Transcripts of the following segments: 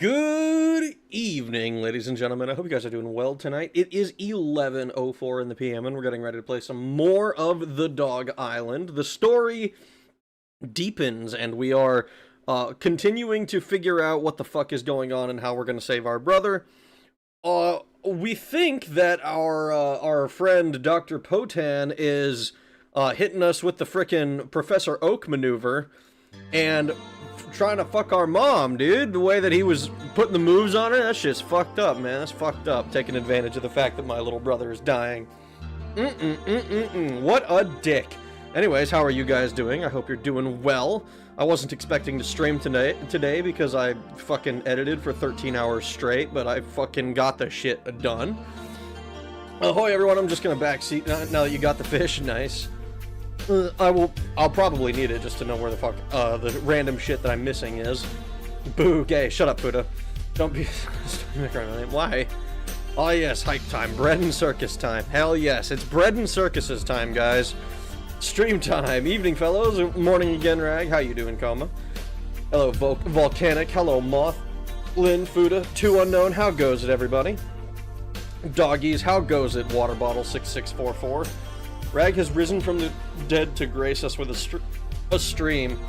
Good evening, ladies and gentlemen. I hope you guys are doing well tonight. It is 11:04 in the PM, and we're getting ready to play some more of The Dog Island. The story deepens, and we are continuing to figure out what the fuck is going on and how we're going to save our brother. We think that our friend Dr. Potan is hitting us with the frickin' Professor Oak maneuver, and trying to fuck our mom, dude. The way that he was putting the moves on her, that shit's fucked up, man. That's fucked up. Taking advantage of the fact that my little brother is dying. What a dick. Anyways, how are you guys doing? I hope you're doing well. I wasn't expecting to stream today because I fucking edited for 13 hours straight, but I fucking got the shit done. Ahoy, everyone. I'm just gonna backseat now that you got the fish. Nice. I'll probably need it just to know where the fuck, the random shit that I'm missing is. Boo, gay. Shut up, Buddha. Don't be... Why? Oh yes, hype time. Bread and circus time. Hell yes, it's bread and circuses time, guys. Stream time. Evening, fellows. Morning again, Rag. How you doing, Coma? Hello, Volcanic. Hello, Moth. Lynn, Fuda. 2 Unknown. How goes it, everybody? Doggies. How goes it, Water Bottle 6644? Rag has risen from the dead to grace us with a stream.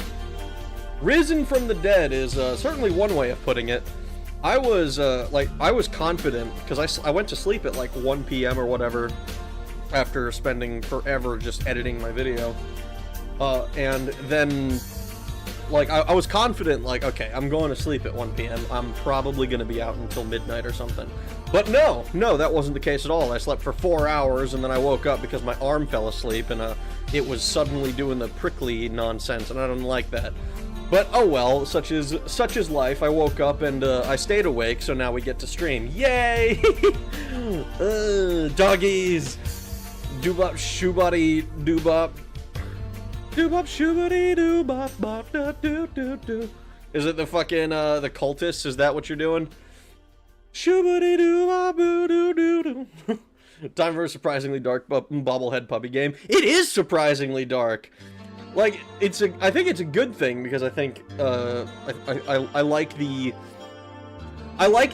Risen from the dead is certainly one way of putting it. I was confident because I went to sleep at like 1 p.m. or whatever after spending forever just editing my video, and then like I was confident, like, okay, I'm going to sleep at 1 p.m. I'm probably going to be out until midnight or something. But no, that wasn't the case at all. I slept for 4 hours and then I woke up because my arm fell asleep and it was suddenly doing the prickly nonsense, and I don't like that. But oh well, such is life. I woke up and I stayed awake, so now we get to stream. Yay! Doggies! Doobop shoobody doobop. Doobop shoobody doobop bop da doo doo doo. Is it the fucking the cultists? Is that what you're doing? Shoobity doobop boo doo doo doo. Time for a surprisingly dark bobblehead puppy game. It is surprisingly dark. Like, I think it's a good thing because I think I like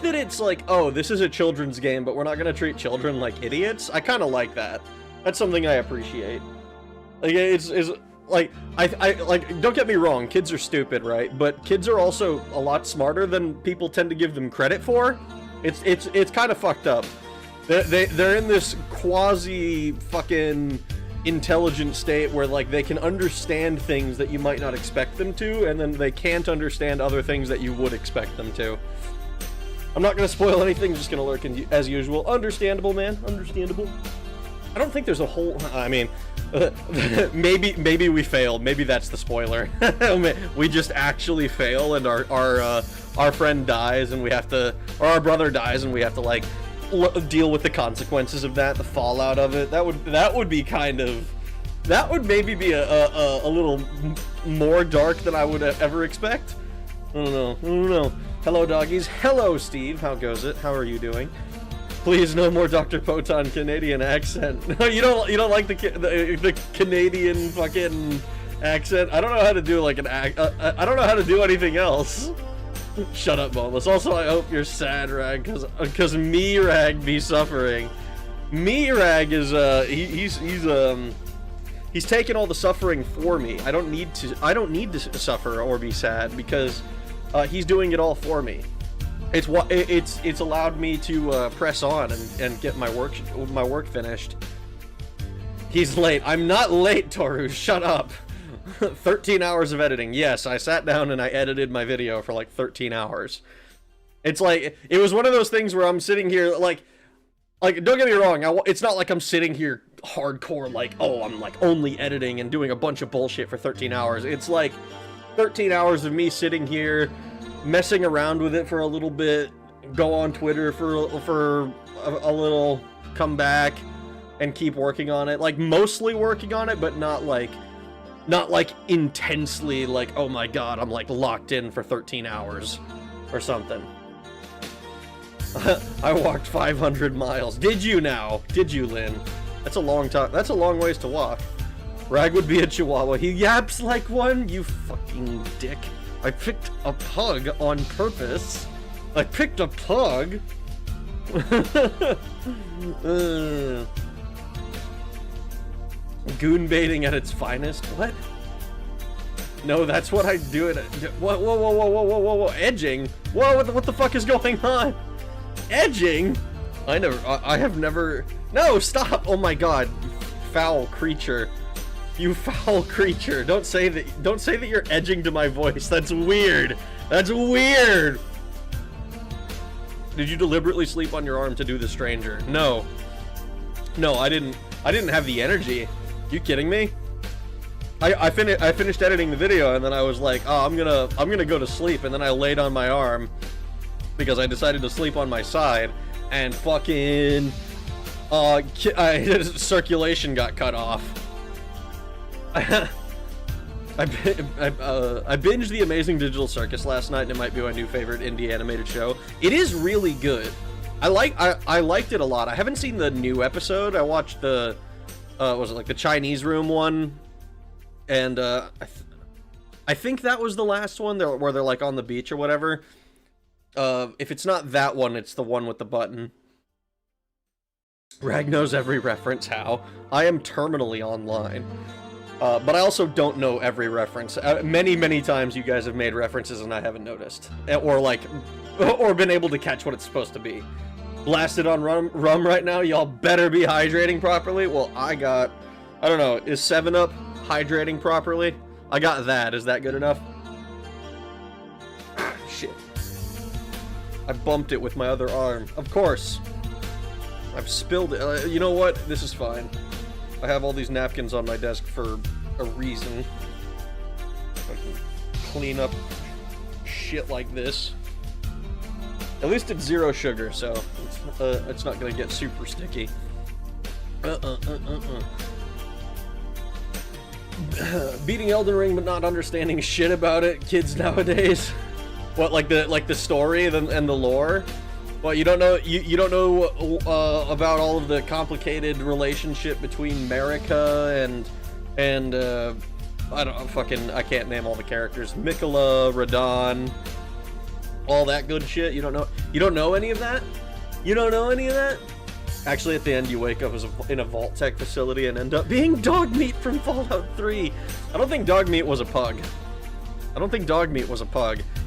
that it's like, oh, this is a children's game, but we're not gonna treat children like idiots. I kind of like that. That's something I appreciate. Like, it's like, I like, don't get me wrong, kids are stupid, right? But kids are also a lot smarter than people tend to give them credit for. It's kind of fucked up. They're in this quasi fucking intelligent state where, like, they can understand things that you might not expect them to, and then they can't understand other things that you would expect them to. I'm not gonna spoil anything, just gonna lurk in as usual. Understandable, man. Understandable. I don't think there's a whole... I mean, maybe we failed. Maybe that's the spoiler. We just actually fail, and our friend dies, and we have to... Or our brother dies, and we have to, like, deal with the consequences of that, the fallout of it. That would be kind of... That would maybe be a little more dark than I would ever expect. I don't know. Hello, doggies. Hello, Steve. How goes it? How are you doing? Please, no more Dr. Poton Canadian accent. No, you don't like the Canadian fucking accent. I don't know how to do like an I don't know how to do anything else. Shut up, Boneless. Also, I hope you're sad, Rag, because me, Rag, be suffering. Me, Rag is he's taking all the suffering for me. I don't need to suffer or be sad because he's doing it all for me. It's allowed me to press on and get my work finished. He's late. I'm not late, Toru. Shut up. 13 hours of editing. Yes, I sat down and I edited my video for like 13 hours. It's like, it was one of those things where I'm sitting here like don't get me wrong, it's not like I'm sitting here hardcore like, oh, I'm like only editing and doing a bunch of bullshit for 13 hours. It's like 13 hours of me sitting here messing around with it for a little bit, go on Twitter for a little, come back and keep working on it, like mostly working on it, but not like intensely, like, oh my god, I'm like locked in for 13 hours or something. I walked 500 miles. Did you now? Did you, Lynn? That's a long time. That's a long ways to walk. Rag would be a chihuahua. He yaps like one, you fucking dick. I picked a pug on purpose. I picked a pug? Goon baiting at its finest? What? No, that's what I do. Whoa. Edging? Whoa, what the fuck is going on? Edging? I have never... No, stop! Oh my god. Foul creature. You foul creature. Don't say that you're edging to my voice. That's weird. That's weird. Did you deliberately sleep on your arm to do the stranger? No. No, I didn't have the energy. You kidding me? I finished editing the video and then I was like, oh, I'm gonna go to sleep, and then I laid on my arm because I decided to sleep on my side, and fucking circulation got cut off. I binged The Amazing Digital Circus last night, and it might be my new favorite indie animated show. It is really good. I liked it a lot. I haven't seen the new episode. I watched the was it like the Chinese room one, and I think that was the last one where they're like on the beach or whatever. If it's not that one, it's the one with the button. Rag knows every reference. How? I am terminally online. But I also don't know every reference. Many times you guys have made references and I haven't noticed. Or been able to catch what it's supposed to be. Blasted on rum right now, y'all better be hydrating properly. Well, I don't know, is 7-Up hydrating properly? I got that, is that good enough? Shit. I bumped it with my other arm. Of course. I've spilled it. You know what? This is fine. I have all these napkins on my desk for a reason. I can clean up shit like this. At least it's 0 sugar, so it's not gonna get super sticky. Beating Elden Ring but not understanding shit about it. Kids nowadays. What, like the story and the lore? Well, you don't know about all of the complicated relationship between Marika and I can't name all the characters. Mikola, Radon, all that good shit. You don't know any of that? You don't know any of that? Actually, at the end, you wake up in a Vault Tech facility and end up being Dogmeat from Fallout 3. I don't think Dogmeat was a pug.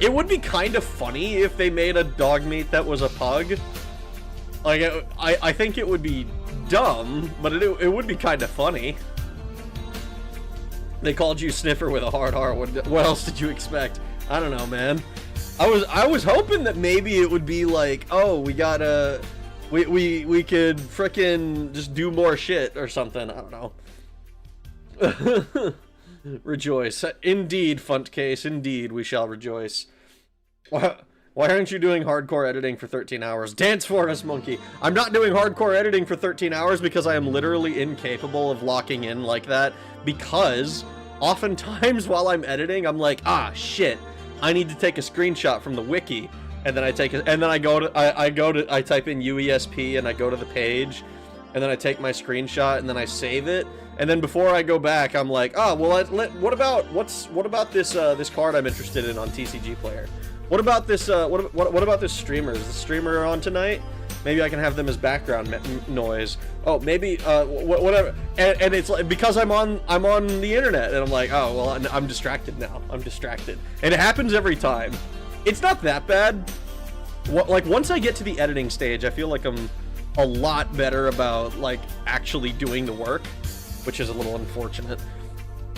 It would be kind of funny if they made a Dogmeat that was a pug. Like, I think it would be dumb, but it would be kind of funny. They called you Sniffer with a hard R. What else did you expect? I don't know, man. I was hoping that maybe it would be like, oh, we gotta... We could frickin' just do more shit or something. I don't know. Rejoice. Indeed, Funtcase. Indeed, we shall rejoice. Why aren't you doing hardcore editing for 13 hours? Dance for us, monkey. I'm not doing hardcore editing for 13 hours because I am literally incapable of locking in like that, because oftentimes while I'm editing, I'm like, ah, shit, I need to take a screenshot from the wiki. And then I type in UESP and I go to the page, and then I take my screenshot and then I save it. And then before I go back, I'm like, oh, well, what about this this card I'm interested in on TCG Player? What about this what about this streamer? Is the streamer on tonight? Maybe I can have them as background noise. Oh, maybe whatever. And it's like, because I'm on the internet, and I'm like, oh, well, I'm distracted now. I'm distracted. And it happens every time. It's not that bad. Like, once I get to the editing stage, I feel like I'm a lot better about, like, actually doing the work, which is a little unfortunate.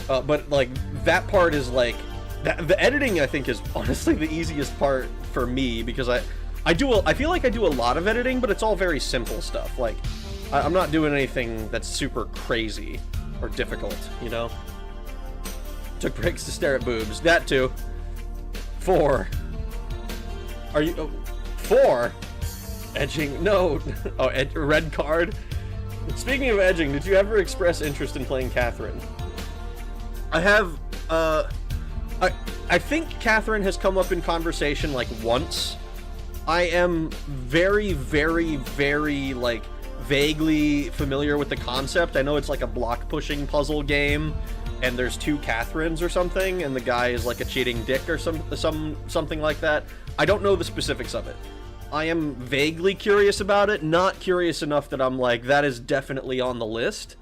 But, like, that part is, like... The editing, I think, is honestly the easiest part for me, because I feel like I do a lot of editing, but it's all very simple stuff. Like, I'm not doing anything that's super crazy or difficult, you know? Took breaks to stare at boobs. That, too. 4. Are you... Oh, 4? Edging? No. Oh, red card? Speaking of edging, did you ever express interest in playing Catherine? I have, I think Catherine has come up in conversation, like, once. I am very, like, vaguely familiar with the concept. I know it's like a block-pushing puzzle game, and there's 2 Catherines or something, and the guy is like a cheating dick or something like that. I don't know the specifics of it. I am vaguely curious about it, not curious enough that I'm like, that is definitely on the list.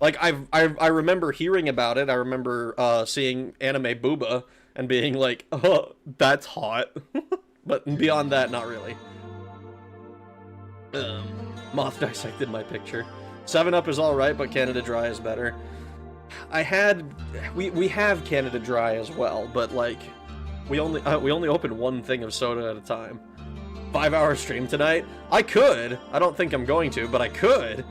Like, I remember hearing about it. I remember seeing anime booba and being like, oh, that's hot. But beyond that, not really. Moth dissected my picture. 7-Up is alright, but Canada Dry is better. we have Canada Dry as well, but like we only open one thing of soda at a time. 5-hour stream tonight? I could. I don't think I'm going to, but I could.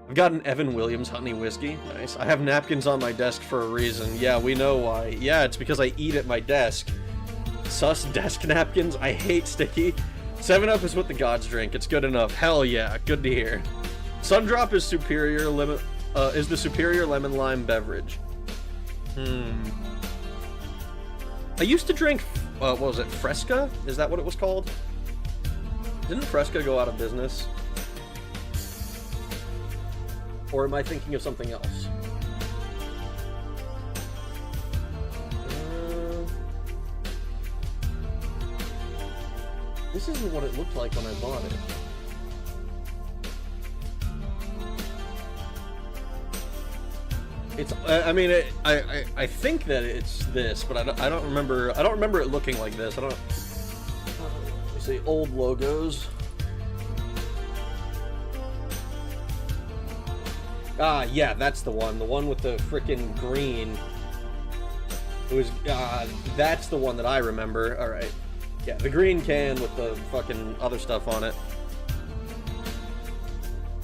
I've got an Evan Williams honey whiskey. Nice. I have napkins on my desk for a reason. Yeah, we know why. Yeah, it's because I eat at my desk. Sus desk napkins. I hate sticky. 7-Up is what the gods drink. It's good enough. Hell yeah. Good to hear. Sundrop is superior lemon. Is the superior lemon lime beverage. I used to drink. What was it? Fresca? Is that what it was called? Didn't Fresca go out of business? Or am I thinking of something else? This isn't what it looked like when I bought it. It's. I mean, I think that it's this, but I don't remember. I don't remember it looking like this. I don't. Let me see old logos. Ah, yeah, that's the one. The one with the frickin' green. It was. That's the one that I remember. All right. Yeah, the green can with the fucking other stuff on it.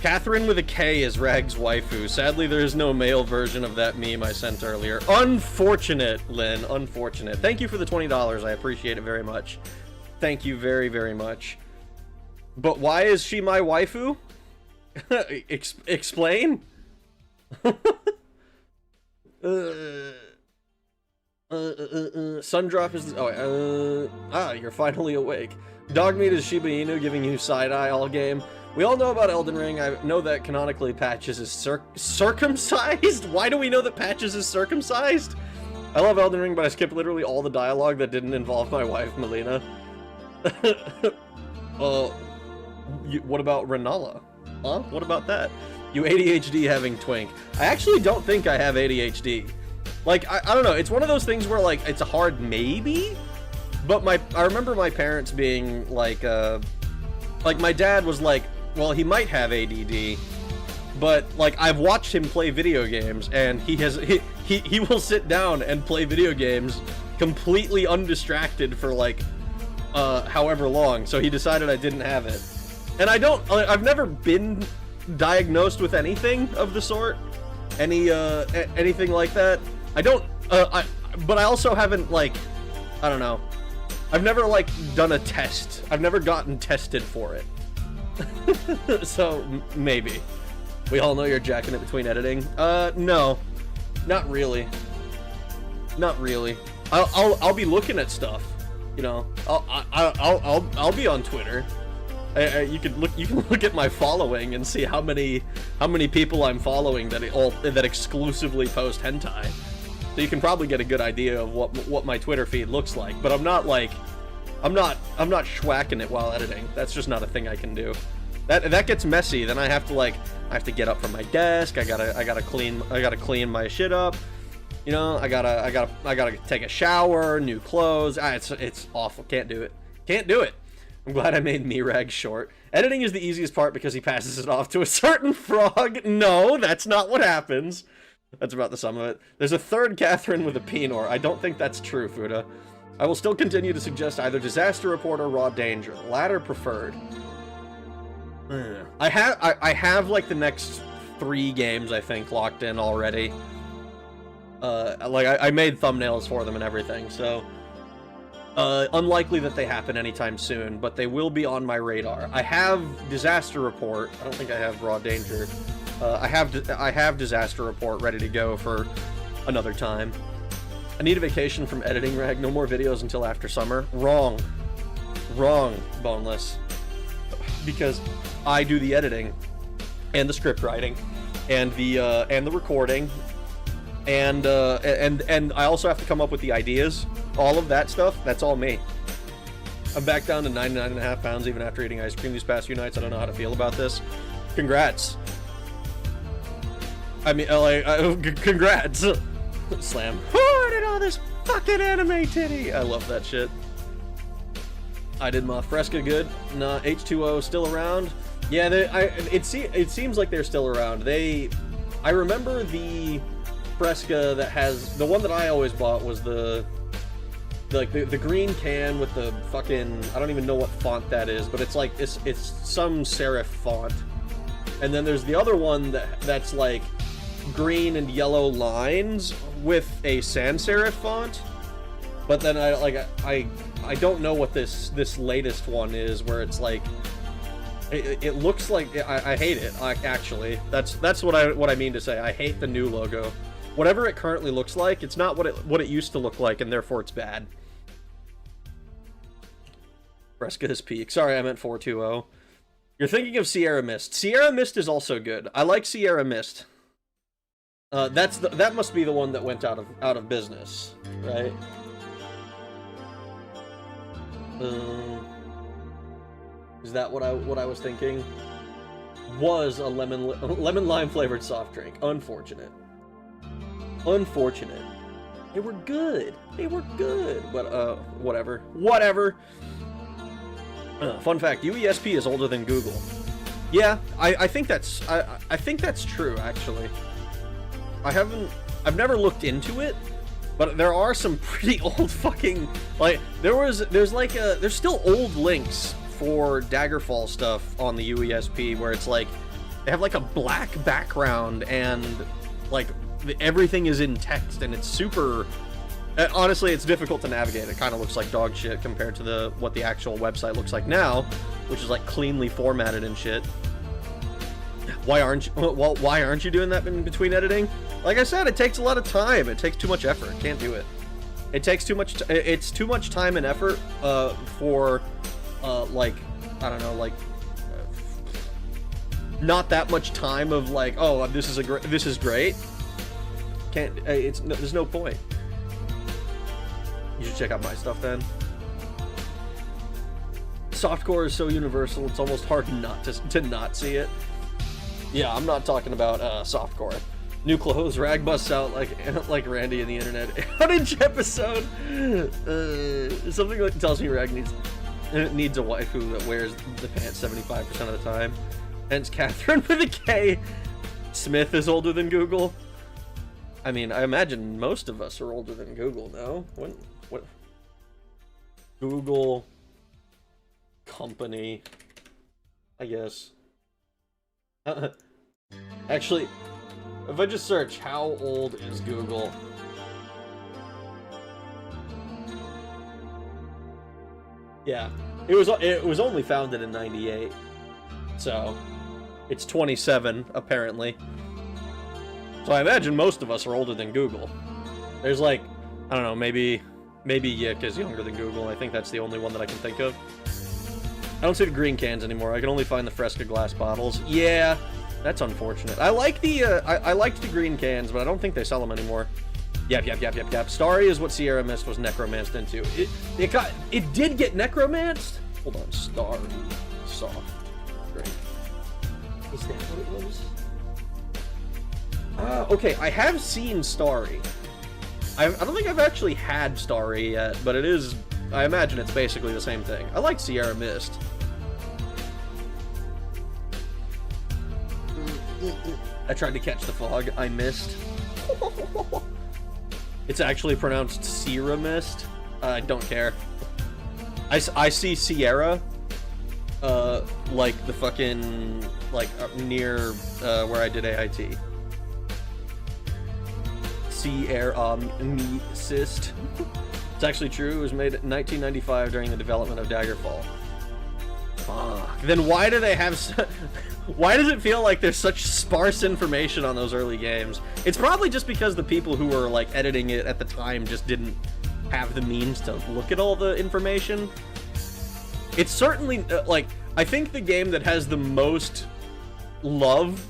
Catherine with a K is Rag's waifu. Sadly, there is no male version of that meme I sent earlier. Unfortunate, Lynn. Unfortunate. Thank you for the $20. I appreciate it very much. Thank you very, very much. But why is she my waifu? Explain? Sundrop is... you're finally awake. Dog meat is Shiba Inu giving you side-eye all game. We all know about Elden Ring. I know that canonically Patches is circumcised? Why do we know that Patches is circumcised? I love Elden Ring, but I skipped literally all the dialogue that didn't involve my wife, Melina. What about Renala? Huh? What about that? You ADHD having twink. I actually don't think I have ADHD. Like, I don't know. It's one of those things where, like, it's a hard maybe, but I remember my parents being, like, my dad was like, well, he might have ADD, but, like, I've watched him play video games, and he will sit down and play video games completely undistracted for, like, however long, so he decided I didn't have it. And I've never been diagnosed with anything of the sort, anything like that. But I also haven't, like, I don't know. I've never, like, done a test. I've never gotten tested for it. So, maybe. We all know you're jacking it between editing. No. Not really. Not really. I'll be looking at stuff, you know. I'll be on Twitter. You can look at my following and see how many people I'm following that exclusively post hentai. So you can probably get a good idea of what my Twitter feed looks like. But I'm not schwacking it while editing. That's just not a thing I can do. That gets messy. Then I have to get up from my desk. I gotta clean my shit up. You know, I gotta take a shower, new clothes. It's awful. Can't do it. Can't do it. I'm glad I made Mirag short. Editing is the easiest part because he passes it off to a certain frog. No, that's not what happens. That's about the sum of it. There's a third Catherine with a Pinor. I don't think that's true, Fuda. I will still continue to suggest either Disaster Report or Raw Danger. The latter preferred. I have like the next 3 games I think locked in already. Like I made thumbnails for them and everything, so unlikely that they happen anytime soon, but they will be on my radar. I have Disaster Report. I don't think I have Raw Danger. I have Disaster Report ready to go for another time. I need a vacation from editing, Rag. No more videos until after summer. Wrong. Wrong, Boneless. Because I do the editing and the script writing and the recording and I also have to come up with the ideas. All of that stuff, that's all me. I'm back down to 99.5 pounds even after eating ice cream these past few nights. I don't know how to feel about this. Congrats. I mean, congrats. Slam. Who ordered all this fucking anime titty? I love that shit. I did my Fresca good. Nah, H2O still around. Yeah, it seems like they're still around. I remember Fresca that has the one that I always bought was the green can with the fucking, I don't even know what font that is, but it's like it's some serif font. And then there's the other one that's like green and yellow lines with a sans serif font. But then I don't know what this latest one is, where it's like it looks like I hate it. Actually, that's what I mean to say. I hate the new logo. Whatever it currently looks like, it's not what it used to look like, and therefore it's bad. Fresca's Peak. Sorry, I meant 420. You're thinking of Sierra Mist. Sierra Mist is also good. I like Sierra Mist. That must be the one that went out of business, right? Is that what I was thinking? Was a lemon lime flavored soft drink. Unfortunate. Unfortunate. They were good. They were good. But whatever. Whatever. Fun fact: UESP is older than Google. Yeah, I think that's true actually. I've never looked into it, but there are some pretty old fucking, like, there's still old links for Daggerfall stuff on the UESP where it's like they have like a black background and like everything is in text and it's super. Honestly, it's difficult to navigate. It kind of looks like dog shit compared to what the actual website looks like now, which is like cleanly formatted and shit. Why aren't you doing that in between editing? Like I said, it takes a lot of time. It takes too much effort. Can't do it. It takes too much. It's too much time and effort for like, I don't know, like not that much time of like, oh, this is great. Can't. There's no point. You should check out my stuff then. Softcore is so universal, it's almost hard not to not see it. Yeah, I'm not talking about softcore. New clothes, Rag busts out like Randy in the internet. Outage episode. Something like tells me Rag needs a waifu that wears the pants 75% of the time. Hence Catherine with a K. Smith is older than Google. I mean, I imagine most of us are older than Google, no? What? Google company, I guess. Actually, if I just search, how old is Google? Yeah, it was only founded in '98, so it's 27 apparently. So I imagine most of us are older than Google. There's like, I don't know, maybe Yik is younger than Google. I think that's the only one that I can think of. I don't see the green cans anymore. I can only find the Fresca glass bottles. Yeah, that's unfortunate. I like the I liked the green cans, but I don't think they sell them anymore. Yep. Starry is what Sierra Mist was necromanced into. It did get necromanced? Hold on, Starry soft drink. Is that what it was? Okay, I have seen Starry. I don't think I've actually had Starry yet, but it is, I imagine it's basically the same thing. I like Sierra Mist. I tried to catch the fog, I missed. It's actually pronounced Sierra Mist. I don't care. I see Sierra, like the fucking, like near where I did AIT. Sierra Mist. It's actually true. It was made in 1995 during the development of Daggerfall. Fuck. Then why do they have... Why does it feel like there's such sparse information on those early games? It's probably just because the people who were, like, editing it at the time just didn't have the means to look at all the information. It's certainly, like, I think the game that has the most love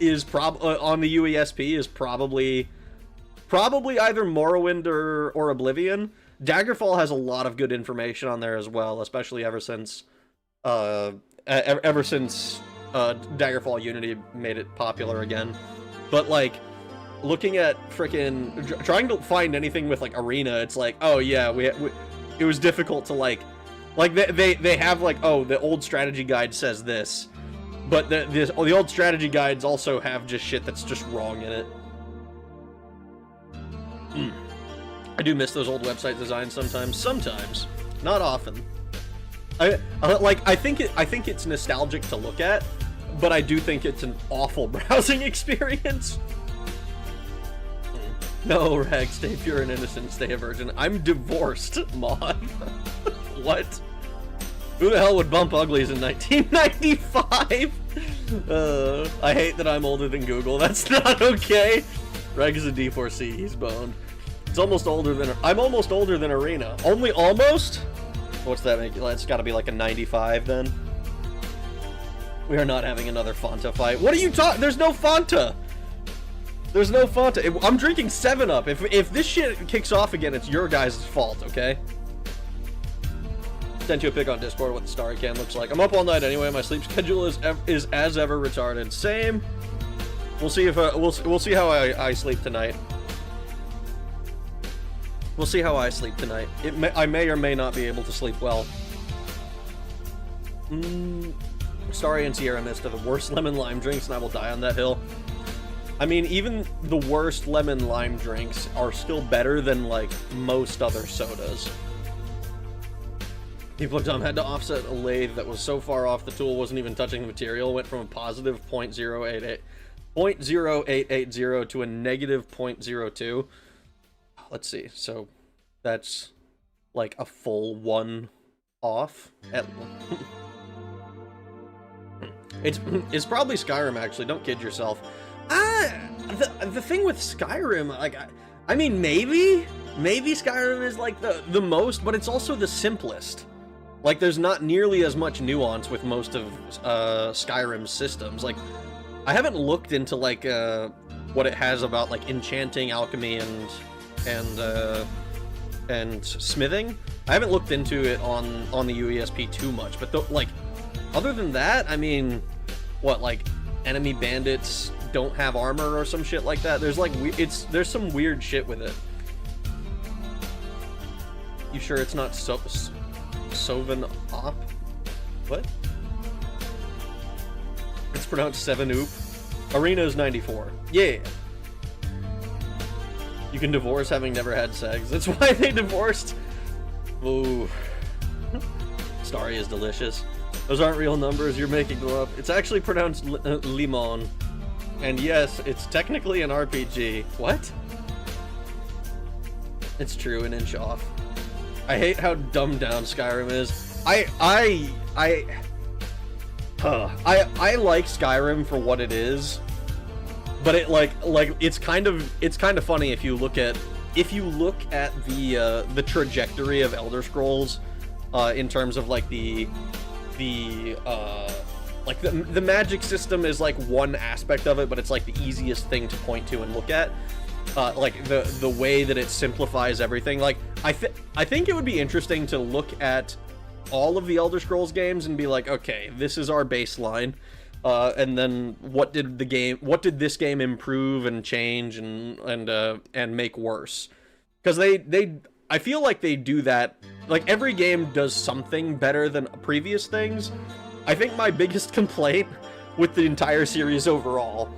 is on the UESP is probably either Morrowind or Oblivion. Daggerfall has a lot of good information on there as well, especially ever since Daggerfall Unity made it popular again. But like looking at frickin' trying to find anything with like Arena, it's like, oh yeah, it was difficult to like they have like, oh, the old strategy guide says this. But the old strategy guides also have just shit that's just wrong in it. I do miss those old website designs sometimes, not often. I think it's nostalgic to look at, but I do think it's an awful browsing experience. No, Rag, stay pure and innocent, stay a virgin. I'm divorced, mod. What? Who the hell would bump uglies in 1995? I hate that I'm older than Google. That's not okay. Rag is a D4C. He's boned. It's almost older than... I'm almost older than Arena. Only almost? What's that make? It's got to be like a 95 then. We are not having another Fanta fight. What are you talking? There's no Fanta. There's no Fanta. I'm drinking 7-Up. If this shit kicks off again, it's your guys' fault, okay? Sent you a pic on Discord what the Starry Can looks like. I'm up all night anyway. My sleep schedule is as ever retarded. Same. We'll see if we'll see how I sleep tonight. We'll see how I sleep tonight. I may or may not be able to sleep well. Starry and Sierra Mist are the worst lemon lime drinks, and I will die on that hill. I mean, even the worst lemon lime drinks are still better than like most other sodas. People are dumb. Had to offset a lathe that was so far off the tool wasn't even touching the material. Went from a positive 0.0880 to a negative 0.02. Let's see. So that's like a full 1 off. It's probably Skyrim, actually. Don't kid yourself. The thing with Skyrim, like, I mean, maybe Skyrim is like the most, but it's also the simplest. Like, there's not nearly as much nuance with most of Skyrim's systems. Like, I haven't looked into like what it has about like enchanting, alchemy, and smithing. I haven't looked into it on the UESP too much, but like, other than that, I mean, what, like, enemy bandits don't have armor or some shit like that? There's like, there's some weird shit with it. You sure it's not Soven Op? What? It's pronounced 7-Oop. Arena's 94. Yeah. You can divorce having never had sex. That's why they divorced. Ooh. Starry is delicious. Those aren't real numbers, you're making them up. It's actually pronounced limon. And yes, it's technically an RPG. What? It's true, an inch off. I hate how dumbed down Skyrim is. I like Skyrim for what it is, but it like it's kind of funny if you look at the trajectory of Elder Scrolls in terms of like the magic system is like one aspect of it, but it's like the easiest thing to point to and look at. Like the way that it simplifies everything. Like I think it would be interesting to look at all of the Elder Scrolls games and be like, okay, this is our baseline, and then what did this game improve and change and make worse? Because I feel like they do that. Like every game does something better than previous things. I think my biggest complaint with the entire series overall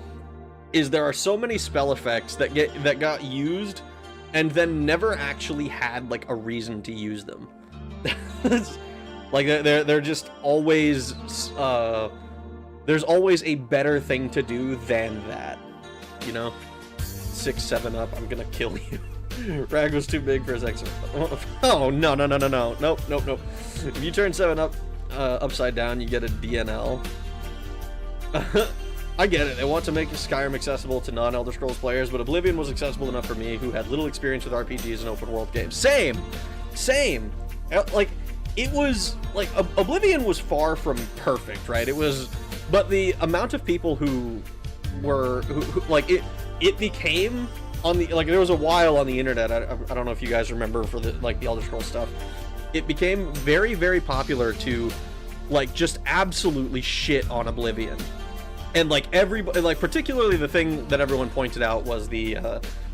is there are so many spell effects that got used and then never actually had like a reason to use them. Like they're just always there's always a better thing to do than that, you know? 6, 7-Up, I'm gonna kill you. Rag was too big for his ex. Oh no. Nope. If you turn 7-Up upside down, you get a DNL. I get it. They want to make Skyrim accessible to non-Elder Scrolls players, but Oblivion was accessible enough for me, who had little experience with RPGs and open-world games. Same. Like, it was like Oblivion was far from perfect, right? It was, but the amount of people who like it became on the, like, there was a while on the internet. I don't know if you guys remember for the like the Elder Scrolls stuff. It became very, very popular to like just absolutely shit on Oblivion. And like everybody, like particularly the thing that everyone pointed out was the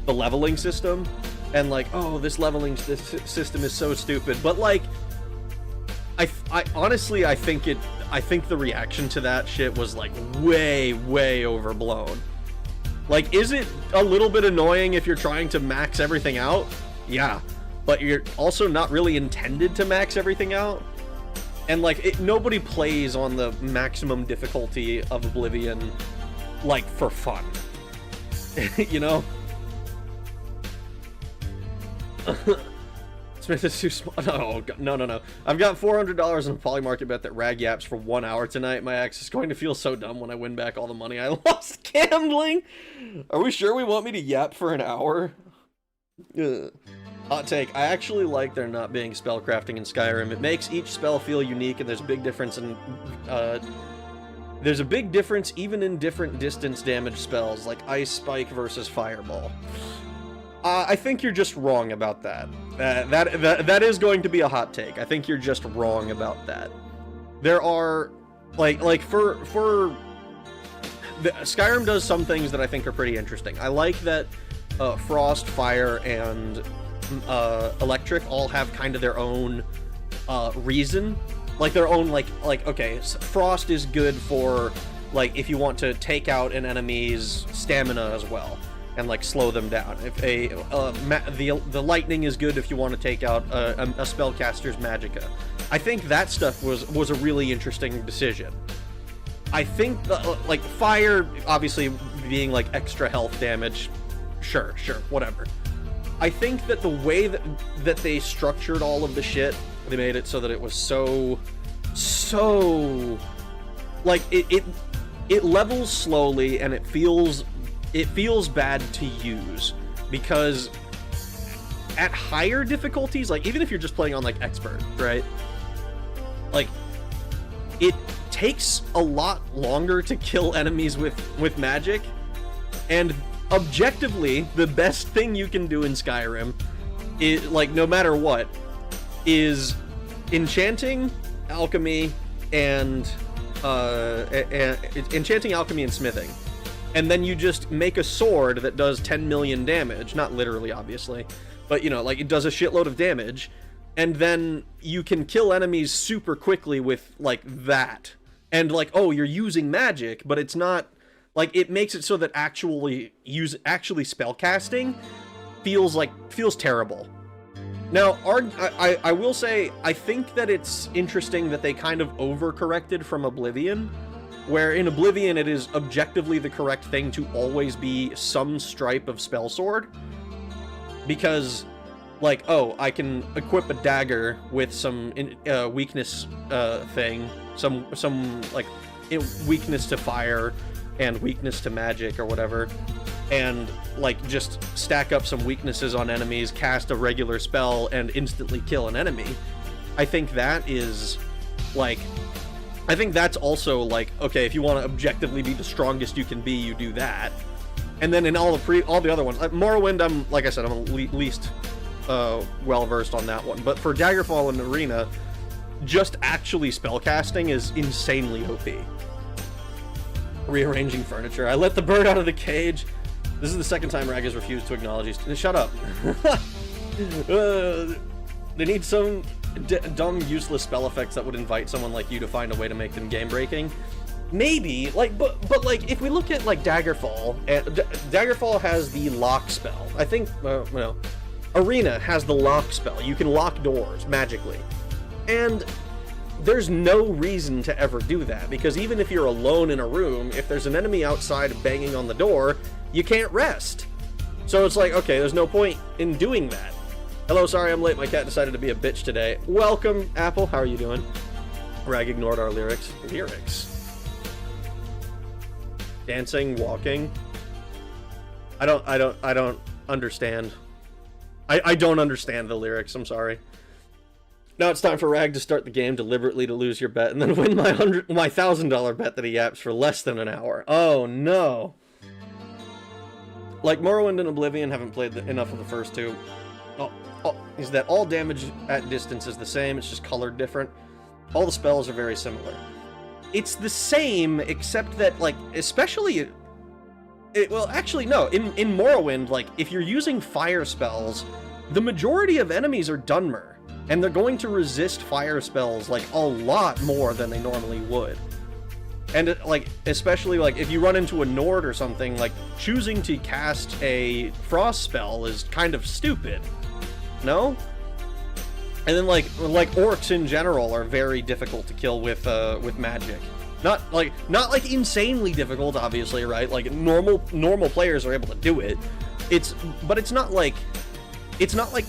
leveling system, and like, oh, this system is so stupid. But like, I honestly, I think the reaction to that shit was like way overblown. Like, is it a little bit annoying if you're trying to max everything out? Yeah. But you're also not really intended to max everything out. And, like, nobody plays on the maximum difficulty of Oblivion, like, for fun. You know? Smith is too small. No. I've got $400 in a Polymarket bet that Rag yaps for 1 hour tonight. My ex is going to feel so dumb when I win back all the money I lost gambling. Are we sure we want me to yap for an hour? Ugh. Hot take. I actually like there not being spellcrafting in Skyrim. It makes each spell feel unique, and there's a big difference in even in different distance damage spells, like Ice Spike versus Fireball. I think you're just wrong about that. That is going to be a hot take. I think you're just wrong about that. There are, Skyrim does some things that I think are pretty interesting. I like that Frost, Fire, and Electric all have kind of their own reason. Like, their own, okay, Frost is good for, like, if you want to take out an enemy's stamina as well, and, like, slow them down. If the lightning is good if you want to take out a spellcaster's magicka. I think that stuff was a really interesting decision. I think, like, Fire, obviously, being, like, extra health damage, sure, whatever. I think that the way that they structured all of the shit, they made it so that it was so, like, it levels slowly, and it feels bad to use, because at higher difficulties, like, even if you're just playing on, like, expert, right? Like, it takes a lot longer to kill enemies with magic, and objectively, the best thing you can do in Skyrim is, like, no matter what, is enchanting, alchemy, and smithing. And then you just make a sword that does 10 million damage, not literally, obviously, but, you know, like, it does a shitload of damage, and then you can kill enemies super quickly with, like, that. And, like, oh, you're using magic, but it's not, like, it makes it so that actually spellcasting feels terrible. Now, I will say, I think that it's interesting that they kind of overcorrected from Oblivion, where in Oblivion it is objectively the correct thing to always be some stripe of spellsword, because, like, oh, I can equip a dagger with some weakness thing, some like weakness to fire and weakness to magic or whatever, and, like, just stack up some weaknesses on enemies, cast a regular spell, and instantly kill an enemy. I think that is, like, I think that's also, like, okay, if you want to objectively be the strongest you can be, you do that. And then in all the other ones, like Morrowind, like I said, I'm least well-versed on that one. But for Daggerfall and Arena, just actually spellcasting is insanely OP. Rearranging furniture. I let the bird out of the cage. This is the second time Rag has refused to acknowledge these. Shut up. They need some dumb, useless spell effects that would invite someone like you to find a way to make them game-breaking. Maybe, like, but like, if we look at, like, Daggerfall, Daggerfall has the lock spell. I think, no, Arena has the lock spell. You can lock doors magically. And there's no reason to ever do that, because even if you're alone in a room, if there's an enemy outside banging on the door, you can't rest. So it's like, okay, there's no point in doing that. Hello, sorry I'm late. My cat decided to be a bitch today. Welcome, Apple. How are you doing? Rag ignored our lyrics. Lyrics? Dancing, walking. I don't understand. I don't understand the lyrics. I'm sorry. Now it's time for Rag to start the game deliberately to lose your bet and then win my $1,000 bet that he yaps for less than an hour. Oh no. Like Morrowind and Oblivion, haven't played enough of the first two. Is that all damage at distance is the same, it's just colored different. All the spells are very similar. It's the same, except that, like, especially... well, actually, no. In Morrowind, like, if you're using fire spells, the majority of enemies are Dunmer. And they're going to resist fire spells, like, a lot more than they normally would. And, like, especially, like, if you run into a Nord or something, like, choosing to cast a Frost spell is kind of stupid. No? And then, like orcs in general are very difficult to kill with magic. Not like insanely difficult, obviously, right? Like, normal players are able to do it. But it's not like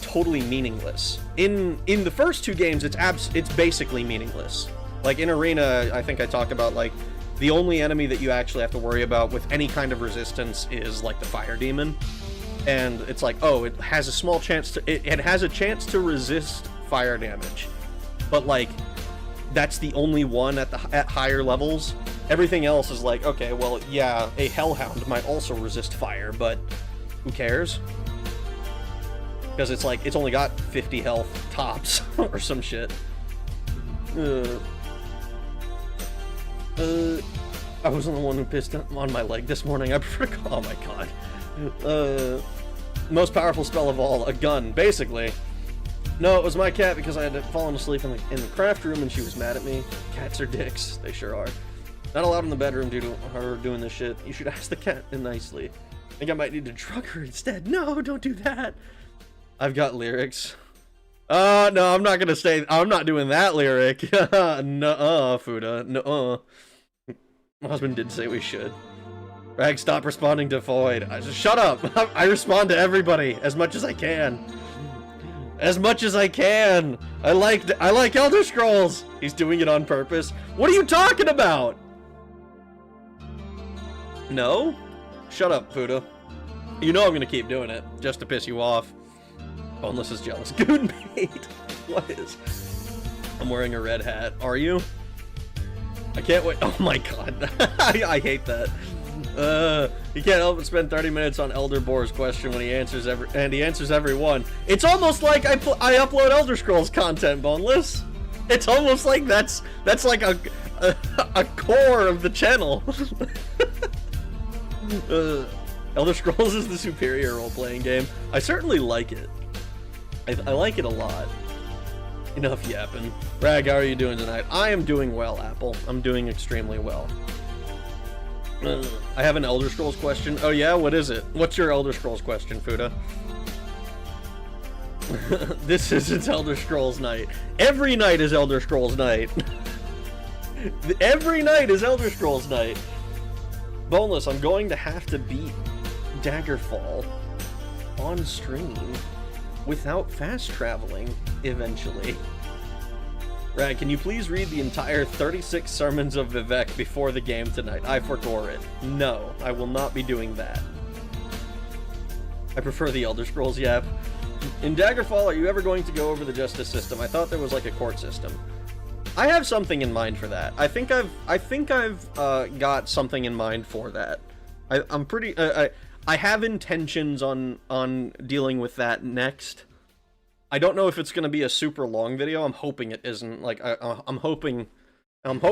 totally meaningless. In the first two games, it's basically meaningless. Like, in Arena, I think I talked about, like, the only enemy that you actually have to worry about with any kind of resistance is, like, the Fire Demon. And it's like, oh, it has a small chance to... It has a chance to resist fire damage. But, like, that's the only one at higher levels. Everything else is like, okay, well, yeah, a Hellhound might also resist fire, but who cares? Because it's like, it's only got 50 health tops, or some shit. I wasn't the one who pissed on my leg this morning. I prefer to call... Oh my god. Most powerful spell of all, a gun, basically. No, it was my cat because I had fallen asleep in the craft room and she was mad at me. Cats are dicks. They sure are. Not allowed in the bedroom due to her doing this shit. You should ask the cat nicely. I think I might need to drug her instead. No, don't do that. I've got lyrics. No, I'm not gonna say... I'm not doing that lyric. Nuh-uh, Fuda. Nuh-uh. My husband did say we should. Rag, stop responding to Void. Shut up! I respond to everybody as much as I can. As much as I can! I like Elder Scrolls! He's doing it on purpose. What are you talking about? No? Shut up, Fuda. You know I'm gonna keep doing it, just to piss you off. Boneless is jealous. Good mate! What is? I'm wearing a red hat. Are you? I can't wait. Oh my god. I hate that. You can't help but spend 30 minutes on Elder Boar's question when he answers every one. It's almost like I upload Elder Scrolls content, Boneless. It's almost like that's like a core of the channel. Elder Scrolls is the superior role-playing game. I certainly like it. I like it a lot. Enough yapping. Rag, how are you doing tonight? I am doing well, Apple. I'm doing extremely well. I have an Elder Scrolls question. Oh yeah? What is it? What's your Elder Scrolls question, Fuda? This isn't Elder Scrolls night. Every night is Elder Scrolls night. Every night is Elder Scrolls night. Boneless, I'm going to have to beat Daggerfall on stream without fast traveling eventually. Rag, can you please read the entire 36 sermons of Vivek before the game tonight? I forgot it. No, I will not be doing that. I prefer the Elder Scrolls yap. In Daggerfall, are you ever going to go over the justice system? I thought there was like a court system. I have something in mind for that. I think I've got something in mind for that. I'm pretty... I have intentions on dealing with that next. I don't know if it's going to be a super long video. I'm hoping it isn't. Like, I'm hoping I'm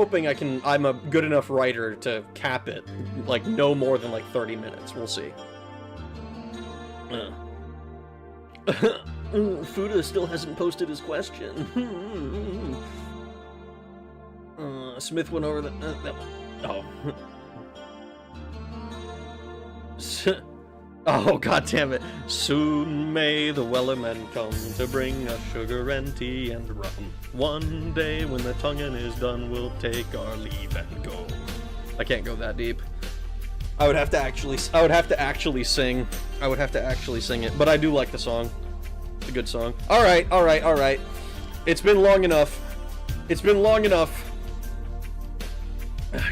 a good enough writer to cap it, like, no more than, like, 30 minutes. We'll see. Fuda still hasn't posted his question. Smith went over that one. Oh. Oh, god damn it. Soon may the Wellermen come to bring us sugar and tea and rum. One day when the tonguing is done, we'll take our leave and go. I can't go that deep. I would have to actually sing. I would have to actually sing it, but I do like the song. It's a good song. Alright. It's been long enough.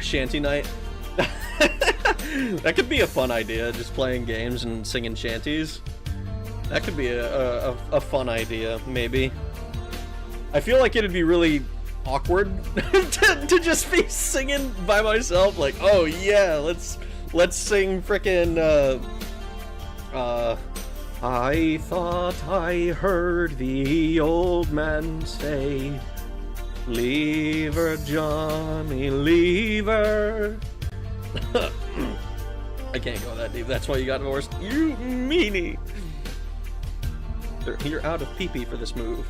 Shanty night. That could be a fun idea, just playing games and singing shanties. That could be a fun idea, maybe. I feel like it'd be really awkward to just be singing by myself, like, oh yeah, let's sing frickin' I thought I heard the old man say, leave her, Johnny, leave her. I can't go that deep. That's why you got divorced. You meanie. You're out of pee-pee for this move.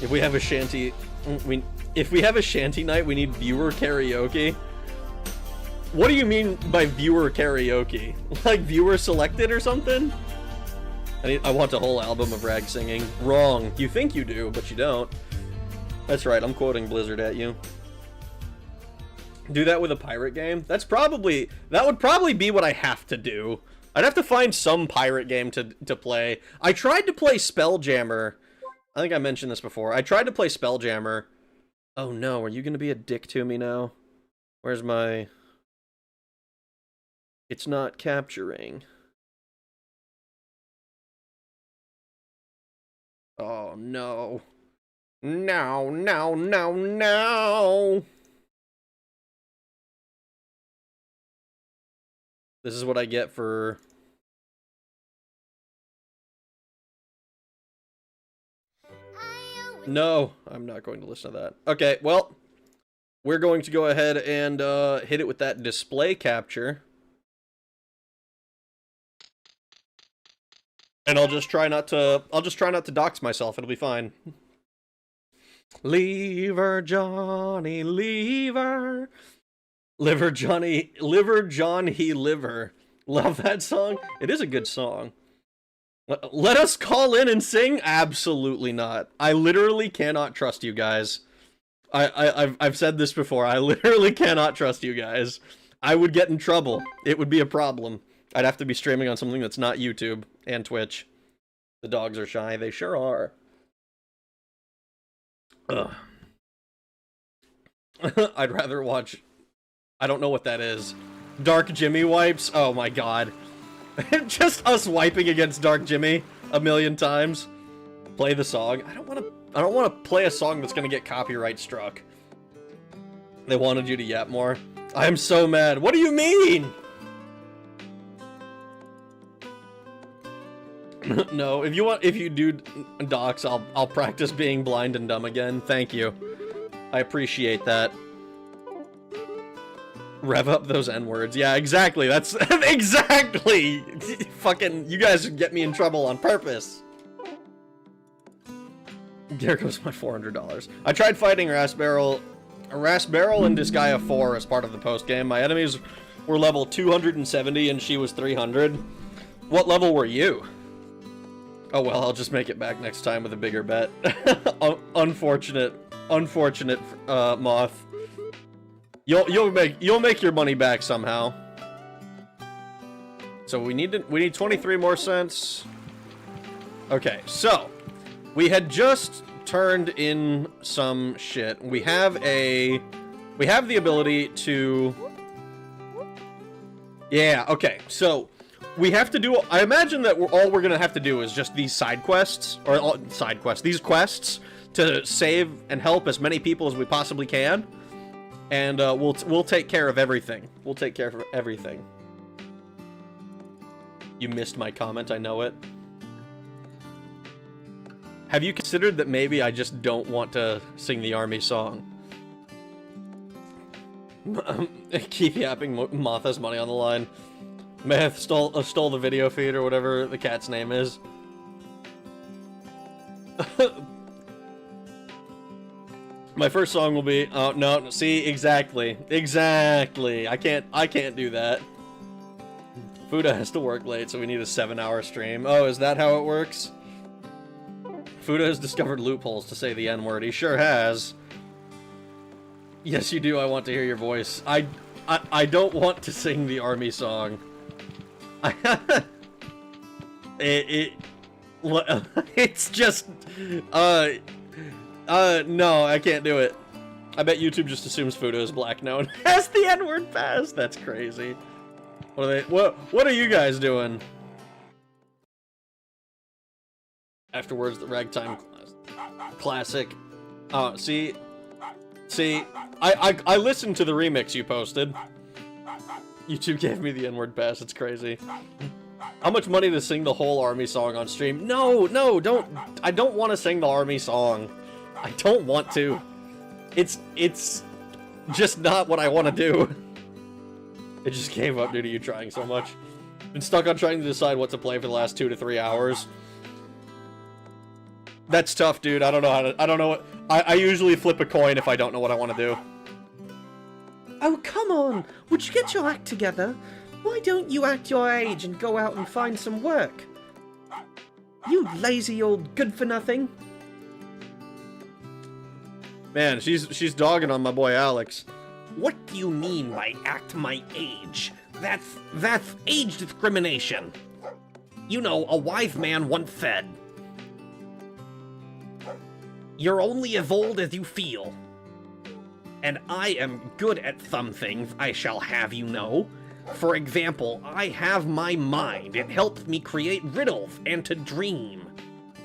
If we have a shanty, if we have a shanty night, we need viewer karaoke. What do you mean by viewer karaoke? Like viewer selected or something? I want a whole album of rag singing. Wrong. You think you do, but you don't. That's right, I'm quoting Blizzard at you. Do that with a pirate game? That would probably be what I have to do. I'd have to find some pirate game to play. I tried to play Spelljammer. I think I mentioned this before. I tried to play Spelljammer. Oh no, are you gonna be a dick to me now? Where's my... It's not capturing. Oh no. No, no, no, no! This is what I get for... No, I'm not going to listen to that. Okay, well, we're going to go ahead and hit it with that display capture. And I'll just try not to dox myself. It'll be fine. Lever Johnny, lever. Liver Johnny, liver John he liver. Love that song. It is a good song. Let us call in and sing? Absolutely not. I literally cannot trust you guys. I've said this before. I literally cannot trust you guys. I would get in trouble. It would be a problem. I'd have to be streaming on something that's not YouTube and Twitch. The dogs are shy. They sure are. Ugh. I'd rather watch... I don't know what that is. Dark Jimmy wipes? Oh my god. Just us wiping against Dark Jimmy a million times. Play the song. I don't want to play a song that's gonna get copyright struck. They wanted you to yap more. I'm so mad. What do you mean? No, if you do docs, I'll practice being blind and dumb again. Thank you. I appreciate that. Rev up those N-words. Yeah, exactly. That's exactly. Fucking, you guys get me in trouble on purpose. There goes my $400. I tried fighting Rasbarrel in Disgaea 4 as part of the post game. My enemies were level 270 and she was 300. What level were you? Oh well, I'll just make it back next time with a bigger bet. Unfortunate, Moth. You'll make your money back somehow. So we need 23 more cents. Okay, so we had just turned in some shit. We have the ability to... Yeah, okay, so we have to do... I imagine that all we're gonna have to do is just these side quests, or these quests to save and help as many people as we possibly can. And we'll take care of everything. We'll take care of everything. You missed my comment, I know it. Have you considered that maybe I just don't want to sing the army song? Keep yapping, Moth has money on the line. Meth stole the video feed or whatever the cat's name is. My first song will be... Oh, no, see, exactly. Exactly. I can't do that. Fuda has to work late, so we need a 7-hour stream. Oh, is that how it works? Fuda has discovered loopholes to say the N-word. He sure has. Yes, you do. I want to hear your voice. I don't want to sing the army song. It's just... no, I can't do it. I bet YouTube just assumes Fudo is black now and has the N-word pass. That's crazy. What are you guys doing? Afterwards, the ragtime classic. Oh, see, I listened to the remix you posted. YouTube gave me the N-word pass. It's crazy. How much money to sing the whole army song on stream? No, don't. I don't want to sing the army song. I don't want to. It's just not what I want to do. It just gave up due to you trying so much. Been stuck on trying to decide what to play for the last 2 to 3 hours. That's tough, dude. I don't know what... I usually flip a coin if I don't know what I want to do. Oh, come on! Would you get your act together? Why don't you act your age and go out and find some work? You lazy old good-for-nothing. Man, she's dogging on my boy Alex. What do you mean by act my age? That's age discrimination. You know, a wise man once said, "You're only as old as you feel." And I am good at some things, I shall have you know. For example, I have my mind. It helps me create riddles and to dream.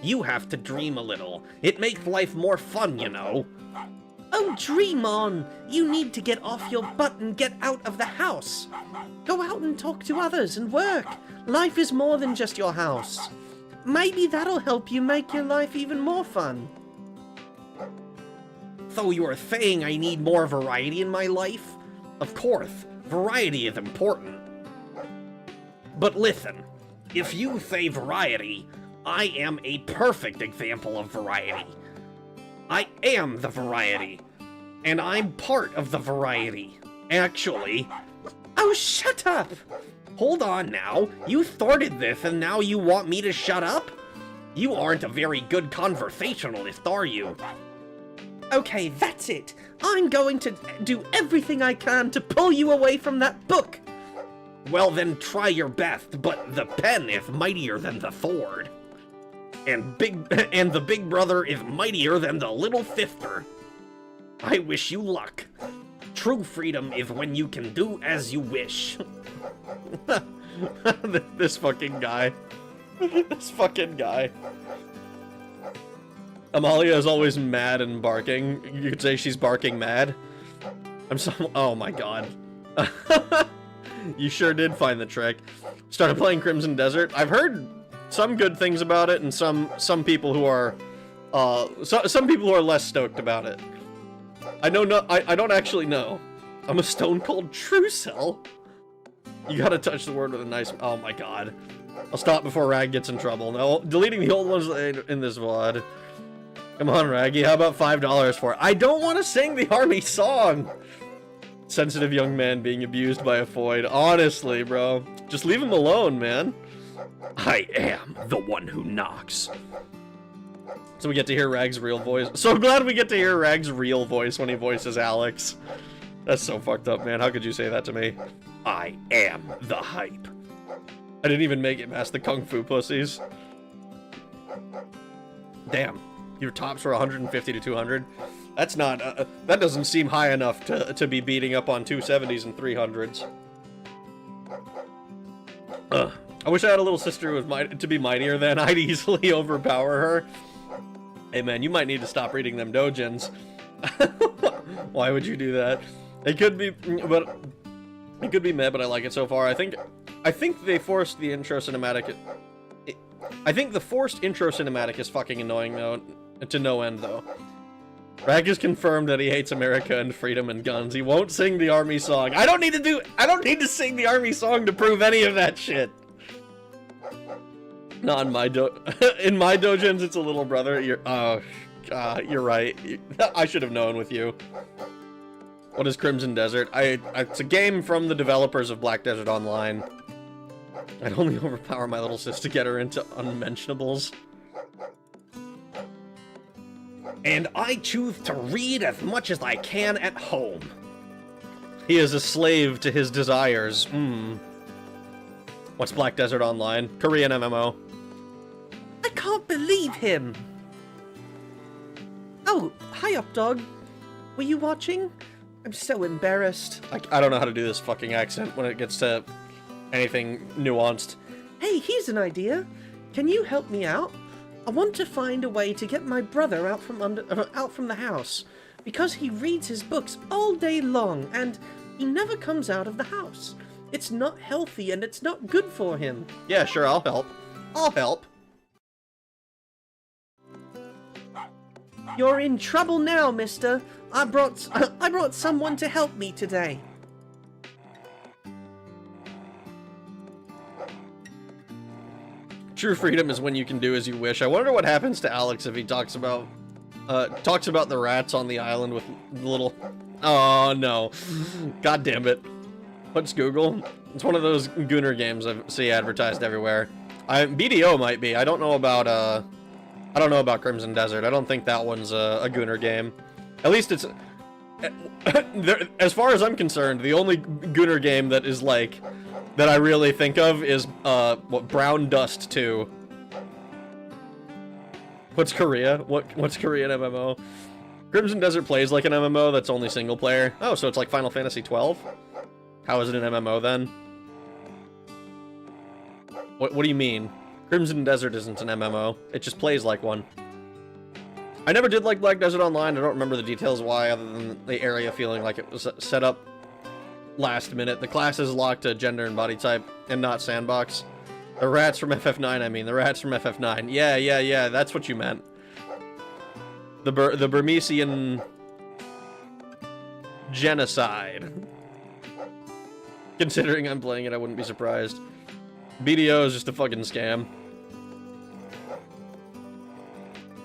You have to dream a little. It makes life more fun, you know. Oh, dream on! You need to get off your butt and get out of the house. Go out and talk to others and work. Life is more than just your house. Maybe that'll help you make your life even more fun. So you are saying I need more variety in my life? Of course, variety is important. But listen, if you say variety, I am a perfect example of variety. I am the variety, and I'm part of the variety. Actually... Oh, shut up! Hold on now, you started this and now you want me to shut up? You aren't a very good conversationalist, are you? Okay, that's it. I'm going to do everything I can to pull you away from that book. Well then, try your best, but the pen is mightier than the sword. And the big brother is mightier than the little sister. I wish you luck. True freedom is when you can do as you wish. This fucking guy. This fucking guy. Amalia is always mad and barking. You could say she's barking mad. Oh my god. You sure did find the trick. Started playing Crimson Desert. I've heard some good things about it, and some people who are some people who are less stoked about it. I don't actually know. I'm a stone cold true cell. You gotta touch the word with a nice. Oh my god. I'll stop before Rag gets in trouble. No, deleting the old ones in this VOD. Come on, Raggy, how about $5 for it? I don't want to sing the army song! Sensitive young man being abused by a Foid. Honestly, bro. Just leave him alone, man. I am the one who knocks. So we get to hear Rag's real voice. So glad we get to hear Rag's real voice when he voices Alex. That's so fucked up, man. How could you say that to me? I am the hype. I didn't even make it past the Kung Fu pussies. Damn. Your tops were 150 to 200. That's not, that doesn't seem high enough to be beating up on 270s and 300s. I wish I had a little sister who was to be mightier than. I'd easily overpower her. Hey man, you might need to stop reading them dojins. Why would you do that? It could be, but it could be meh, but I like it so far. I think they forced the intro cinematic. I think the forced intro cinematic is fucking annoying though, to no end though. Rag has confirmed that he hates America and freedom and guns. He won't sing the army song. I don't need to sing the army song to prove any of that shit. Not in my in my dojins, it's a little brother. You're right. I should have known with you. What is Crimson Desert? It's a game from the developers of Black Desert Online. I'd only overpower my little sis to get her into unmentionables. And I choose to read as much as I can at home. He is a slave to his desires. What's Black Desert Online? Korean MMO. I can't believe him! Oh, hi up, dog. Were you watching? I'm so embarrassed. I don't know how to do this fucking accent when it gets to anything nuanced. Hey, here's an idea. Can you help me out? I want to find a way to get my brother out from the house, because he reads his books all day long and he never comes out of the house. It's not healthy and it's not good for him. Yeah, sure, I'll help. I'll help. You're in trouble now, mister. I brought someone to help me today. True freedom is when you can do as you wish. I wonder what happens to Alex if he talks about the rats on the island with little Oh, no. God damn it. What's Google? It's one of those Gooner games I see advertised everywhere. BDO might be. I don't know about Crimson Desert. I don't think that one's a Gooner game. At least it's... as far as I'm concerned, the only Gooner game that is like... that I really think of is, Brown Dust 2. What's Korea? What's Korean MMO? Crimson Desert plays like an MMO that's only single player. Oh, so it's like Final Fantasy 12? How is it an MMO then? What do you mean? Crimson Desert isn't an MMO. It just plays like one. I never did like Black Desert Online. I don't remember the details why, other than the area feeling like it was set up last minute. The class is locked to gender and body type, and not sandbox. The rats from FF9, I mean. The rats from FF9. Yeah, that's what you meant. The Burmesian genocide. Considering I'm playing it, I wouldn't be surprised. BDO is just a fucking scam.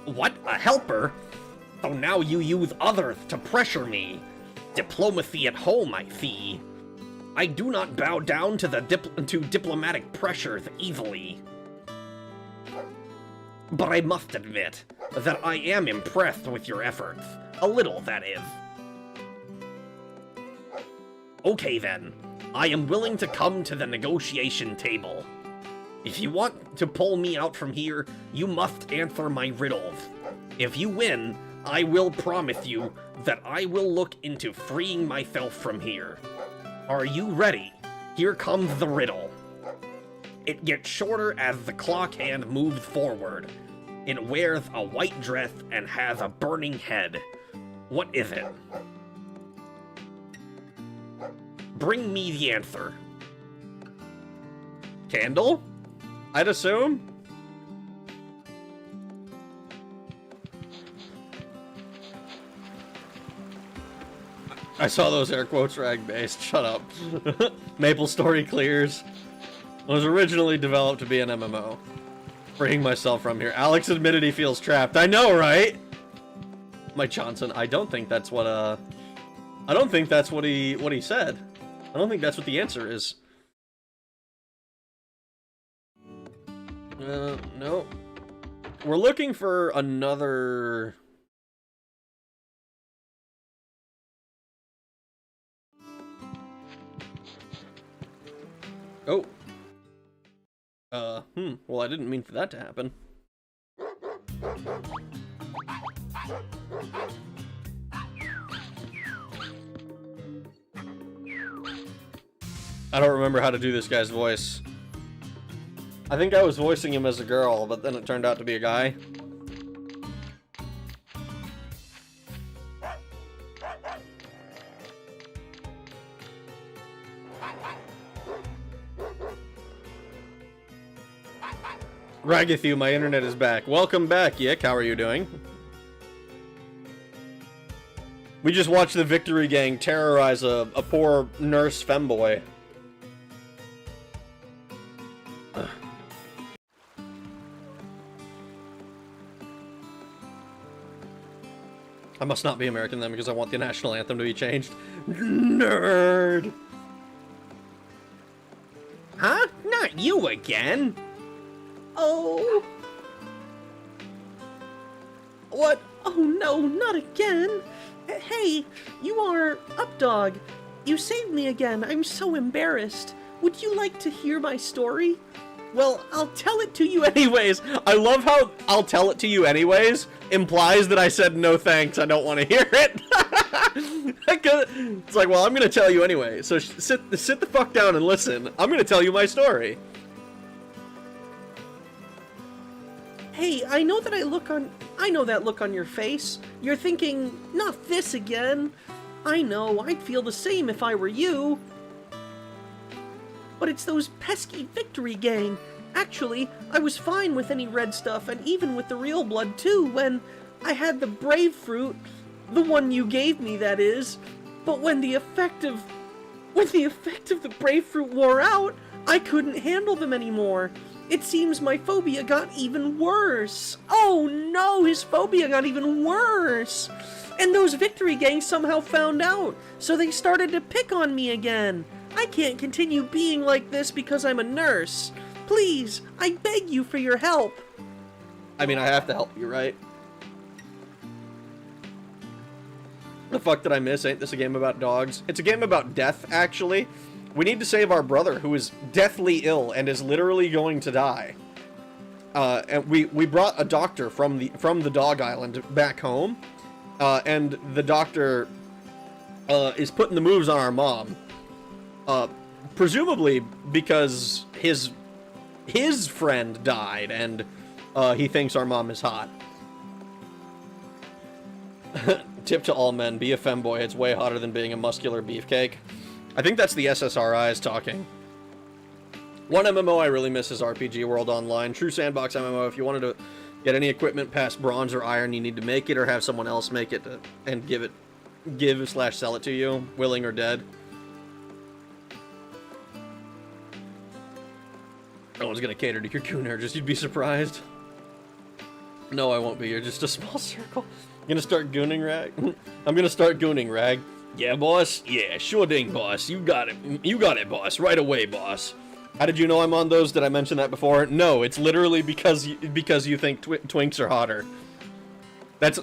What? A helper? So now you use others to pressure me. Diplomacy at home, I see. I do not bow down to diplomatic pressures easily. But I must admit that I am impressed with your efforts. A little, that is. Okay then. I am willing to come to the negotiation table. If you want to pull me out from here, you must answer my riddles. If you win, I will promise you that I will look into freeing myself from here. Are you ready? Here comes the riddle. It gets shorter as the clock hand moves forward. It wears a white dress and has a burning head. What is it? Bring me the answer. Candle? I'd assume? I saw those air quotes rag-based. Shut up. Maple Story clears. It was originally developed to be an MMO. Freeing myself from here. Alex admitted he feels trapped. I know, right? Mike Johnson. I don't think that's what I don't think that's what he said. I don't think that's what the answer is. No. We're looking for another... Oh. Well, I didn't mean for that to happen. I don't remember how to do this guy's voice. I think I was voicing him as a girl, but then it turned out to be a guy. Ragathu, my internet is back. Welcome back, Yik. How are you doing? We just watched the Victory Gang terrorize a poor nurse femboy. I must not be American then because I want the national anthem to be changed. Nerd! Huh? Not you again? Oh. What? Oh no, not again. Hey, you are Updog. You saved me again. I'm so embarrassed. Would you like to hear my story? Well, I'll tell it to you anyways. I love how I'll tell it to you anyways implies that I said no thanks, I don't want to hear it. It's like, well, I'm gonna tell you anyway, so sit the fuck down and listen. I'm gonna tell you my story. Hey, I know that look on your face. You're thinking, not this again. I know, I'd feel the same if I were you. But it's those pesky Victory Gang. Actually, I was fine with any red stuff, and even with the real blood too, when I had the brave fruit, the one you gave me, that is. But when the effect of the brave fruit wore out, I couldn't handle them anymore. It seems my phobia got even worse. Oh no, his phobia got even worse. And those victory gangs somehow found out, so they started to pick on me again. I can't continue being like this because I'm a nurse. Please, I beg you for your help. I mean, I have to help you, right? The fuck did I miss? Ain't this a game about dogs? It's a game about death, actually. We need to save our brother, who is deathly ill and is literally going to die. And we brought a doctor from the dog island back home, and the doctor is putting the moves on our mom, presumably because his friend died, and he thinks our mom is hot. Tip to all men, be a femboy. It's way hotter than being a muscular beefcake. I think that's the SSRIs talking. One MMO I really miss is RPG World Online. True sandbox MMO. If you wanted to get any equipment past bronze or iron, you need to make it or have someone else make it and give/sell it to you, willing or dead. No one's gonna cater to your gooner, just you'd be surprised. No, I won't be. You're just a small circle. I'm gonna start gooning, Rag. I'm gonna start gooning, Rag. Yeah, boss? Yeah, sure ding, boss. You got it. You got it, boss. Right away, boss. How did you know I'm on those? Did I mention that before? No, it's literally because you think twinks are hotter. That's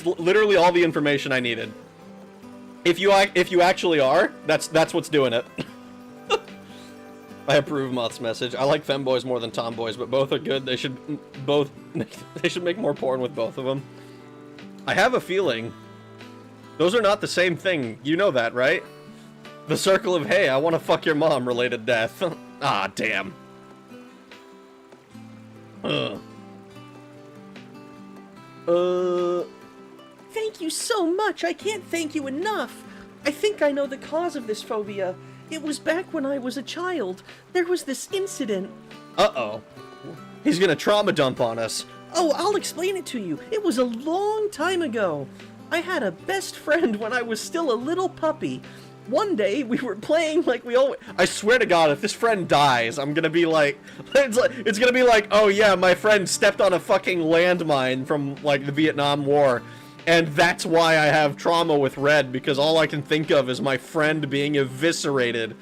literally all the information I needed. If you actually are, that's what's doing it. I approve Moth's message. I like femboys more than tomboys, but both are good. They should make more porn with both of them. I have a feeling those are not the same thing. You know that, right? The circle of, hey, I want to fuck your mom related death. Ah, damn. Thank you so much. I can't thank you enough. I think I know the cause of this phobia. It was back when I was a child. There was this incident. Uh-oh. He's gonna trauma dump on us. Oh, I'll explain it to you. It was a long time ago. I had a best friend when I was still a little puppy. One day, we were playing like we always... I swear to God, if this friend dies, I'm gonna be like... It's gonna be like, oh yeah, my friend stepped on a fucking landmine from, like, the Vietnam War. And that's why I have trauma with Red, because all I can think of is my friend being eviscerated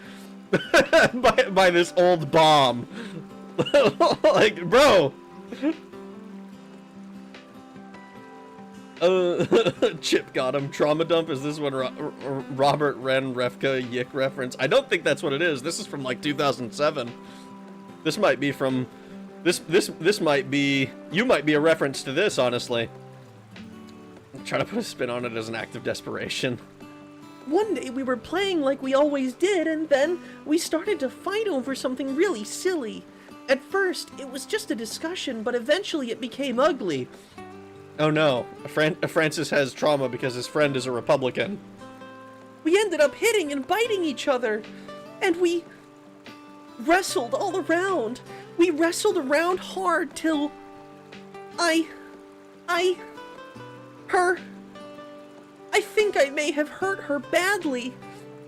by this old bomb. Like, bro... Chip got him. Trauma dump? Is this one Robert Wren Refka Yick reference? I don't think that's what it is. This is from like 2007. This might be from... This might be... You might be a reference to this, honestly. I'm trying to put a spin on it as an act of desperation. One day we were playing like we always did, and then we started to fight over something really silly. At first, it was just a discussion, but eventually it became ugly. Oh no, Francis has trauma because his friend is a Republican. We ended up hitting and biting each other, and we wrestled all around. We wrestled around hard till I think I may have hurt her badly.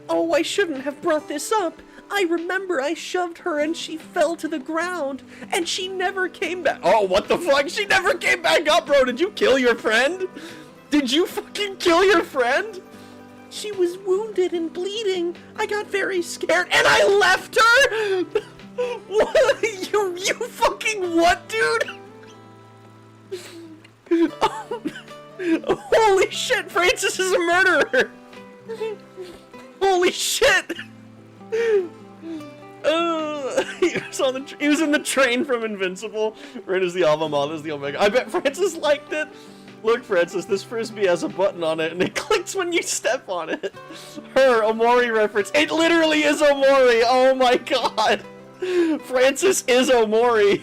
Oh, I shouldn't have brought this up. I remember I shoved her and she fell to the ground, and she never came back. Oh, what the fuck? She never came back up, bro. Did you kill your friend? Did you fucking kill your friend? She was wounded and bleeding. I got very scared and I left her. What? You fucking what, dude? Oh, holy shit, Francis is a murderer. Holy shit. He was in the train from Invincible. Right as the Alma Mater is the Omega. I bet Francis liked it. Look, Francis, this frisbee has a button on it, and it clicks when you step on it. Her Omori reference. It literally is Omori. Oh my god. Francis is Omori.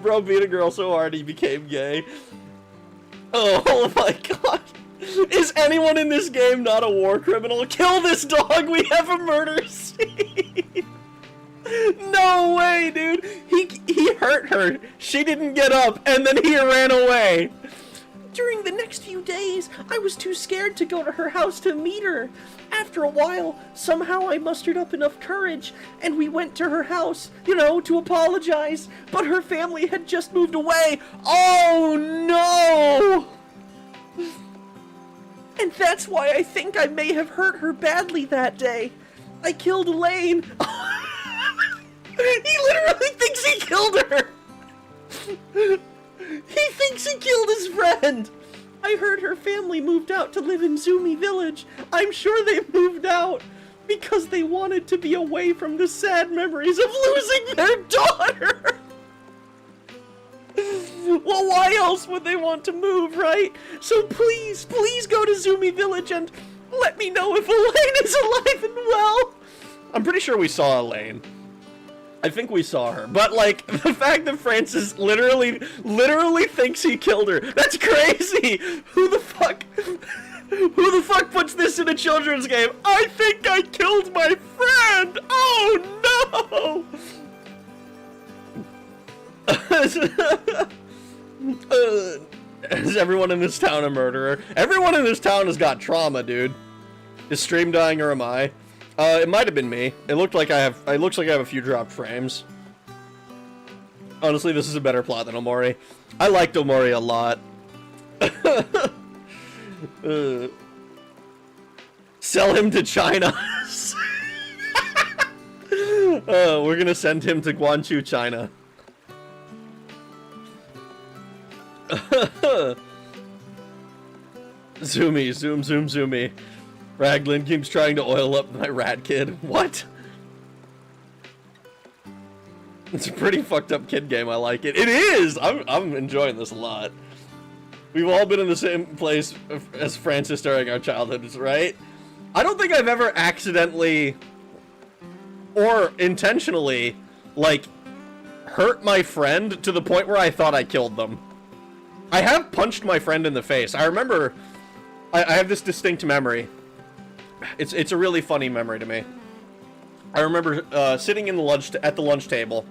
Bro beat a girl so hard he became gay. Oh my god. Is anyone in this game not a war criminal? Kill this dog! We have a murder scene! No way, dude! He hurt her. She didn't get up, and then he ran away. During the next few days, I was too scared to go to her house to meet her. After a while, somehow I mustered up enough courage, and we went to her house, you know, to apologize, but her family had just moved away. Oh no! And that's why I think I may have hurt her badly that day. I killed Elaine. He literally thinks he killed her. He thinks he killed his friend. I heard her family moved out to live in Zumi Village. I'm sure they moved out because they wanted to be away from the sad memories of losing their daughter. Well, why else would they want to move, right? So please, please go to Zumi Village and let me know if Elaine is alive and well. I'm pretty sure we saw Elaine. I think we saw her, but like the fact that Francis literally thinks he killed her, that's crazy. Who the fuck puts this in a children's game? I think I killed my friend. Oh no. Is everyone in this town a murderer? Everyone in this town has got trauma, dude. Is stream dying or am I? It might have been me. It looks like I have a few dropped frames. Honestly, this is a better plot than Omori. I liked Omori a lot. Sell him to China. We're gonna send him to Guangzhou, China. Zoomy, zoom, zoomy. Raglan keeps trying to oil up my rat kid. What? It's a pretty fucked up kid game. I like it. It is! I'm enjoying this a lot. We've all been in the same place as Francis during our childhoods, right? I don't think I've ever accidentally or intentionally, like, hurt my friend to the point where I thought I killed them. I have punched my friend in the face. I remember... I have this distinct memory. It's a really funny memory to me. I remember sitting in at the lunch table,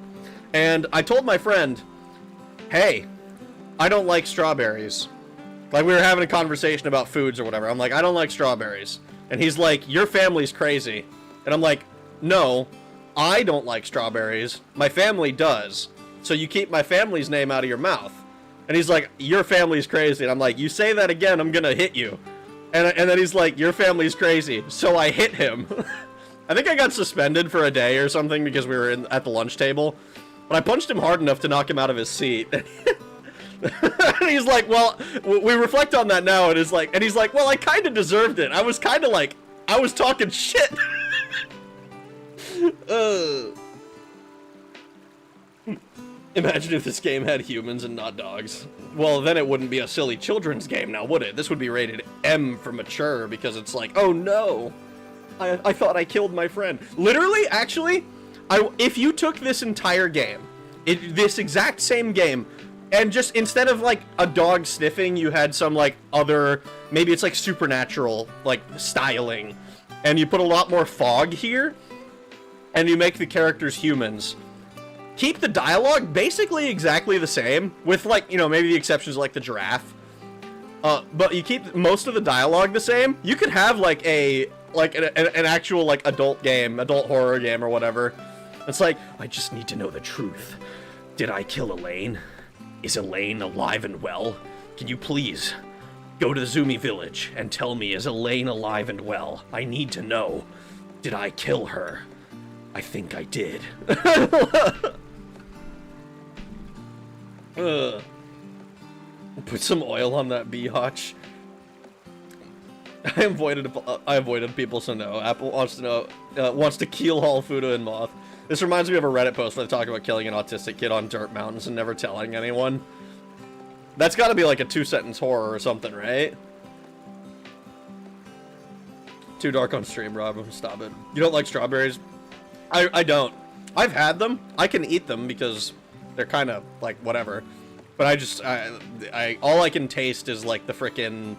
and I told my friend, "Hey, I don't like strawberries." Like, we were having a conversation about foods or whatever. I'm like, "I don't like strawberries," and he's like, "Your family's crazy," and I'm like, "No, I don't like strawberries. My family does. So you keep my family's name out of your mouth." And he's like, "Your family's crazy," and I'm like, "You say that again, I'm gonna hit you." And then he's like, "Your family's crazy." So I hit him. I think I got suspended for a day or something because we were at the lunch table. But I punched him hard enough to knock him out of his seat. And he's like, "Well," we reflect on that now, and he's like, "Well, I kind of deserved it. I was kind of like, I was talking shit." Imagine if this game had humans and not dogs. Well, then it wouldn't be a silly children's game now, would it? This would be rated M for mature because it's like, oh no, I thought I killed my friend. Literally, actually, if you took this entire game, this exact same game, and just instead of like a dog sniffing, you had some like other, maybe it's like supernatural, like styling, and you put a lot more fog here, and you make the characters humans. Keep the dialogue basically exactly the same, with like, you know, maybe the exceptions like the giraffe. But you keep most of the dialogue the same. You could have like an actual like adult horror game or whatever. It's like, "I just need to know the truth. Did I kill Elaine? Is Elaine alive and well? Can you please go to the Zumi village and tell me, is Elaine alive and well? I need to know. Did I kill her? I think I did." Put some oil on that biatch. I avoided people, so no. Apple wants to know, wants to keel haul Fuda and Moth. This reminds me of a Reddit post where they talk about killing an autistic kid on dirt mountains and never telling anyone. That's gotta be like a 2-sentence horror or something, right? Too dark on stream, Rob. Stop it. You don't like strawberries? I don't. I've had them. I can eat them because they're kind of like whatever. But all I can taste is like the frickin'...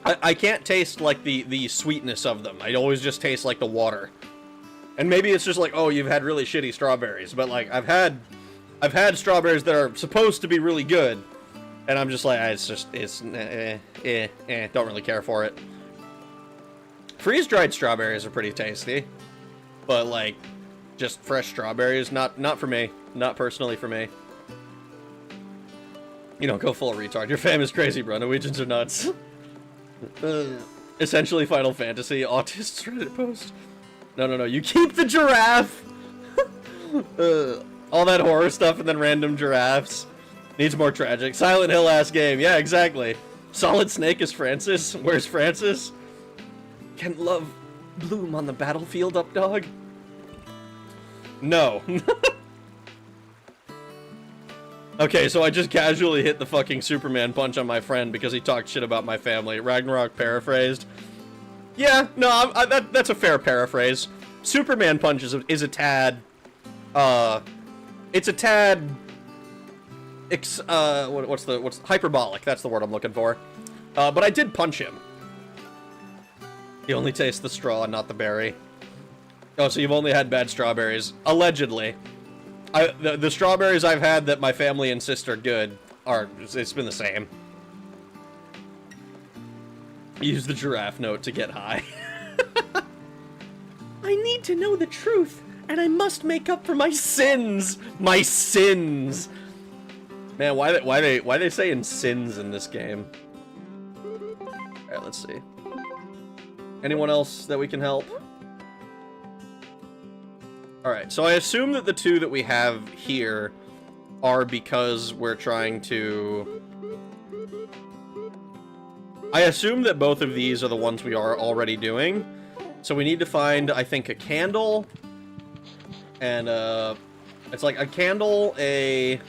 I can't taste like the sweetness of them. I always just taste like the water. And maybe it's just like, oh, you've had really shitty strawberries. But like I've had strawberries that are supposed to be really good, and I'm just like, don't really care for it. Freeze-dried strawberries are pretty tasty, but like, just fresh strawberries, not for me. Not personally for me. You don't go full retard. Your fam is crazy, bro. Norwegians are nuts. Essentially Final Fantasy. Autists Reddit post. No. You keep the giraffe! All that horror stuff and then random giraffes. Needs more tragic. Silent Hill ass game. Yeah, exactly. Solid Snake is Francis. Where's Francis? Can love bloom on the battlefield, up dog? No. Okay, so I just casually hit the fucking Superman punch on my friend because he talked shit about my family. Ragnarok paraphrased. Yeah, no, that's a fair paraphrase. Superman punch is a tad, it's a tad, what's hyperbolic, that's the word I'm looking for. But I did punch him. You only taste the straw, not the berry. Oh, so you've only had bad strawberries. Allegedly. The strawberries I've had that my family insist are good it's been the same. Use the giraffe note to get high. I need to know the truth, and I must make up for my sins. My sins. Man, why they saying sins in this game? Alright, let's see. Anyone else that we can help? Alright, so I assume that the two that we have here are because we're trying to... I assume that both of these are the ones we are already doing. So we need to find, I think, a candle. And, it's like a candle, and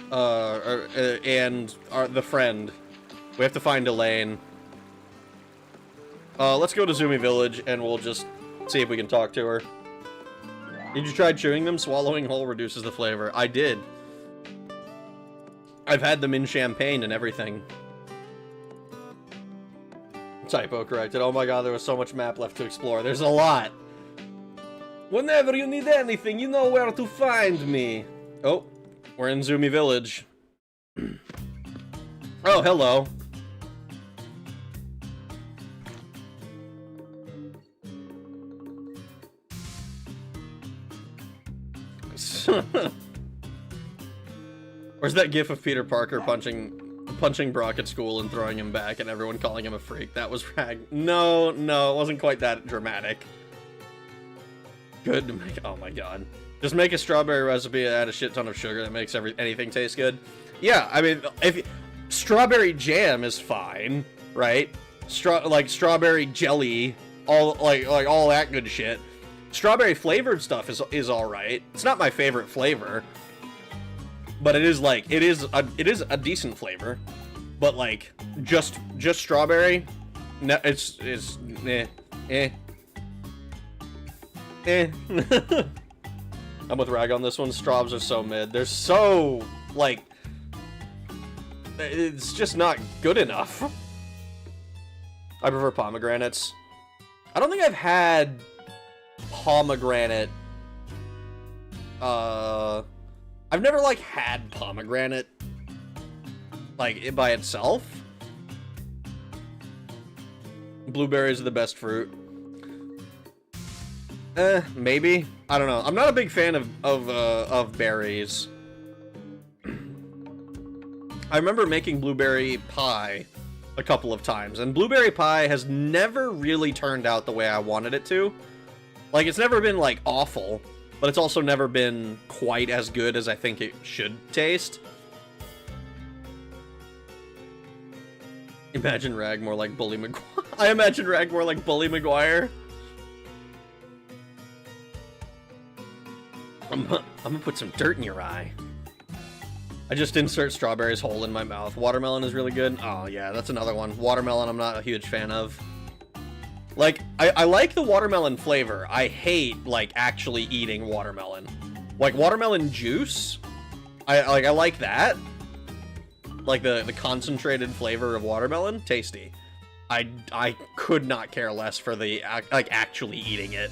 the friend. We have to find Elaine. Let's go to Zumi Village, and we'll just see if we can talk to her. Did you try chewing them? Swallowing whole reduces the flavor. I did. I've had them in champagne and everything. Typo corrected. Oh my god, there was so much map left to explore. There's a lot. Whenever you need anything, you know where to find me. Oh, we're in Zumi Village. Oh, hello. Where's that gif of Peter Parker punching Brock at school and throwing him back and everyone calling him a freak? That was rag. No, it wasn't quite that dramatic. Good to make. Oh my god. Just make a strawberry recipe and add a shit ton of sugar that makes anything taste good. Yeah, I mean, strawberry jam is fine, right? Like strawberry jelly, all all that good shit. Strawberry flavored stuff is all right. It's not my favorite flavor, but it is a decent flavor. But like just strawberry, no, it's eh. I'm with Rag on this one. Straws are so mid. They're so like it's just not good enough. I prefer pomegranates. I don't think I've had pomegranate. I've never like had pomegranate like it by itself. Blueberries are the best fruit. Maybe. I don't know. I'm not a big fan of berries. I remember making blueberry pie a couple of times, and blueberry pie has never really turned out the way I wanted it to. Like, it's never been, like, awful, but it's also never been quite as good as I think it should taste. Imagine Rag more like Bully McGuire. I imagine Rag more like Bully McGuire. I'm gonna put some dirt in your eye. I just insert strawberries whole in my mouth. Watermelon is really good. Oh yeah, that's another one. Watermelon I'm not a huge fan of. Like, I like the watermelon flavor. I hate, like, actually eating watermelon. Like, watermelon juice? I like that. Like, the concentrated flavor of watermelon? Tasty. I could not care less for the, like, actually eating it.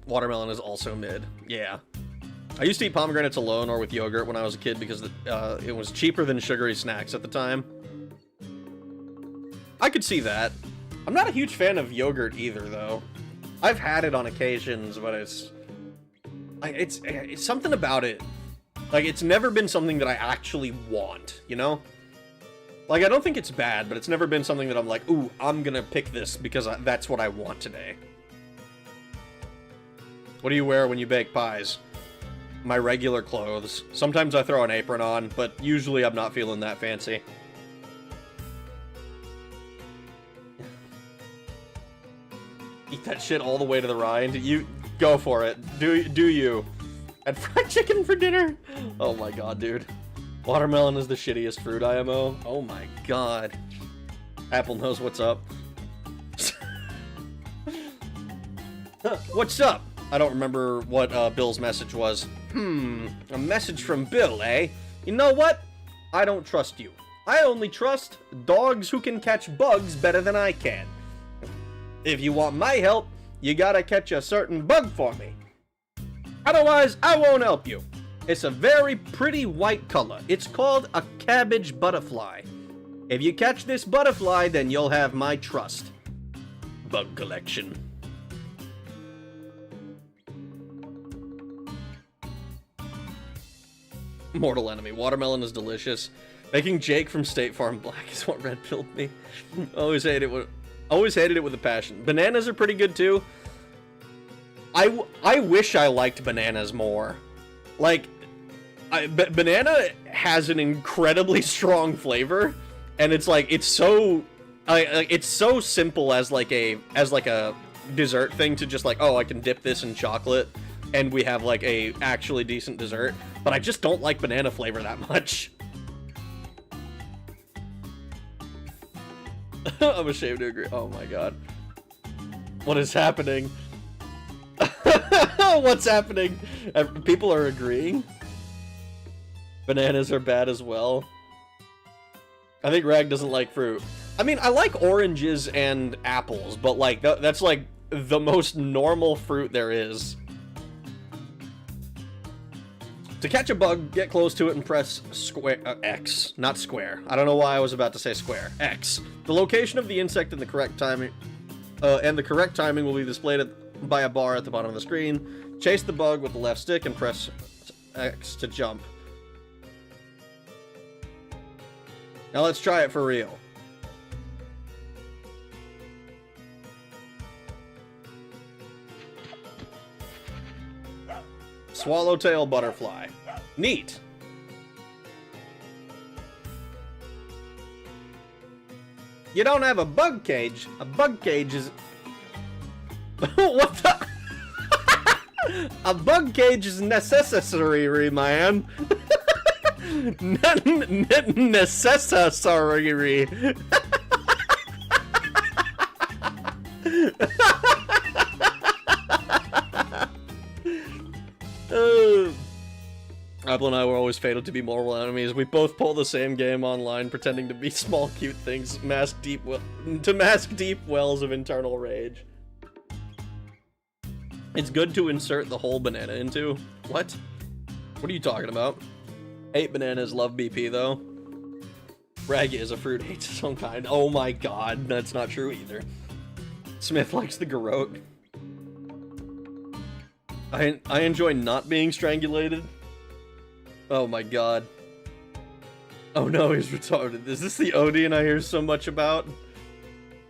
Watermelon is also mid. Yeah. I used to eat pomegranates alone or with yogurt when I was a kid because it was cheaper than sugary snacks at the time. I could see that. I'm not a huge fan of yogurt either, though. I've had it on occasions, but it's something about it. Like, it's never been something that I actually want, you know? Like, I don't think it's bad, but it's never been something that I'm like, ooh, I'm gonna pick this because that's what I want today. What do you wear when you bake pies? My regular clothes. Sometimes I throw an apron on, but usually I'm not feeling that fancy. Eat that shit all the way to the rind. You go for it. Do you? And fried chicken for dinner? Oh my god, dude. Watermelon is the shittiest fruit, IMO. Oh my god. Apple knows what's up. What's up? I don't remember what Bill's message was. A message from Bill, eh? You know what? I don't trust you. I only trust dogs who can catch bugs better than I can. If you want my help, you gotta catch a certain bug for me. Otherwise, I won't help you. It's a very pretty white color. It's called a cabbage butterfly. If you catch this butterfly, then you'll have my trust. Bug collection. Mortal enemy. Watermelon is delicious. Making Jake from State Farm Black is what Red pilled me. Always hated it with a passion. Bananas are pretty good too. I wish I liked bananas more. Like, banana has an incredibly strong flavor, and it's like it's so simple as like a dessert thing to just like, oh, I can dip this in chocolate and we have like a actually decent dessert. But I just don't like banana flavor that much. I'm ashamed to agree. Oh my god. What is happening? What's happening? People are agreeing. Bananas are bad as well. I think Rag doesn't like fruit. I mean, I like oranges and apples, but like that's like the most normal fruit there is. To catch a bug, get close to it and press square X, not square. I don't know why I was about to say square. X. The location of the insect and the correct timing, will be displayed by a bar at the bottom of the screen. Chase the bug with the left stick and press X to jump. Now let's try it for real. Swallowtail butterfly. Neat. You don't have a bug cage. A bug cage is... What the... A bug cage is necessary, man. Necessary. Apple and I were always fated to be mortal enemies. We both pull the same game online, pretending to be small, cute things, to mask deep wells of internal rage. It's good to insert the whole banana into. What? What are you talking about? 8 bananas, love BP though. Rag is a fruit, hates his own kind. Oh my god, that's not true either. Smith likes the garrote. I enjoy not being strangulated. Oh my god. Oh no, he's retarded. Is this the Odeon I hear so much about?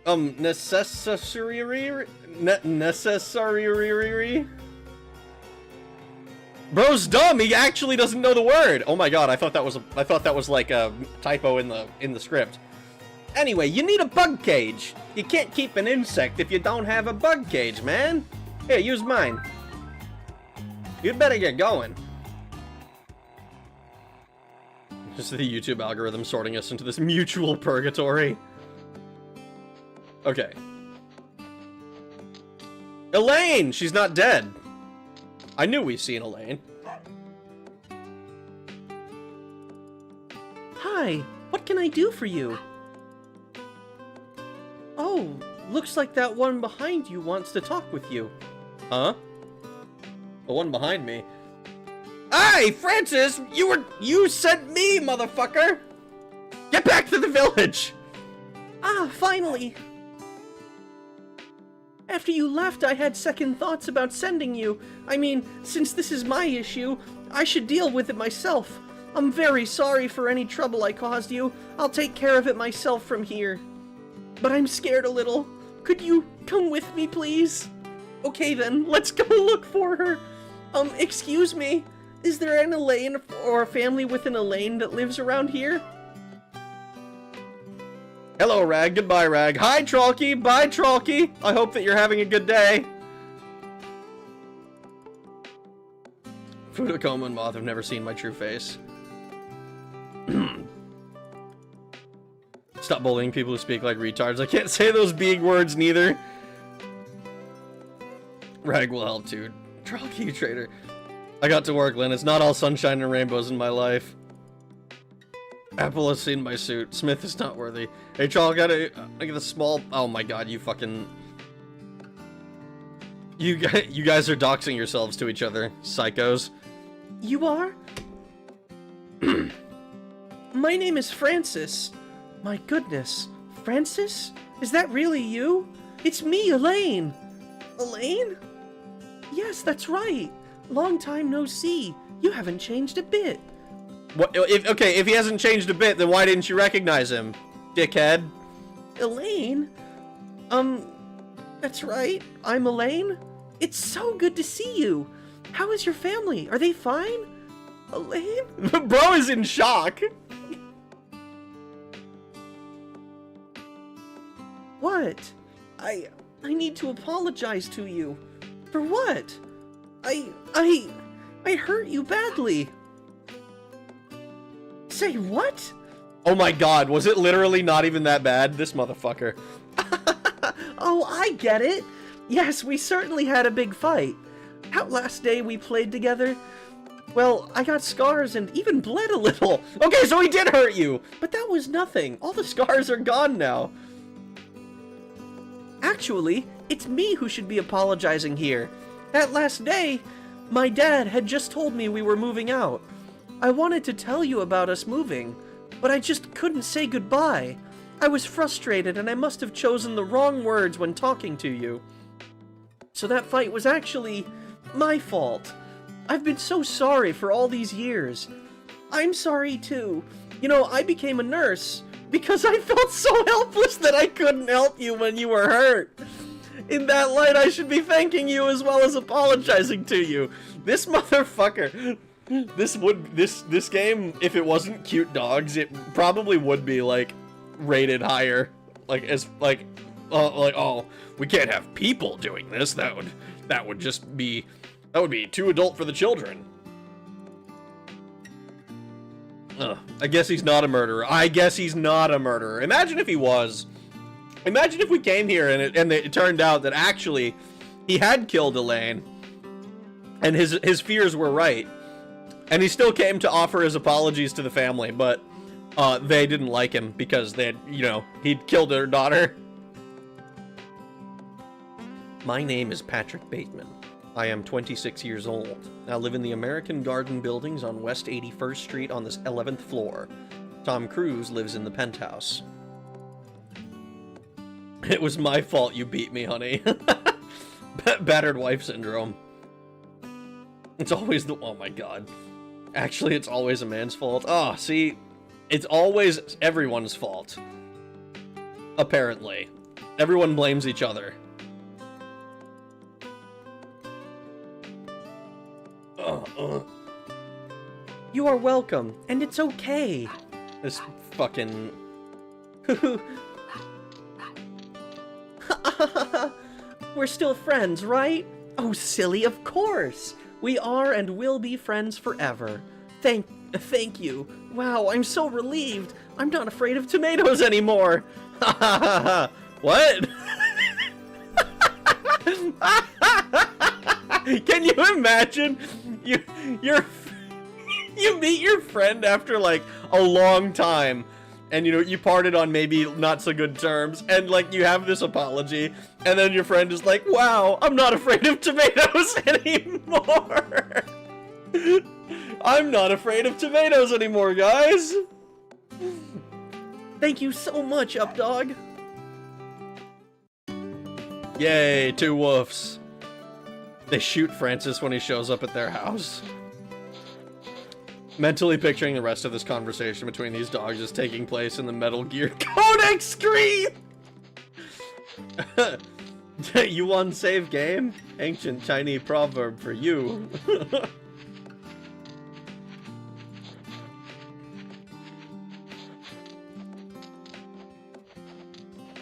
Necessary? Necessary? Bro's dumb. He actually doesn't know the word. Oh my god, I thought that was like a typo in the script. Anyway, you need a bug cage. You can't keep an insect if you don't have a bug cage, man. Here, use mine. You'd better get going. Just the YouTube algorithm sorting us into this mutual purgatory. Okay. Elaine! She's not dead. I knew we've seen Elaine. Hi, what can I do for you? Oh, looks like that one behind you wants to talk with you. Huh? The one behind me. Hey, Francis! You sent me, motherfucker! Get back to the village! Ah, finally! After you left, I had second thoughts about sending you. I mean, since this is my issue, I should deal with it myself. I'm very sorry for any trouble I caused you. I'll take care of it myself from here. But I'm scared a little. Could you come with me, please? Okay then, let's go look for her. Excuse me. Is there an Elaine or a family with an Elaine that lives around here? Hello, Rag. Goodbye, Rag. Hi, Trollkey. Bye, Trollkey. I hope that you're having a good day. Fudokoma and Moth have never seen my true face. Stop bullying people who speak like retards. I can't say those big words neither. Rag will help too. Trollkey trader. I got to work, Lynn. It's not all sunshine and rainbows in my life. Apple has seen my suit. Smith is not worthy. Hey, Troll, I get a small... Oh my god, you fucking... You guys are doxing yourselves to each other, psychos. You are? My name is Francis. My goodness. Francis? Is that really you? It's me, Elaine. Elaine? Yes, that's right. Long time no see. You haven't changed a bit. What? If he hasn't changed a bit, then why didn't you recognize him, dickhead? Elaine? That's right. I'm Elaine. It's so good to see you. How is your family? Are they fine? Elaine? Bro is in shock. What? I need to apologize to you. For what? I hurt you badly. Say what? Oh my god, was it literally not even that bad? This motherfucker. Oh, I get it. Yes, we certainly had a big fight. That last day we played together, well, I got scars and even bled a little. Okay, so he did hurt you! But that was nothing. All the scars are gone now. Actually, it's me who should be apologizing here. That last day, my dad had just told me we were moving out. I wanted to tell you about us moving, but I just couldn't say goodbye. I was frustrated and I must have chosen the wrong words when talking to you. So that fight was actually my fault. I've been so sorry for all these years. I'm sorry too. You know, I became a nurse because I felt so helpless that I couldn't help you when you were hurt. In that light, I should be thanking you as well as apologizing to you. This motherfucker. This game, if it wasn't cute dogs, it probably would be like rated higher. Like oh, we can't have people doing this. That would just be too adult for the children. I guess he's not a murderer. I guess he's not a murderer. Imagine if he was. Imagine if we came here and it turned out that actually he had killed Elaine, and his fears were right. And he still came to offer his apologies to the family, but they didn't like him because they had, you know, he'd killed their daughter. My name is Patrick Bateman. I am 26 years old. I live in the American Garden buildings on West 81st Street on the 11th floor. Tom Cruise lives in the penthouse. It was my fault you beat me, honey. Battered wife syndrome. It's always the... Oh my god. Actually, it's always a man's fault. Oh, see? It's always everyone's fault. Apparently. Everyone blames each other. You are welcome, and it's okay. This fucking... We're still friends, right? Oh, silly, of course. We are and will be friends forever. Thank you. Wow, I'm so relieved. I'm not afraid of tomatoes anymore. What? Can you imagine? You meet your friend after like a long time, and you know you parted on maybe not so good terms, and like you have this apology, and then your friend is like, "Wow, I'm not afraid of tomatoes anymore." I'm not afraid of tomatoes anymore, guys. Thank you so much, Updog. Yay, 2 woofs. They shoot Francis when he shows up at their house. Mentally picturing the rest of this conversation between these dogs is taking place in the Metal Gear Codex screen! You won save game? Ancient Chinese proverb for you.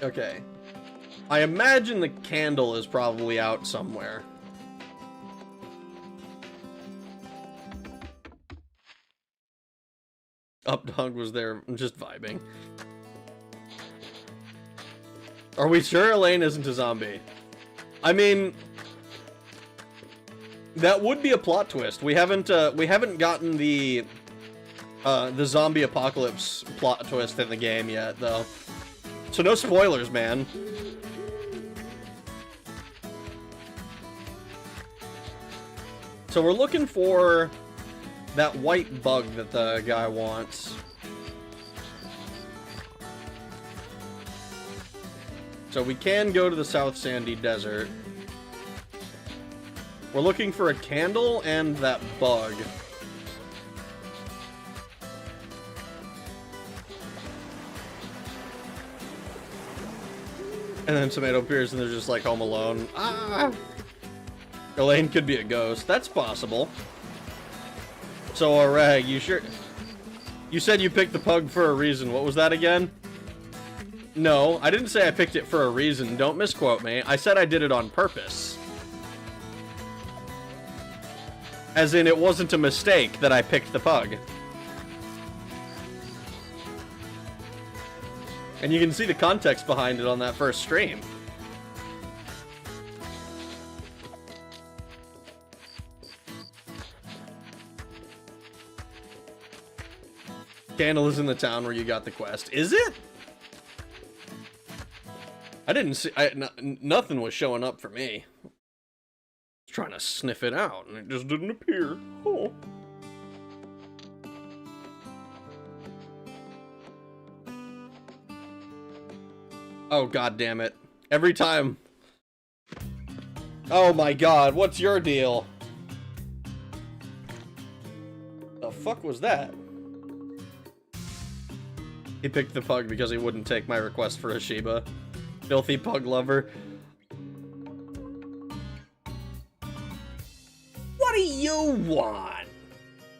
Okay. I imagine the candle is probably out somewhere. Updog was there, just vibing. Are we sure Elaine isn't a zombie? I mean, that would be a plot twist. We haven't gotten the zombie apocalypse plot twist in the game yet, though. So no spoilers, man. So we're looking for that white bug that the guy wants. So we can go to the South Sandy Desert. We're looking for a candle and that bug. And then Tomato appears and they're just like home alone. Ah! Elaine could be a ghost. That's possible. So, Rag, you sure? You said you picked the pug for a reason. What was that again? No, I didn't say I picked it for a reason. Don't misquote me. I said I did it on purpose. As in, it wasn't a mistake that I picked the pug. And you can see the context behind it on that first stream. Candle is in the town where you got the quest. Is it? I didn't see... nothing was showing up for me. I was trying to sniff it out, and it just didn't appear. Oh. Oh, god damn it. Every time... Oh my god, what's your deal? The fuck was that? He picked the pug because he wouldn't take my request for a Shiba. Filthy pug lover. What do you want?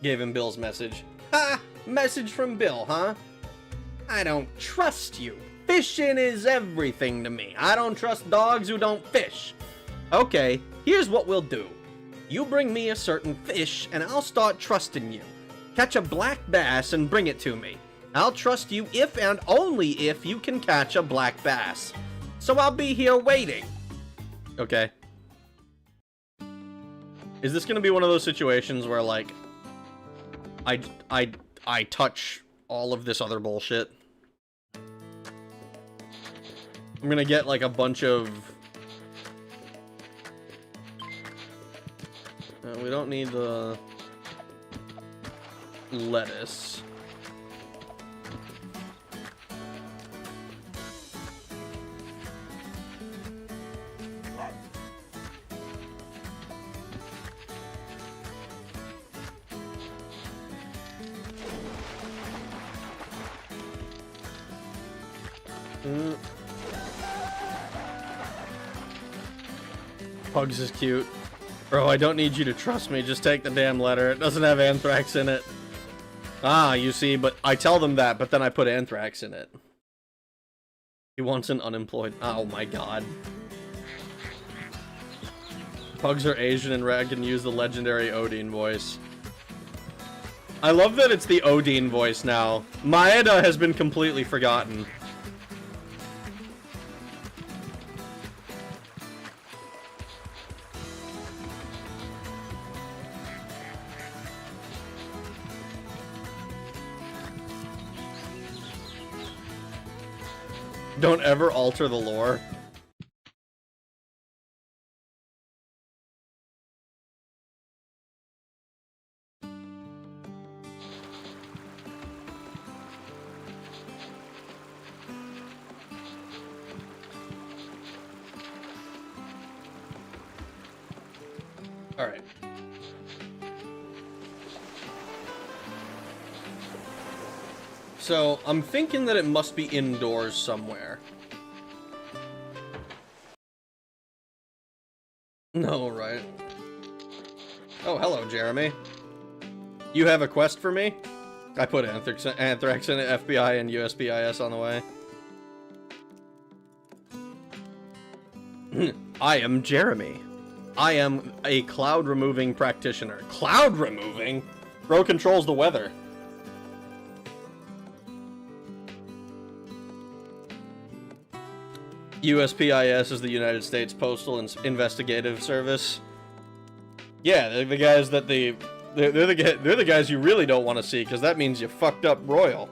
Gave him Bill's message. Ha! Message from Bill, huh? I don't trust you. Fishing is everything to me. I don't trust dogs who don't fish. Okay, here's what we'll do. You bring me a certain fish, and I'll start trusting you. Catch a black bass and bring it to me. I'll trust you if and only if you can catch a black bass. So I'll be here waiting. Okay. Is this gonna be one of those situations where, like, I touch all of this other bullshit? I'm gonna get, like, a bunch of... we don't need the... lettuce. Pugs is cute. Bro, I don't need you to trust me. Just take the damn letter. It doesn't have anthrax in it. Ah, you see, but I tell them that, but then I put anthrax in it. He wants an unemployed... Oh my god. Pugs are Asian and Rag can use the legendary Odin voice. I love that it's the Odin voice now. Maeda has been completely forgotten. Don't ever alter the lore. Alright. So, I'm thinking that it must be indoors somewhere. No, right. Oh, hello, Jeremy. You have a quest for me? I put Anthrax in it, FBI and USPIS on the way. I am Jeremy. I am a cloud removing practitioner. Cloud removing? Bro controls the weather. USPIS is the United States Postal Investigative Service. Yeah, they're the guys that they're the guys you really don't want to see, because that means you fucked up royal.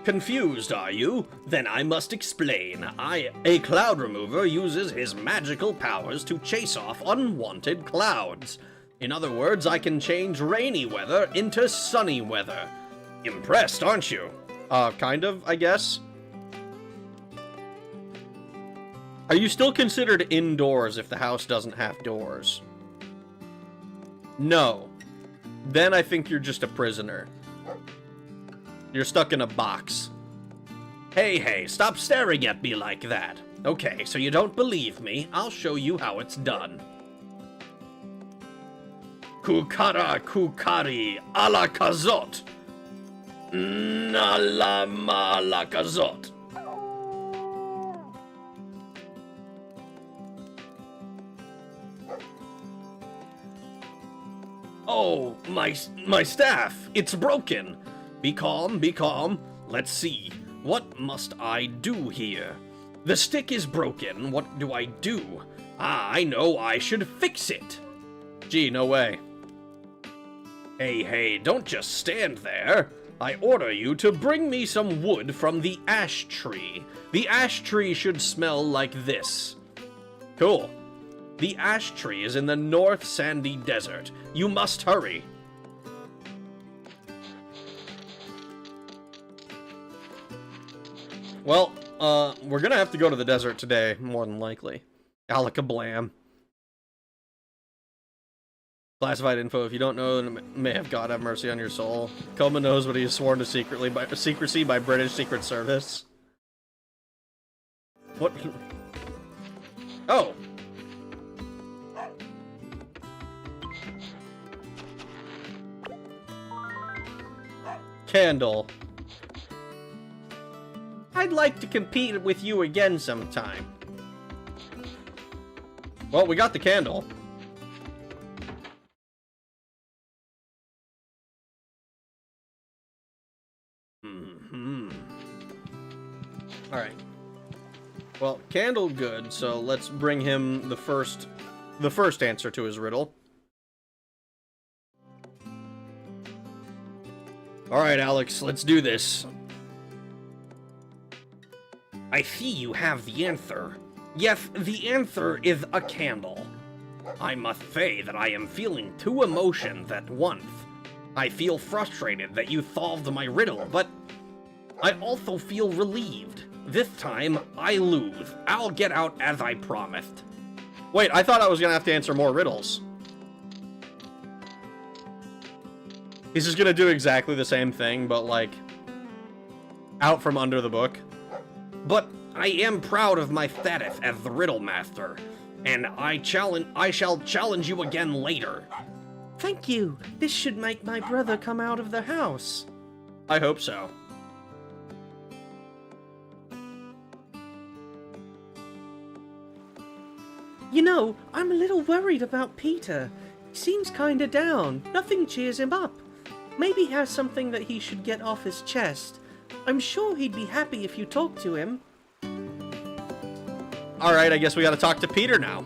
Confused, are you? Then I must explain. A cloud remover uses his magical powers to chase off unwanted clouds. In other words, I can change rainy weather into sunny weather. Impressed, aren't you? Kind of, I guess. Are you still considered indoors if the house doesn't have doors? No. Then I think you're just a prisoner. You're stuck in a box. Hey, stop staring at me like that. Okay, so you don't believe me? I'll show you how it's done. Kukara kukari ala kazot. Nalama la kazot. Oh, my staff! It's broken! Be calm, be calm. Let's see. What must I do here? The stick is broken. What do I do? Ah, I know. I should fix it. Gee, no way. Hey, don't just stand there. I order you to bring me some wood from the ash tree. The ash tree should smell like this. Cool. The ash tree is in the North Sandy Desert. You must hurry. Well, we're gonna have to go to the desert today, more than likely. Alakablam. Classified info. If you don't know, then may have God have mercy on your soul. Coma knows what he has sworn to secrecy by British Secret Service. What? Oh. Candle. I'd like to compete with you again sometime. Well, we got the candle. Alright. Well, candle good, so let's bring him the first answer to his riddle. Alright, Alex, let's do this. I see you have the answer. Yes, the answer is a candle. I must say that I am feeling two emotions at once. I feel frustrated that you solved my riddle, but I also feel relieved. This time, I lose. I'll get out as I promised. Wait, I thought I was gonna have to answer more riddles. He's just gonna do exactly the same thing, but like, out from under the book. But I am proud of my status as the riddle master, and I shall challenge you again later. Thank you. This should make my brother come out of the house. I hope so. You know, I'm a little worried about Peter. He seems kinda down. Nothing cheers him up. Maybe he has something that he should get off his chest. I'm sure he'd be happy if you talked to him. Alright, I guess we gotta talk to Peter now.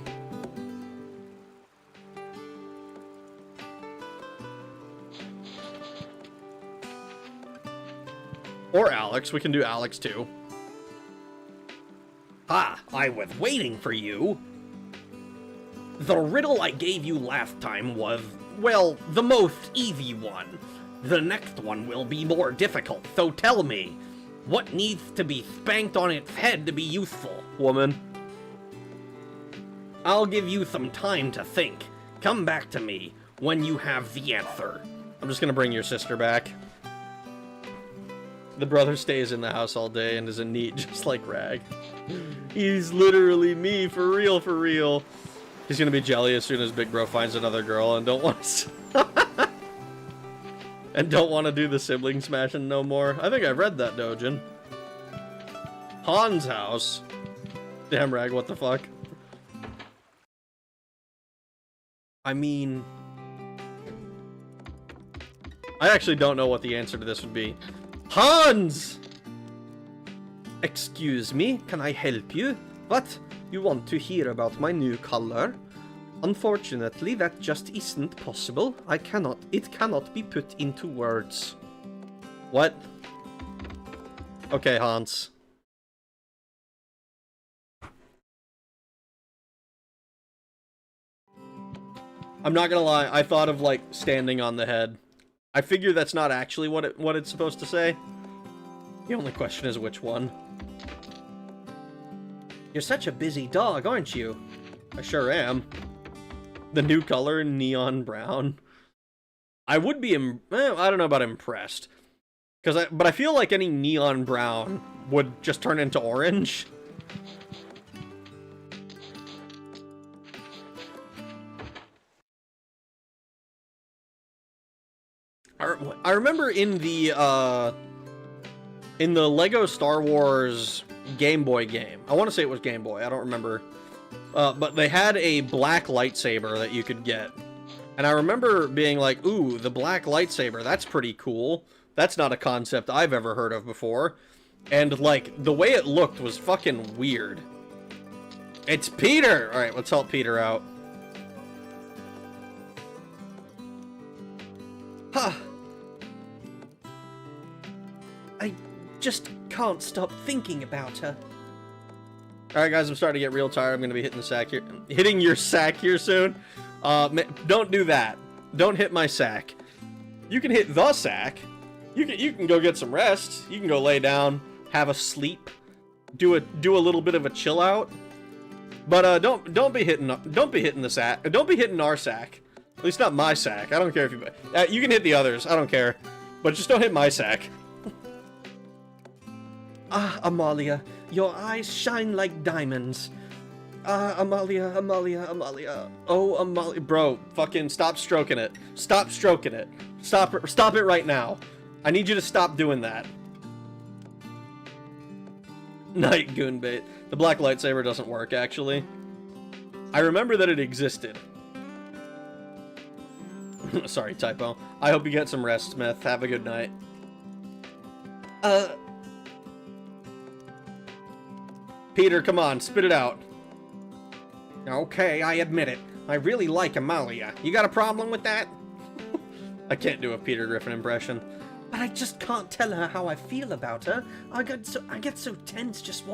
Or Alex. We can do Alex too. Ha! I was waiting for you. The riddle I gave you last time was, well, the most easy one. The next one will be more difficult, so tell me, what needs to be spanked on its head to be useful? Woman. I'll give you some time to think. Come back to me when you have the answer. I'm just gonna bring your sister back. The brother stays in the house all day and is a neat just like Rag. He's literally me, for real, for real. He's gonna be jelly as soon as Big Bro finds another girl and don't want to... and don't want to do the sibling smashing no more. I think I've read that, Dojin. Han's house? Damn, Rag, what the fuck? I mean... I actually don't know what the answer to this would be. Hans! Excuse me, can I help you? What? You want to hear about my new color? Unfortunately, that just isn't possible. It cannot be put into words. What? Okay, Hans. I'm not gonna lie, I thought of, like, standing on the head. I figure that's not actually what it's supposed to say. The only question is which one. You're such a busy dog, aren't you? I sure am. The new color, neon brown. I would be, I don't know about impressed. But I feel like any neon brown would just turn into orange. I remember in the Lego Star Wars Game Boy game. I want to say it was Game Boy. I don't remember. But they had a black lightsaber that you could get. And I remember being like, ooh, the black lightsaber, that's pretty cool. That's not a concept I've ever heard of before. And, like, the way it looked was fucking weird. It's Peter! Alright, let's help Peter out. Huh. I just can't stop thinking about her. Alright guys, I'm starting to get real tired. I'm gonna be hitting the sack here. Hitting your sack here soon. Don't do that. Don't hit my sack. You can hit the sack. You can go get some rest. You can go lay down, have a sleep, do a little bit of a chill out. But don't be hitting the sack. Don't be hitting our sack. At least not my sack. I don't care if you... you can hit the others. I don't care. But just don't hit my sack. Ah, Amalia. Your eyes shine like diamonds. Ah, Amalia, Amalia, Amalia. Oh, Amalia. Bro, fucking stop stroking it. Stop stroking it. Stop it right now. I need you to stop doing that. Night Goonbait. The black lightsaber doesn't work, actually. I remember that it existed. Sorry, typo. I hope you get some rest, Smith. Have a good night. Peter, come on, spit it out. Okay, I admit it. I really like Amalia. You got a problem with that? I can't do a Peter Griffin impression. But I just can't tell her how I feel about her. I get so tense just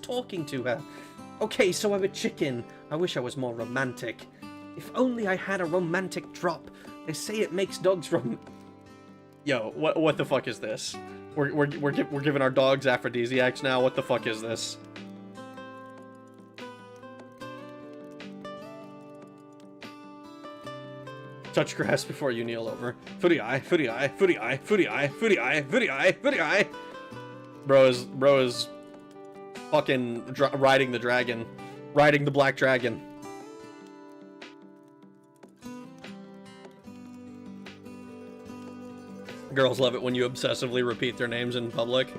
talking to her. Okay, so I'm a chicken. I wish I was more romantic. If only I had a romantic drop. They say it makes dogs Yo, what the fuck is this? We're giving our dogs aphrodisiacs now. What the fuck is this? Touch grass before you kneel over. Footy eye, footy eye, footy eye, footy eye, footy eye, footy eye, footy eye. Bro is fucking riding the dragon. Riding the black dragon. Girls love it when you obsessively repeat their names in public.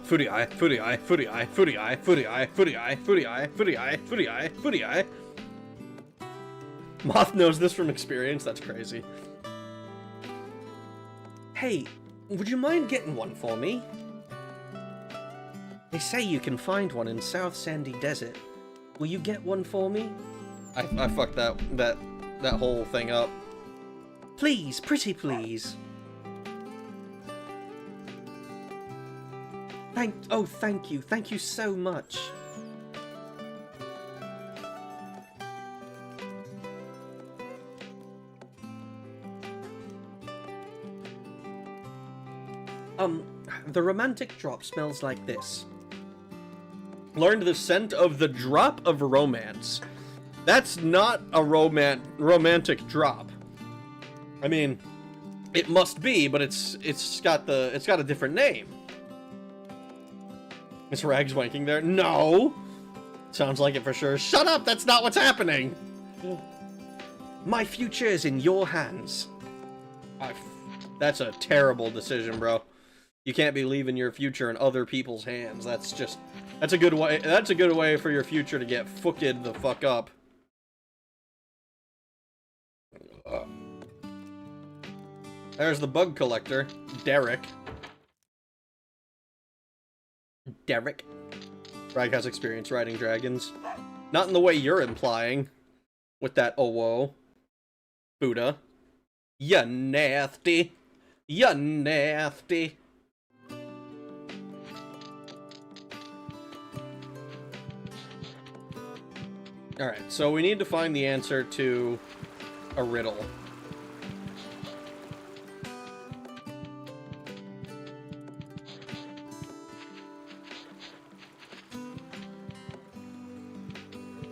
Footy eye, footy eye, footy eye, footy eye, footy eye, footy eye, footy eye, footy eye, footy eye, footy eye. Moth knows this from experience. That's crazy. Hey, would you mind getting one for me? They say you can find one in South Sandy Desert. Will you get one for me? I fucked that whole thing up. Please, pretty please. Thank you. Thank you so much. The romantic drop smells like this. Learned the scent of the drop of romance. That's not a romantic drop. I mean, it must be, but it's got a different name. Miss Rags wanking there? No! Sounds like it for sure. Shut up! That's not what's happening! My future is in your hands. That's a terrible decision, bro. You can't be leaving your future in other people's hands. That's a good way for your future to get fucked the fuck up. There's the bug collector, Derek. Rag has experience riding dragons. Not in the way you're implying. With that oh whoa. Buddha. Ya nasty. Ya nasty. Alright, so we need to find the answer to a riddle.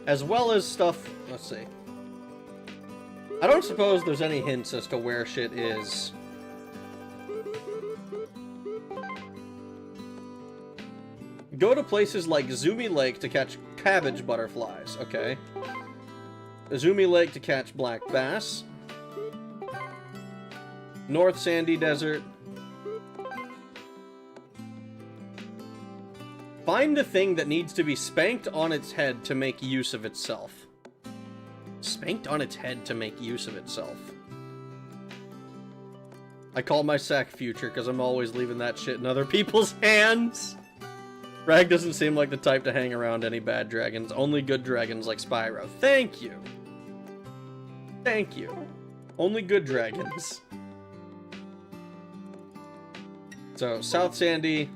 As well as stuff... Let's see. I don't suppose there's any hints as to where shit is. Go to places like Zumi Lake to catch cabbage butterflies. Okay. Zumi Lake to catch black bass. North Sandy Desert. Find a thing that needs to be spanked on its head to make use of itself. Spanked on its head to make use of itself. I call my sack future because I'm always leaving that shit in other people's hands. Rag doesn't seem like the type to hang around any bad dragons. Only good dragons like Spyro. Thank you. Thank you. Only good dragons. So, South Sandy.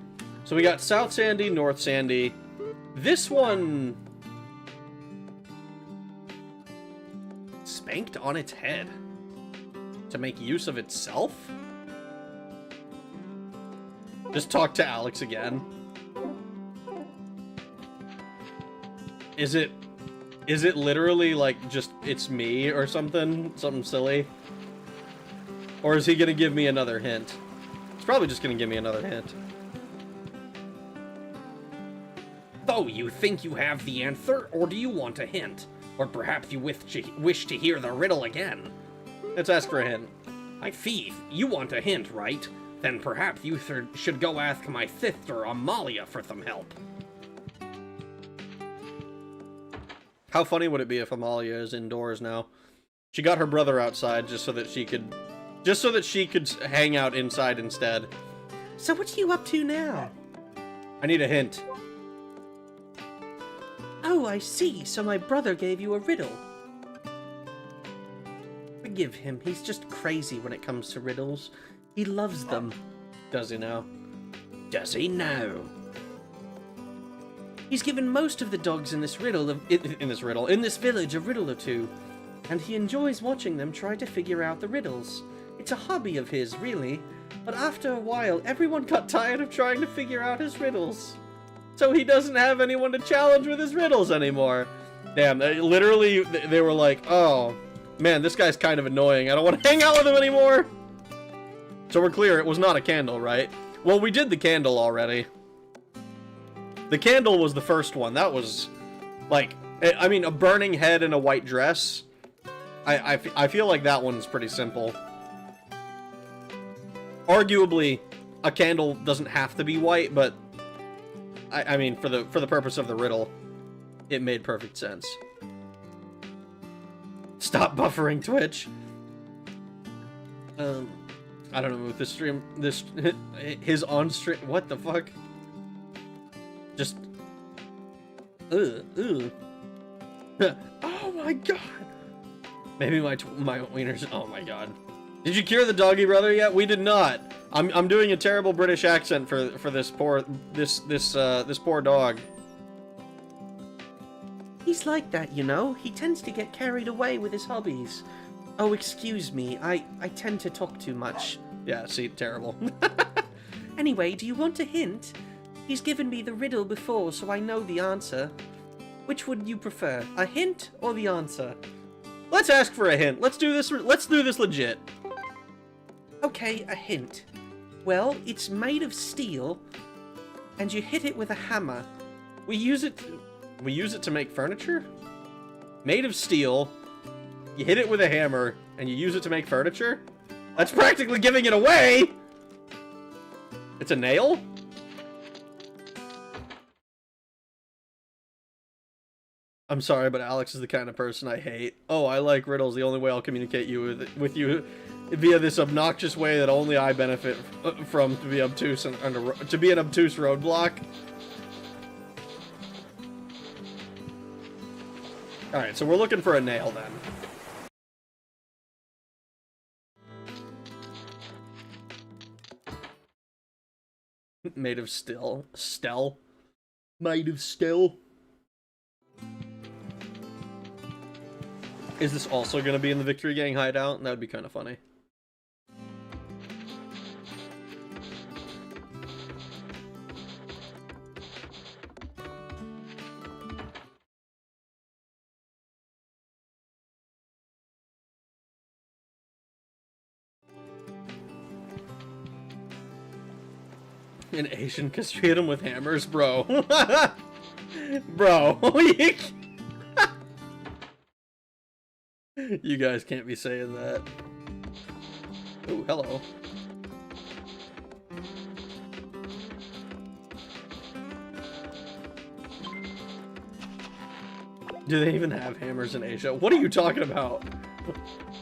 So we got South Sandy, North Sandy. This one... Spanked on its head. To make use of itself? Just talk to Alex again. Is it literally like just it's me or something? Something silly? Or is he gonna give me another hint? He's probably just gonna give me another hint. So you think you have the answer, or do you want a hint? Or perhaps you wish to hear the riddle again? Let's ask for a hint. I see. You want a hint, right? Then perhaps you should go ask my sister Amalia for some help. How funny would it be if Amalia is indoors now? She got her brother outside just so that she could hang out inside instead. So what are you up to now? I need a hint. Oh, I see. So my brother gave you a riddle. Forgive him. He's just crazy when it comes to riddles. He loves them. Does he now? Does he now? He's given most of the dogs in this village a riddle or two, and he enjoys watching them try to figure out the riddles. It's a hobby of his, really, but after a while, everyone got tired of trying to figure out his riddles. So he doesn't have anyone to challenge with his riddles anymore. Damn, literally, they were like, oh, man, this guy's kind of annoying. I don't want to hang out with him anymore. So we're clear, it was not a candle, right? Well, we did the candle already. The candle was the first one. That was, like, I mean, a burning head in a white dress. I feel like that one's pretty simple. Arguably, a candle doesn't have to be white, but I mean, for the purpose of the riddle, it made perfect sense. Stop buffering, Twitch. I don't know if this stream, his on-stream, what the fuck? Just, oh my god. Maybe my wieners, oh my god. Did you cure the doggy brother yet? We did not. I'm doing a terrible British accent for this poor dog. He's like that, you know. He tends to get carried away with his hobbies. Oh, excuse me. I tend to talk too much. Yeah, see, terrible. Anyway, do you want a hint? He's given me the riddle before, so I know the answer. Which would you prefer, a hint or the answer? Let's ask for a hint. Let's do this legit. Okay, a hint. Well, it's made of steel, and you hit it with a hammer. We use it to make furniture? Made of steel. You hit it with a hammer, and you use it to make furniture? That's practically giving it away! It's a nail? I'm sorry, but Alex is the kind of person I hate. Oh, I like riddles. The only way I'll communicate with you via this obnoxious way that only I benefit from to be obtuse and to be an obtuse roadblock. All right, so we're looking for a nail then. Made of steel. Steel. Made of steel. Is this also going to be in the Victory Gang hideout? That would be kind of funny. An Asian because you hit him with hammers, bro. Bro. You guys can't be saying that. Oh, hello. Do they even have hammers in Asia? What are you talking about?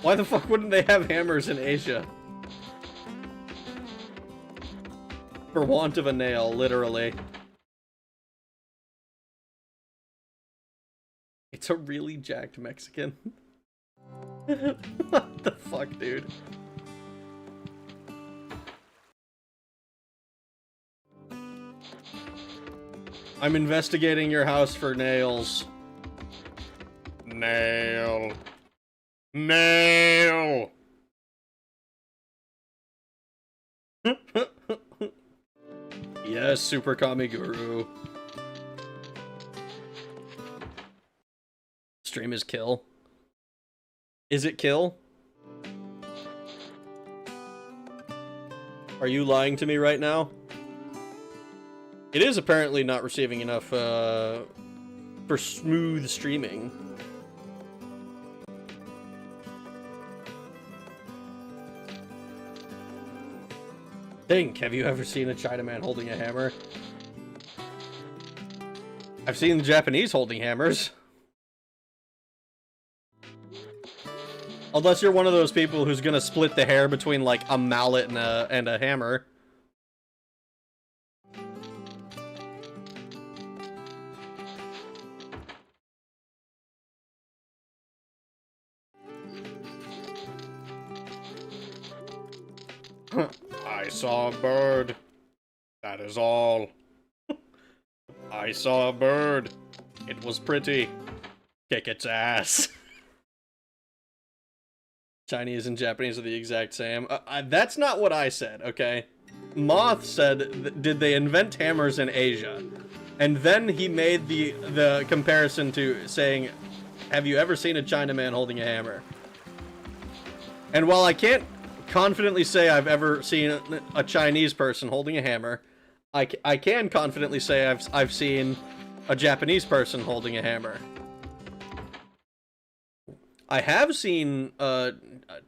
Why the fuck wouldn't they have hammers in Asia? For want of a nail, literally. It's a really jacked Mexican. What the fuck, dude? I'm investigating your house for nails. Nail. Nail! Yes, Super Kami Guru. Stream is kill. Is it kill? Are you lying to me right now? It is apparently not receiving enough for smooth streaming. Think, have you ever seen a Chinaman holding a hammer? I've seen the Japanese holding hammers. Unless you're one of those people who's gonna split the hair between, like, a mallet and a hammer. I saw a bird. That is all. I saw a bird. It was pretty. Kick its ass. Chinese and Japanese are the exact same. That's not what I said, okay? Moth said, did they invent hammers in Asia? And then he made the comparison to saying, have you ever seen a Chinaman holding a hammer? And while I can't confidently say I've ever seen a Chinese person holding a hammer, I can confidently say I've seen a Japanese person holding a hammer. I have seen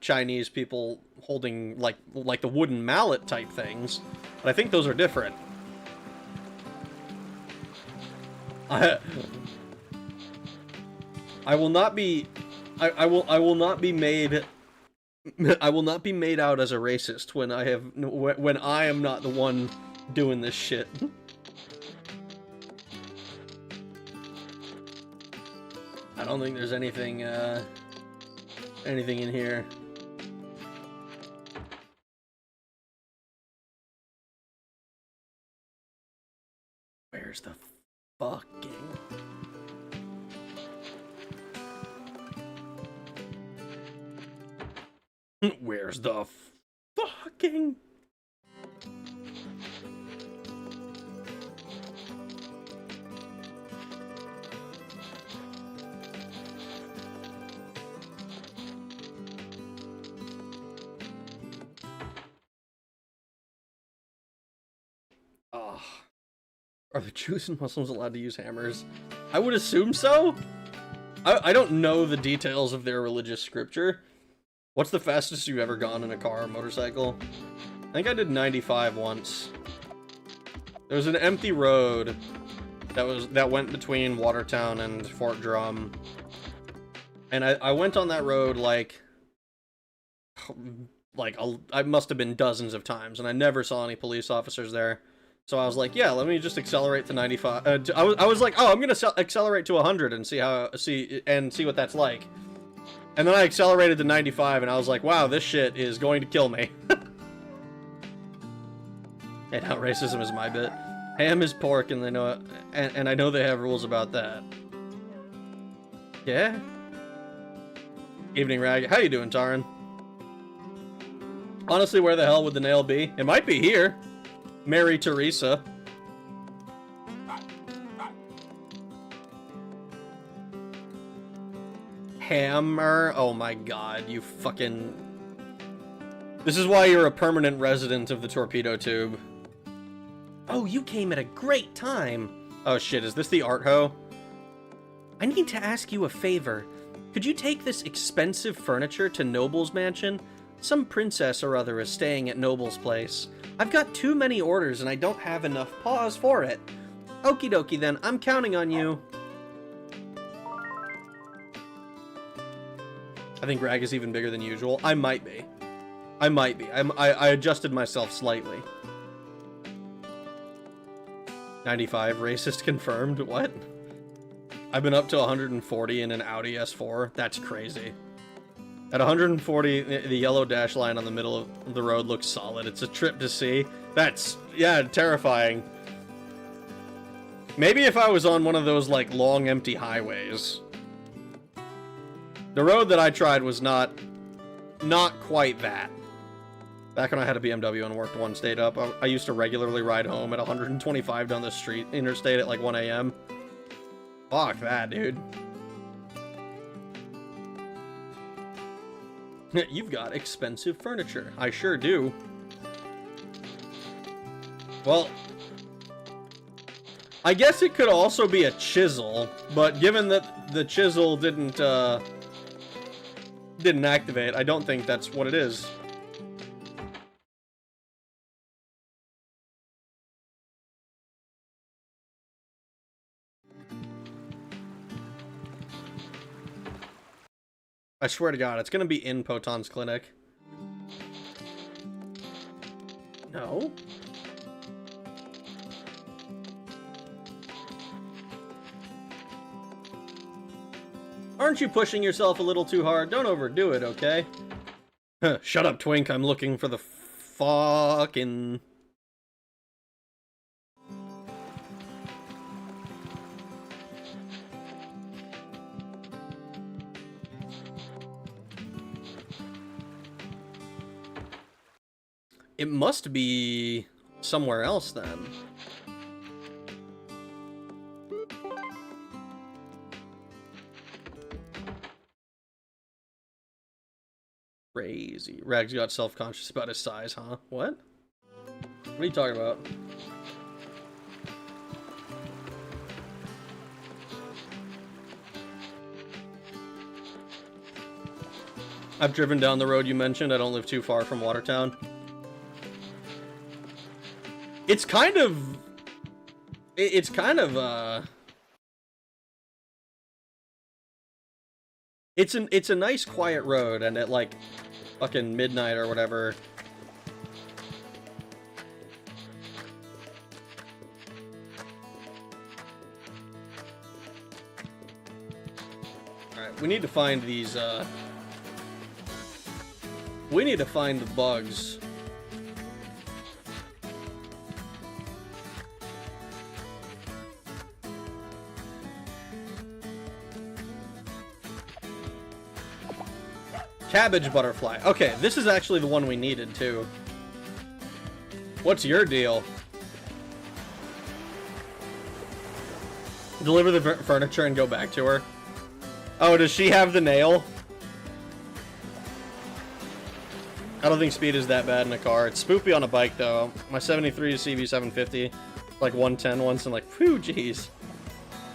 Chinese people holding like the wooden mallet type things, but I think those are different. I will not be I will not be made out as a racist when I am not the one doing this shit. I don't think there's anything in here. Where's the fucking... Where's the fucking... Are the Jews and Muslims allowed to use hammers? I would assume so. I don't know the details of their religious scripture. What's the fastest you've ever gone in a car or motorcycle? I think I did 95 once. There was an empty road that went between Watertown and Fort Drum. And I went on that road like I must have been dozens of times, and I never saw any police officers there. So I was like, yeah, let me just accelerate to 95. I was like, oh, I'm gonna accelerate to 100 and see what that's like. And then I accelerated to 95, and I was like, wow, this shit is going to kill me. And how racism is my bit. Ham is pork, and they know it, and I know they have rules about that. Yeah. Evening, Rag. How you doing, Taran? Honestly, where the hell would the nail be? It might be here. Mary Teresa. Hammer. Oh my god, you fucking... This is why you're a permanent resident of the torpedo tube. Oh, you came at a great time. Oh shit, is this the art hoe? I need to ask you a favor. Could you take this expensive furniture to Noble's mansion? Some princess or other is staying at Noble's place. I've got too many orders and I don't have enough paws for it. Okie dokie then, I'm counting on you. I think Rag is even bigger than usual. I might be. I adjusted myself slightly. 95, racist confirmed. What? I've been up to 140 in an Audi S4. That's crazy. At 140, the yellow dash line on the middle of the road looks solid. It's a trip to see. That's, yeah, terrifying. Maybe if I was on one of those, like, long, empty highways. The road that I tried was not quite that. Back when I had a BMW and worked one state up, I used to regularly ride home at 125 down the street, interstate at like 1 a.m. Fuck that, dude. You've got expensive furniture. I sure do. Well, I guess it could also be a chisel, but given that the chisel didn't activate, I don't think that's what it is. I swear to God, it's gonna be in Poton's clinic. No? Aren't you pushing yourself a little too hard? Don't overdo it, okay? Shut up, Twink. I'm looking for the fucking... It must be somewhere else then. Crazy. Rags got self-conscious about his size, huh? What? What are you talking about? I've driven down the road you mentioned. I don't live too far from Watertown. It's kind of it's a nice quiet road, and at like fucking midnight or whatever, alright, we need to find these we need to find the bugs. Cabbage butterfly. Okay, this is actually the one we needed, too. What's your deal? Deliver the furniture and go back to her. Oh, does she have the nail? I don't think speed is that bad in a car. It's spoopy on a bike, though. My 73 is CB750. like 110 once and like, whew, jeez.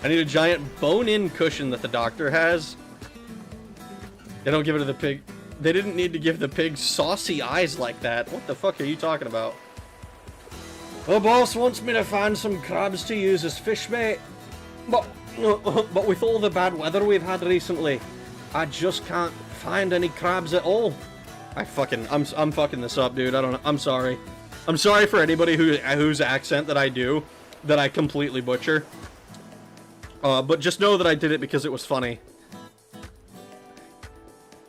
I need a giant bone-in cushion that the doctor has. They don't give it to the pig. They didn't need to give the pig saucy eyes like that. What the fuck are you talking about? The boss wants me to find some crabs to use as fish bait. But with all the bad weather we've had recently, I just can't find any crabs at all. I'm fucking this up, dude. I'm sorry. I'm sorry for anybody whose accent that I do, that I completely butcher. But just know that I did it because it was funny.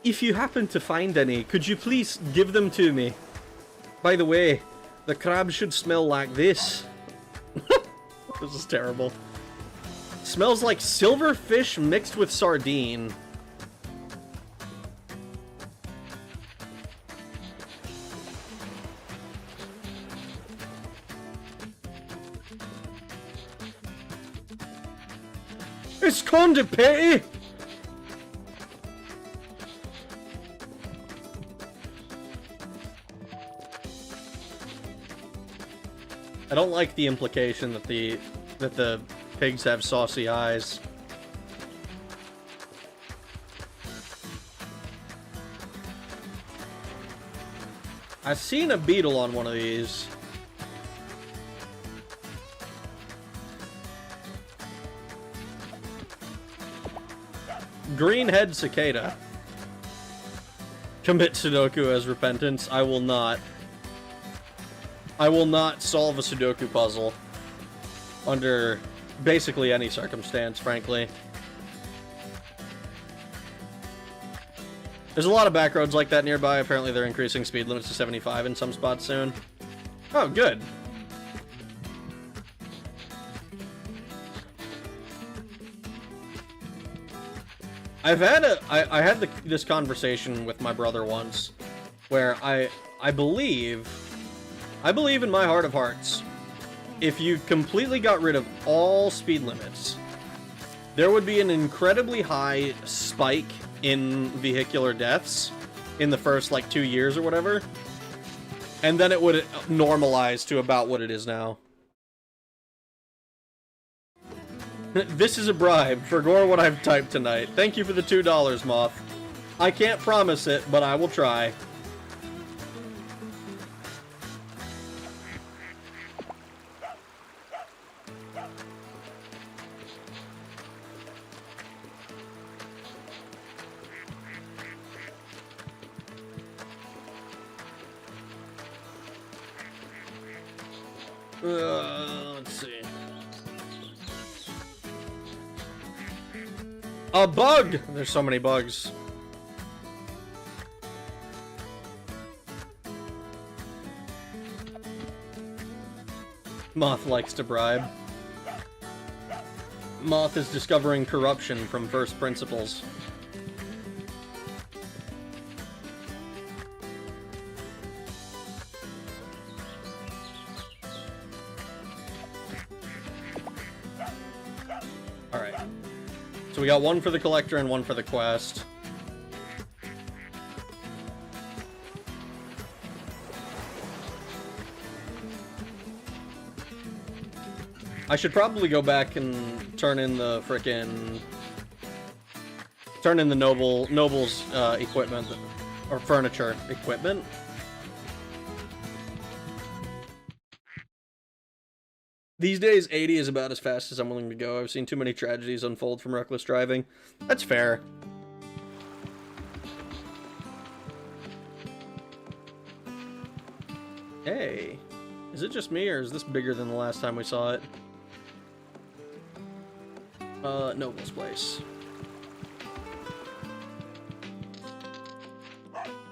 If you happen to find any, could you please give them to me? By the way, the crabs should smell like this. This is terrible. Smells like silverfish mixed with sardine. It's constipated! I don't like the implication that the pigs have saucy eyes. I've seen a beetle on one of these. Greenhead cicada. Commit Sudoku as repentance. I will not. I will not solve a Sudoku puzzle under basically any circumstance, frankly. There's a lot of back roads like that nearby. Apparently they're increasing speed limits to 75 in some spots soon. Oh, good. I had this conversation with my brother once, where I believe in my heart of hearts, if you completely got rid of all speed limits, there would be an incredibly high spike in vehicular deaths in the first like 2 years or whatever, and then it would normalize to about what it is now. This is a bribe. Forgore what I've typed tonight. Thank you for the $2, Moth. I can't promise it, but I will try. Let's see. A bug! There's so many bugs. Moth likes to bribe. Moth is discovering corruption from first principles. Alright. So we got one for the collector and one for the quest. I should probably go back and turn in the frickin'... turn in the noble's equipment, or furniture equipment. These days, 80 is about as fast as I'm willing to go. I've seen too many tragedies unfold from reckless driving. That's fair. Hey, is it just me, or is this bigger than the last time we saw it? Noble's place.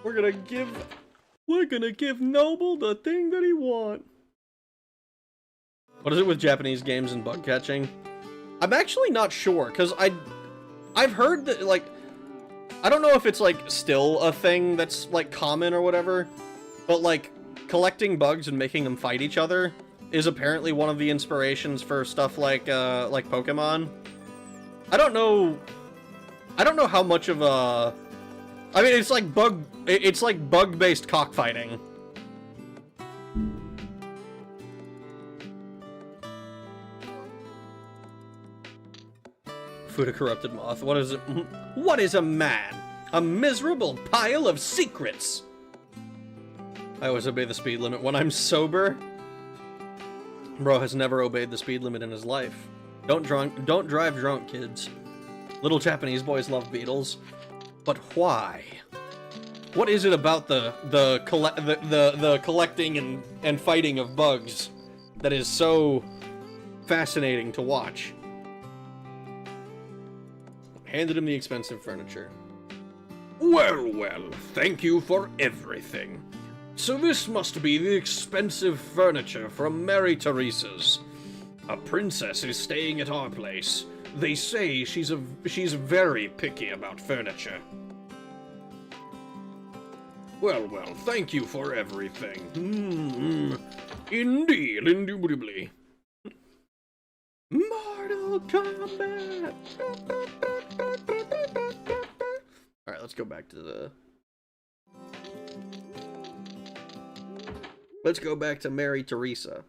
We're gonna give Noble the thing that he wants. What is it with Japanese games and bug catching? I'm actually not sure, because I've heard that, like, I don't know if it's, like, still a thing that's, like, common or whatever, but, like, collecting bugs and making them fight each other is apparently one of the inspirations for stuff like Pokemon. I don't know how much of a... I mean, it's like bug-based cockfighting. Fuda corrupted moth. What is it? What is a man? A miserable pile of secrets. I always obey the speed limit when I'm sober. Bro has never obeyed the speed limit in his life. Don't drive drunk, kids. Little Japanese boys love Beatles, but why? What is it about the collecting and fighting of bugs that is so fascinating to watch? Handed him the expensive furniture. Well, well, thank you for everything. So this must be the expensive furniture from Mary Teresa's. A princess is staying at our place. They say she's very picky about furniture. Well, well, thank you for everything. Indeed, indubitably. Mortal Kombat! Alright, let's go back to the... Let's go back to Mary Teresa.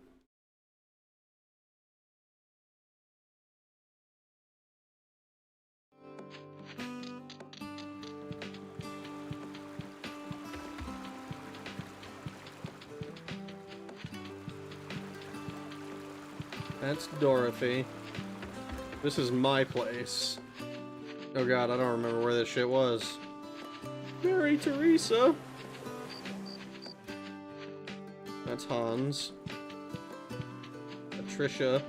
That's Dorothy. This is my place. Oh god, I don't remember where this shit was. Mary Teresa. That's Hans. Patricia.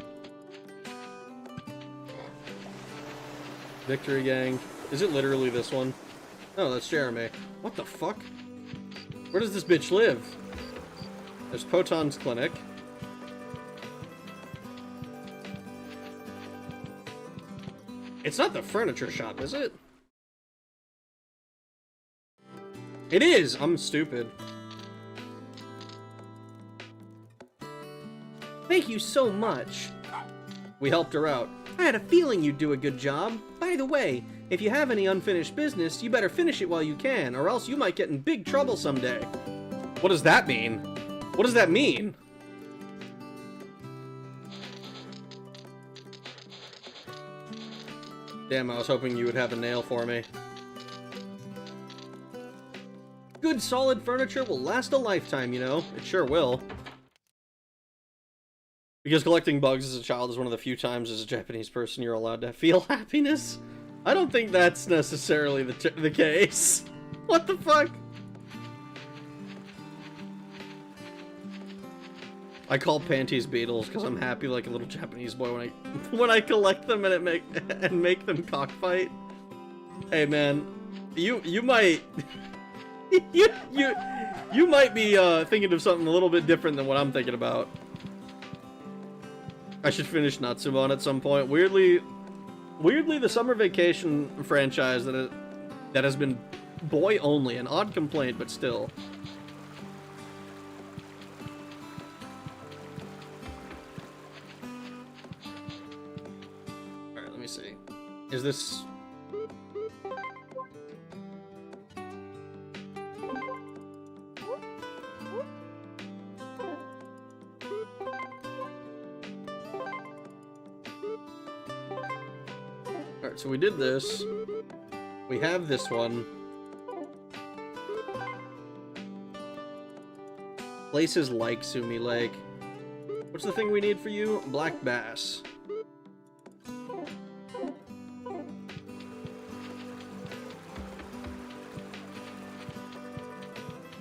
Victory Gang. Is it literally this one? No, that's Jeremy. What the fuck? Where does this bitch live? There's Poton's clinic. It's not the furniture shop, is it? It is! I'm stupid. Thank you so much. We helped her out. I had a feeling you'd do a good job. By the way, if you have any unfinished business, you better finish it while you can, or else you might get in big trouble someday. What does that mean? What does that mean? Damn, I was hoping you would have a nail for me. Good solid furniture will last a lifetime, you know. It sure will. Because collecting bugs as a child is one of the few times as a Japanese person you're allowed to feel happiness. I don't think that's necessarily the case. What the fuck? I call panties beetles because I'm happy like a little Japanese boy when I collect them and make them cockfight. Hey man, you might you might be thinking of something a little bit different than what I'm thinking about. I should finish Natsumon at some point. Weirdly, the Summer Vacation franchise that has been boy only, an odd complaint, but still. All right, let me see. Is this? Alright, so we did this. We have this one. Places like Sumi Lake. What's the thing we need for you? Black bass.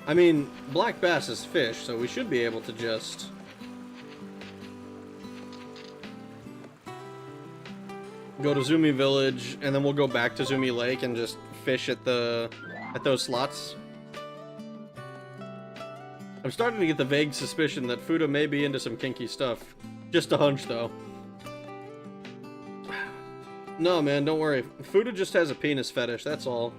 I mean, black bass is fish, so we should be able to just... go to Zumi Village, and then we'll go back to Zumi Lake and just fish at those slots. I'm starting to get the vague suspicion that Fuda may be into some kinky stuff. Just a hunch, though. No, man, don't worry. Fuda just has a penis fetish, that's all.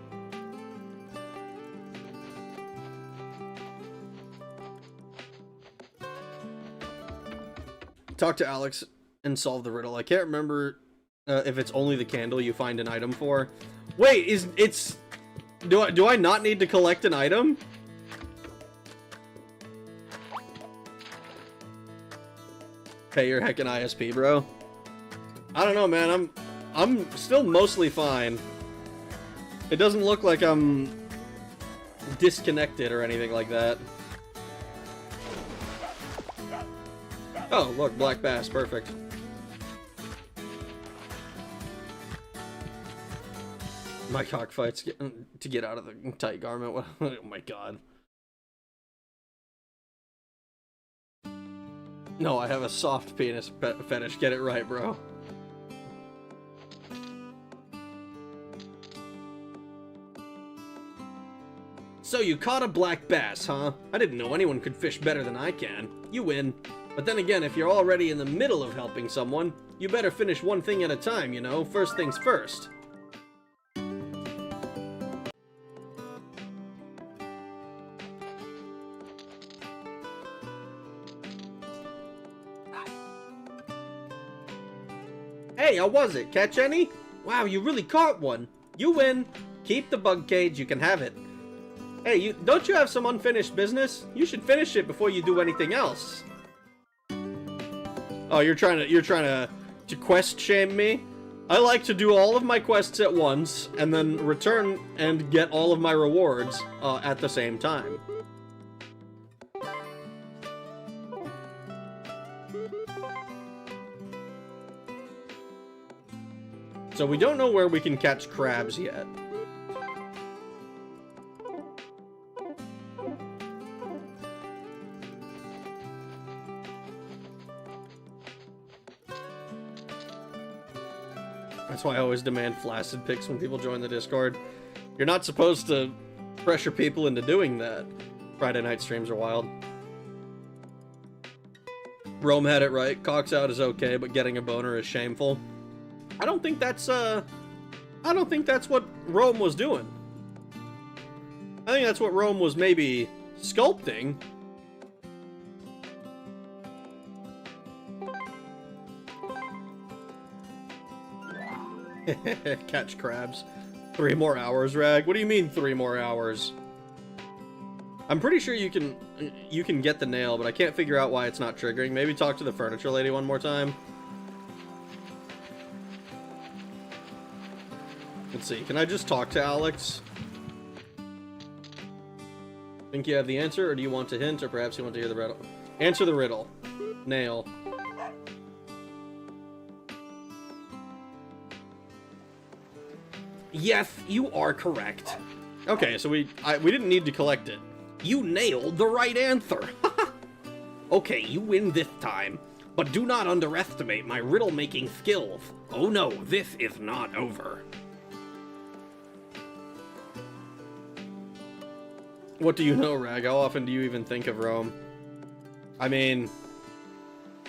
Talk to Alex and solve the riddle. I can't remember... if it's only the candle you find an item for. Wait, do I not need to collect an item? Pay your heckin' ISP, bro. I don't know, man. I'm still mostly fine. It doesn't look like I'm disconnected or anything like that. Oh, look, black bass, perfect. My cockfight's getting to get out of the tight garment. Oh my god. No, I have a soft penis fetish. Get it right, bro. So you caught a black bass, huh? I didn't know anyone could fish better than I can. You win. But then again, if you're already in the middle of helping someone, you better finish one thing at a time, you know? First things first. Hey, how was it? Catch any? Wow, you really caught one. You win. Keep the bug cage, you can have it. Hey, don't you have some unfinished business? You should finish it before you do anything else. Oh, you're trying to quest shame me? I like to do all of my quests at once and then return and get all of my rewards at the same time. So we don't know where we can catch crabs yet. That's why I always demand flaccid pics when people join the Discord. You're not supposed to pressure people into doing that. Friday night streams are wild. Rome had it right. Cocks out is okay, but getting a boner is shameful. I don't think that's what Rome was doing. I think that's what Rome was maybe sculpting. Catch crabs. 3 more hours, Rag? What do you mean 3 more hours? I'm pretty sure you can get the nail, but I can't figure out why it's not triggering. Maybe talk to the furniture lady one more time. Let's see, can I just talk to Alex? Think you have the answer, or do you want to hint, or perhaps you want to hear the riddle? Answer the riddle. Nail. Yes, you are correct. Okay, so we didn't need to collect it. You nailed the right answer. Okay, you win this time. But do not underestimate my riddle-making skills. Oh no, this is not over. What do you know, Rag? How often do you even think of Rome? I mean,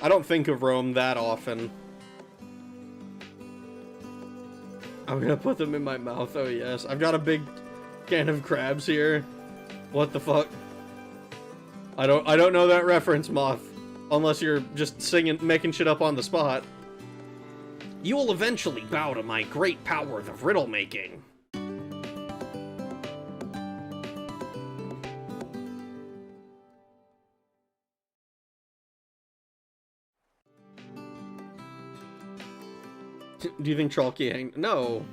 I don't think of Rome that often. I'm gonna put them in my mouth, oh yes. I've got a big can of crabs here. What the fuck? I don't know that reference, Moth. Unless you're just singing, making shit up on the spot. You will eventually bow to my great powers of riddle making. Do you think Chalky hang? No.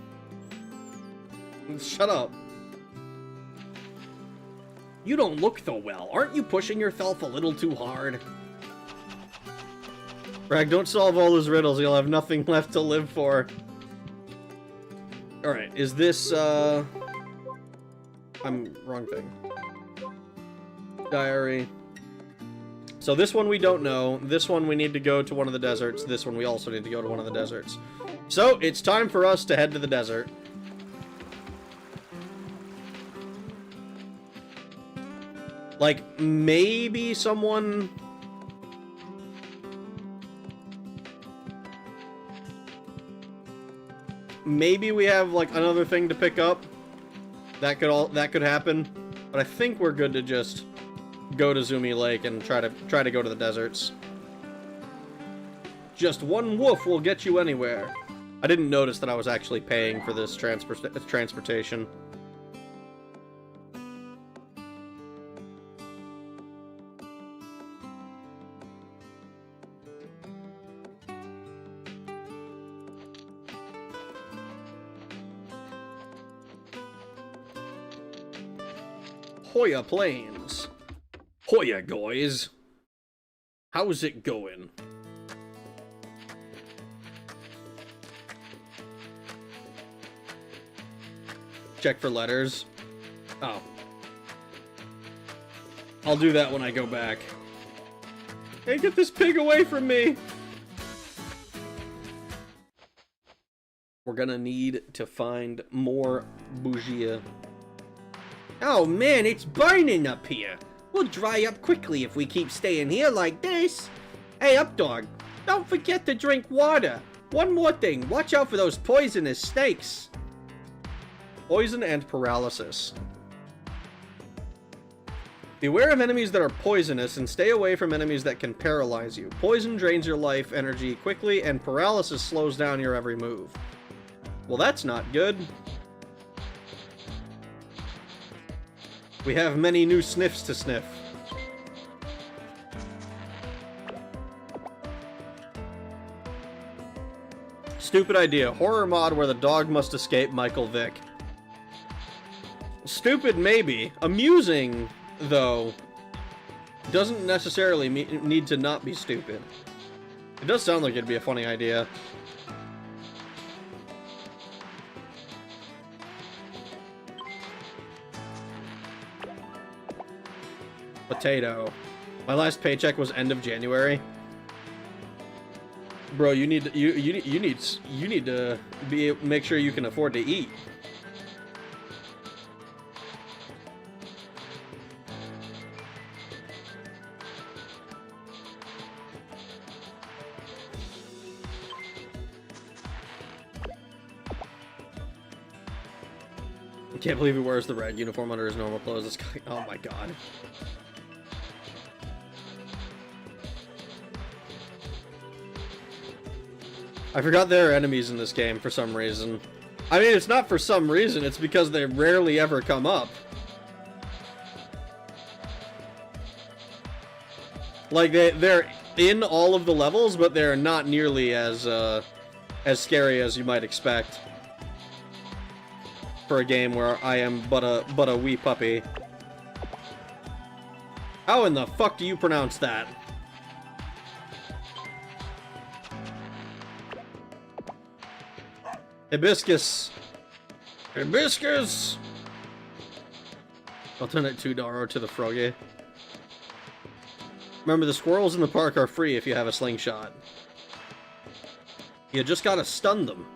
Shut up. You don't look so well. Aren't you pushing yourself a little too hard? Rag, don't solve all those riddles. You'll have nothing left to live for. Alright, is this, wrong thing. Diary. So this one we don't know. This one we need to go to one of the deserts. This one we also need to go to one of the deserts. So, it's time for us to head to the desert. Like, maybe someone... Maybe we have, like, another thing to pick up. That could happen. But I think we're good to just go to Zumi Lake and try to go to the deserts. Just one woof will get you anywhere. I didn't notice that I was actually paying for this transportation. Hoya Plains. Hoya, guys. How's it going? Check for letters. Oh. I'll do that when I go back. Hey, get this pig away from me! We're gonna need to find more bougia. Oh man, it's burning up here. We'll dry up quickly if we keep staying here like this. Hey, Updog, don't forget to drink water. One more thing, watch out for those poisonous snakes. Poison and paralysis. Beware of enemies that are poisonous and stay away from enemies that can paralyze you. Poison drains your life energy quickly and paralysis slows down your every move. Well, that's not good. We have many new sniffs to sniff. Stupid idea. Horror mod where the dog must escape Michael Vick. Stupid, maybe. Amusing, though, doesn't necessarily need to not be stupid. It does sound like it'd be a funny idea. Potato. My last paycheck was end of January. Bro, you need to make sure you can afford to eat. I can't believe he wears the red uniform under his normal clothes. This guy, oh my god. I forgot there are enemies in this game for some reason. I mean, it's not for some reason, it's because they rarely ever come up. Like, they're in all of the levels, but they're not nearly as scary as you might expect. For a game where I am but a wee puppy. How in the fuck do you pronounce that? Hibiscus. Hibiscus! Alternate $2 to the Froggy. Remember, the squirrels in the park are free if you have a slingshot. You just gotta stun them.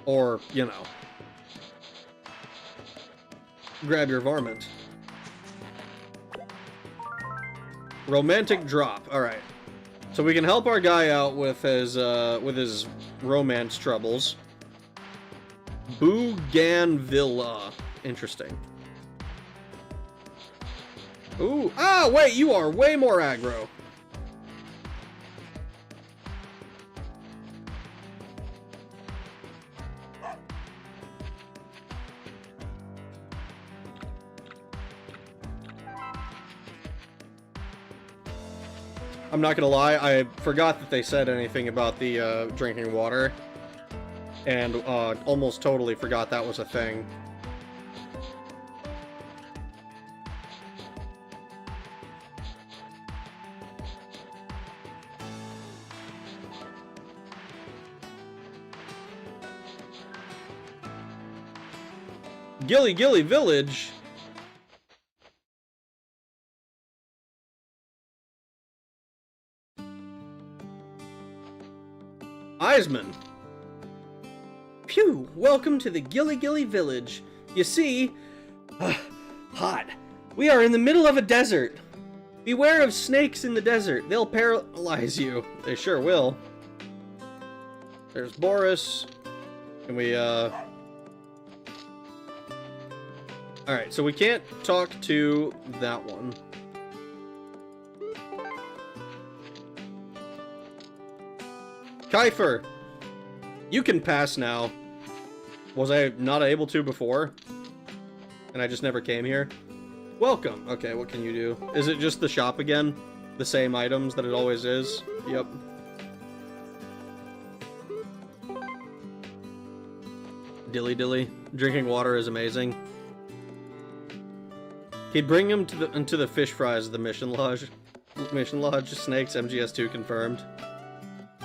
Or, you know, grab your varmint. Romantic drop. Alright. So we can help our guy out with his romance troubles. Bougainvillea. Interesting. Ooh. Ah, wait, you are way more aggro. I'm not gonna lie, I forgot that they said anything about the drinking water. And almost totally forgot that was a thing. Gilly Gilly Village? Eisman. Phew, welcome to the Gilly Gilly Village. You see, hot. We are in the middle of a desert. Beware of snakes in the desert. They'll paralyze you. They sure will. There's Boris. Can we, Alright, so we can't talk to that one. Kiefer! You can pass now. Was I not able to before? And I just never came here? Welcome! Okay, what can you do? Is it just the shop again? The same items that it always is? Yep. Dilly dilly. Drinking water is amazing. Okay, bring him to the fish fries of the mission lodge. Mission lodge. Snakes. MGS2 confirmed.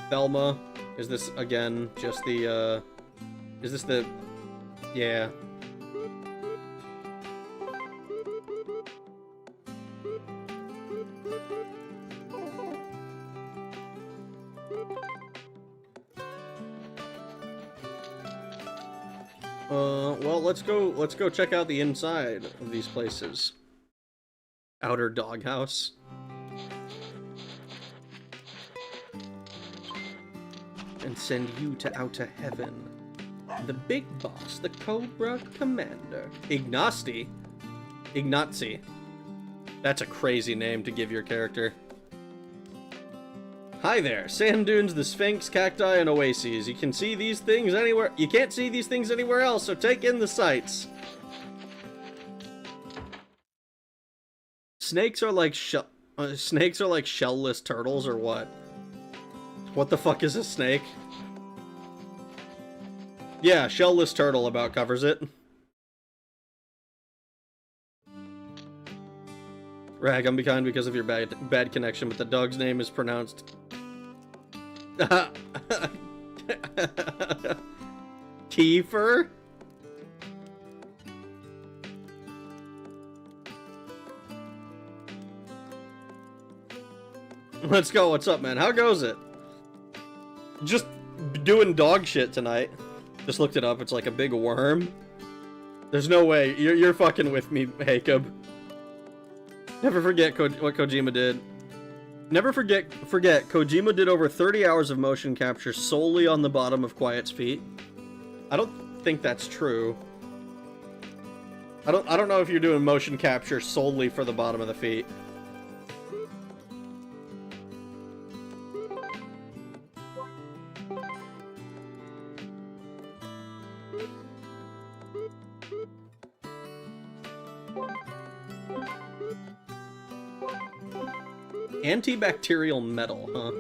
Thelma. Is this again just the? Is this the? Yeah. Well, let's go check out the inside of these places. Outer doghouse. And send you to outer heaven. The big boss, the Cobra Commander. Ignosti? Ignazi. That's a crazy name to give your character. Hi there, sand dunes, the Sphinx, cacti, and oases. You can see these things anywhere. You can't see these things anywhere else, so take in the sights. Snakes are like shellless turtles, or what? What the fuck is a snake? Yeah, shellless turtle about covers it. Rag, I'm behind because of your bad connection, but the dog's name is pronounced... Kiefer? Let's go, what's up, man? How goes it? Just doing dog shit tonight. Just looked it up, it's like a big worm. There's no way, you're fucking with me, Jacob. Never forget what Kojima did. Never forget, Kojima did over 30 hours of motion capture solely on the bottom of Quiet's feet. I don't think that's true. I don't know if you're doing motion capture solely for the bottom of the feet. Antibacterial metal, huh?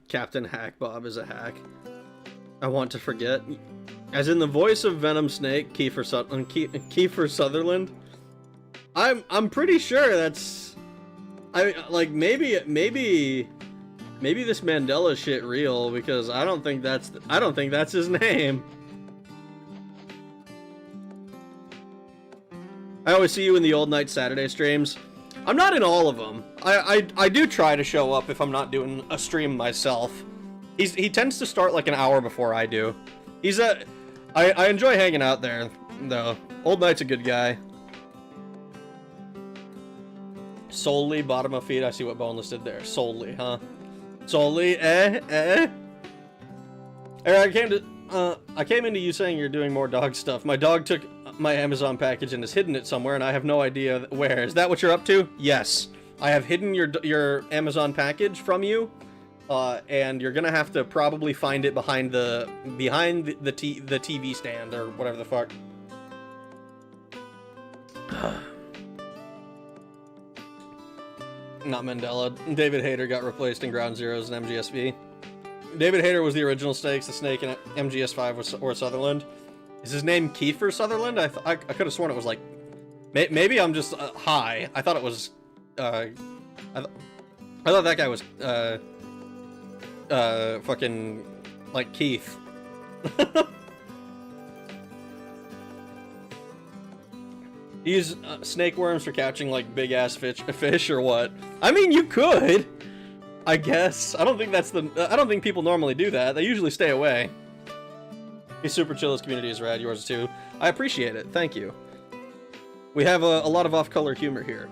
Captain Hackbob is a hack. I want to forget. As in the voice of Venom Snake, Kiefer Sutherland. I'm pretty sure that's... maybe this Mandela shit real, because I don't think that's his name. I always see you in the Old Night Saturday streams. I'm not in all of them. I do try to show up if I'm not doing a stream myself. He tends to start like an hour before I do. I enjoy hanging out there though. Old Night's a good guy. Solely bottom of feet. I see what Boneless did there. Solely, huh? Solely, Alright, I came into you saying you're doing more dog stuff. My dog took my Amazon package and has hidden it somewhere, and I have no idea where. Is that what you're up to? Yes. I have hidden your Amazon package from you, and you're gonna have to probably find it behind the TV stand or whatever the fuck. Not Mandela. David Hayter got replaced in Ground Zeroes and MGSV. David Hayter was the original Snakes. The Snake in MGS5 or Sutherland. Is his name Kiefer Sutherland? I could have sworn it was like... Maybe I'm just high. I thought it was... I thought that guy was... fucking... like Keith. Use snake worms for catching like big ass fish or what? I mean, you could, I guess. I don't think people normally do that. They usually stay away. He's super chill. His community is rad. Yours too. I appreciate it. Thank you. We have a lot of off-color humor here,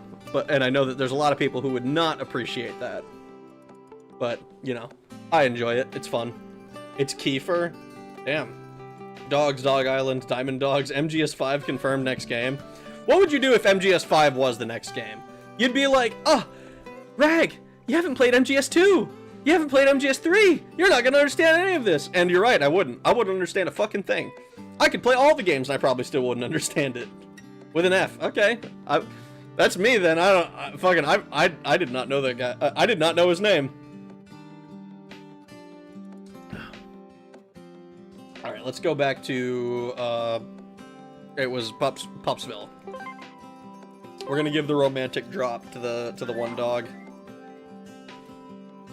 and I know that there's a lot of people who would not appreciate that. But you know, I enjoy it. It's fun. It's Kiefer. Damn. Dogs, Dog Island, Diamond Dogs, MGS5 confirmed next game. What would you do if MGS5 was the next game? You'd be like, oh, Rag, you haven't played MGS2. You haven't played MGS3. You're not going to understand any of this. And you're right, I wouldn't. I wouldn't understand a fucking thing. I could play all the games and I probably still wouldn't understand it. With an F. Okay. That's me then. I did not know that guy. I did not know his name. All right, let's go back to it was Pupsville. We're gonna give the romantic drop to the one dog.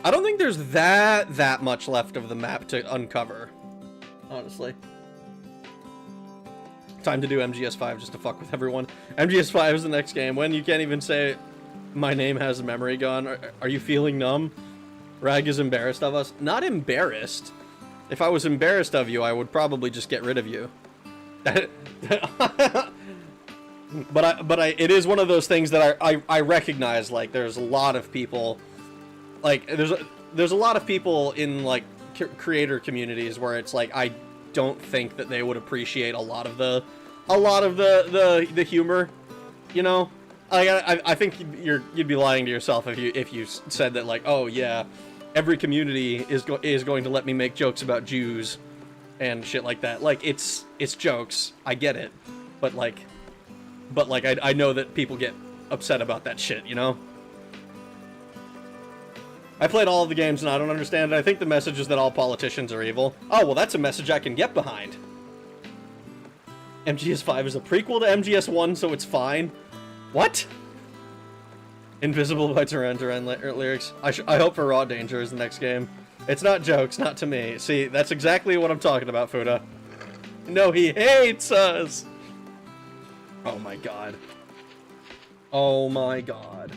I don't think there's that much left of the map to uncover, honestly. Time to do MGS5 just to fuck with everyone. MGS5 is the next game. When you can't even say, my name has memory gone. Are you feeling numb? Rag is embarrassed of us. Not embarrassed. If I was embarrassed of you, I would probably just get rid of you. But it is one of those things that I recognize. Like, there's a lot of people, like there's a lot of people in like creator communities where it's like I don't think that they would appreciate a lot of the humor, you know. I think you'd be lying to yourself if you said that, like, oh yeah, every community is going to let me make jokes about Jews and shit like that. Like, it's jokes, I get it, but I know that people get upset about that shit, you know. I played all of the games and I don't understand it. I think the message is that all politicians are evil. Oh, well, that's a message I can get behind. MGS5 is a prequel to MGS1, so it's fine. What? Invisible by Duran Duran lyrics. I hope for Raw Danger is the next game. It's not jokes, not to me. See, that's exactly what I'm talking about, Fuda. No, he hates us! Oh my god. Oh my god.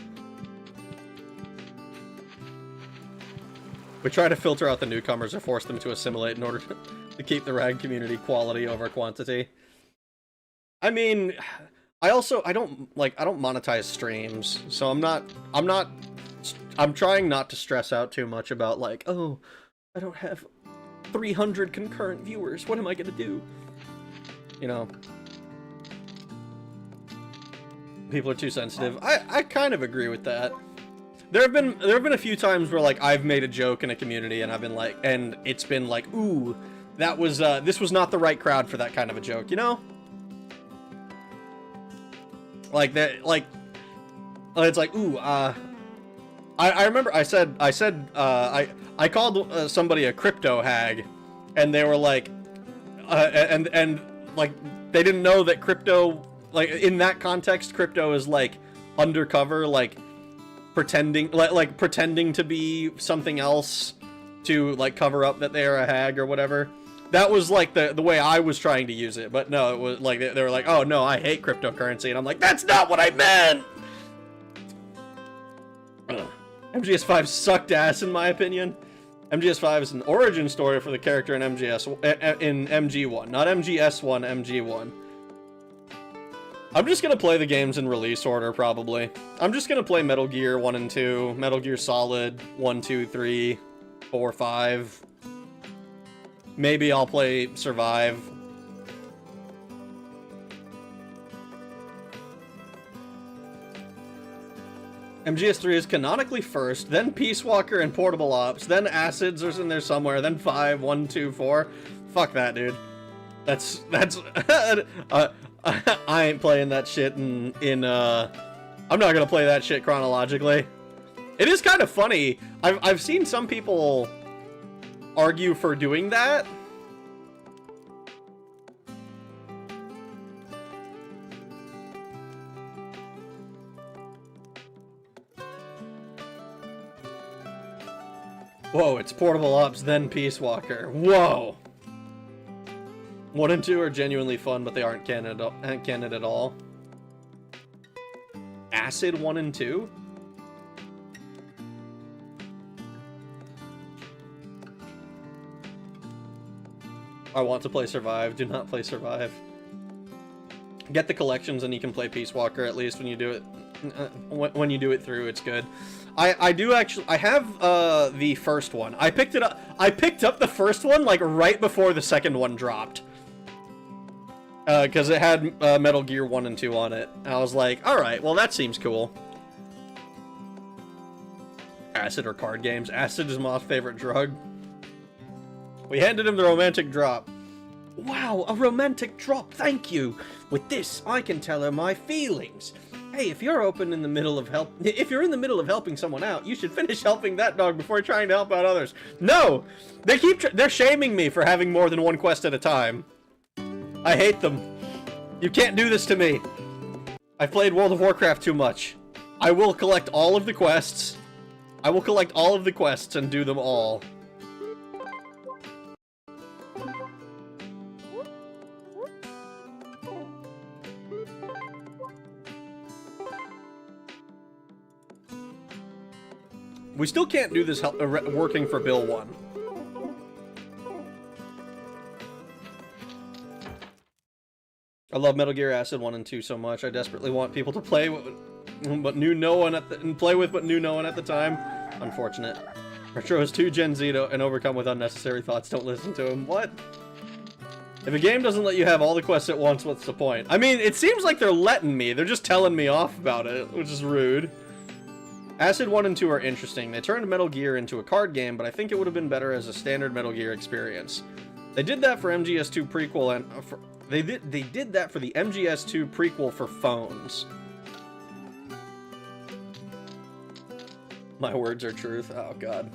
We try to filter out the newcomers or force them to assimilate in order to keep the rag community quality over quantity. I mean, I don't monetize streams, so I'm trying not to stress out too much about, like, oh, I don't have 300 concurrent viewers, what am I gonna do? You know. People are too sensitive. I kind of agree with that. There have been a few times where, like, I've made a joke in a community and I've been like, and it's been like, ooh, that was this was not the right crowd for that kind of a joke, you know? Like that, like it's like, ooh, I remember I called somebody a crypto hag, and they were like, and like they didn't know that crypto, like in that context, crypto is like undercover, like pretending, like pretending to be something else to like cover up that they're a hag or whatever. That was like the way I was trying to use it, but no, it was like they were like, oh no, I hate cryptocurrency, and I'm like, that's not what I meant. MGS5 sucked ass in my opinion. MGS5 is an origin story for the character in MG1, not MGS1, MG1. I'm just gonna play the games in release order, probably. I'm just gonna play Metal Gear 1 and 2, Metal Gear Solid 1, 2, 3, 4, 5. Maybe I'll play Survive. MGS3 is canonically first, then Peace Walker and Portable Ops, then Acids are in there somewhere, then 5, 1, 2, 4. Fuck that, dude. That's I ain't playing that shit I'm not gonna play that shit chronologically. It is kind of funny. I've seen some people argue for doing that. Whoa, it's Portable Ops, then Peace Walker. Whoa! 1 and 2 are genuinely fun, but they aren't canon at all. Acid 1 and 2? I want to play Survive. Do not play Survive. Get the collections and you can play Peace Walker at least when you do it. When you do it through, it's good. I do actually. I have the first one. I picked it up. I picked up the first one like right before the second one dropped. Because it had Metal Gear 1 and 2 on it. And I was like, alright, well that seems cool. Acid or card games? Acid is my favorite drug. We handed him the romantic drop. Wow, a romantic drop, thank you! With this, I can tell her my feelings. Hey, if you're in the middle of helping someone out, you should finish helping that dog before trying to help out others. No! They're shaming me for having more than one quest at a time. I hate them. You can't do this to me. I've played World of Warcraft too much. I will collect all of the quests. And do them all. We still can't do this working for Bill 1. I love Metal Gear Acid 1 and 2 so much. I desperately want people to play but knew no one at the time. Unfortunate. Retro is too Gen Z and overcome with unnecessary thoughts. Don't listen to him. What? If a game doesn't let you have all the quests at once, what's the point? I mean, it seems like they're letting me. They're just telling me off about it, which is rude. Acid 1 and 2 are interesting. They turned Metal Gear into a card game, but I think it would have been better as a standard Metal Gear experience. They did that for MGS2 prequel and they did that for the MGS2 prequel for phones. My words are truth. Oh god.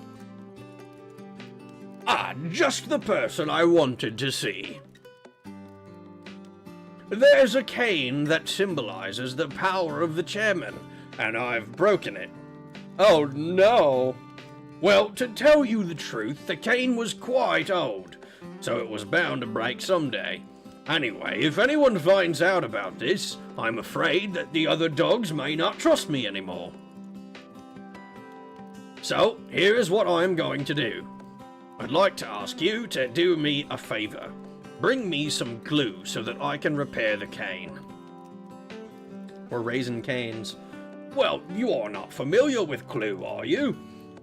Ah, just the person I wanted to see. There's a cane that symbolizes the power of the chairman, and I've broken it. Oh, no. Well, to tell you the truth, the cane was quite old, so it was bound to break someday. Anyway, if anyone finds out about this, I'm afraid that the other dogs may not trust me anymore. So, here is what I'm going to do. I'd like to ask you to do me a favor. Bring me some glue so that I can repair the cane. We're raising canes. Well, you are not familiar with glue, are you?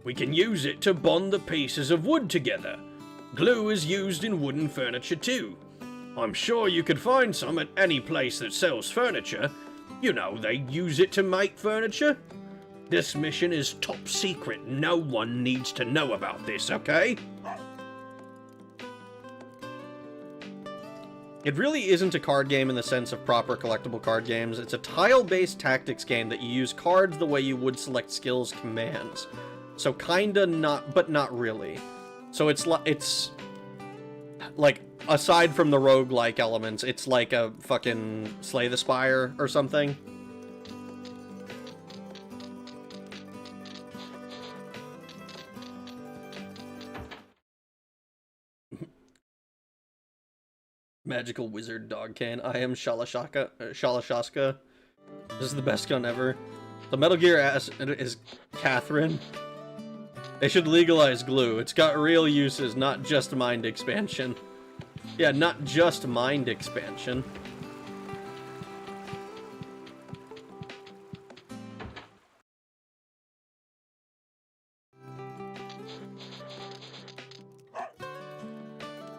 We can use it to bond the pieces of wood together. Glue is used in wooden furniture too. I'm sure you could find some at any place that sells furniture. You know, they use it to make furniture. This mission is top secret. No one needs to know about this, okay? It really isn't a card game in the sense of proper collectible card games. It's a tile-based tactics game that you use cards the way you would select skills commands. So kinda not, but not really. So it's like, aside from the roguelike elements, it's like a fucking Slay the Spire or something. Magical wizard dog cane. I am Shalashaska. This is the best gun ever. The Metal Gear is Catherine. They should legalize glue. It's got real uses, not just mind expansion. Yeah, not just mind expansion.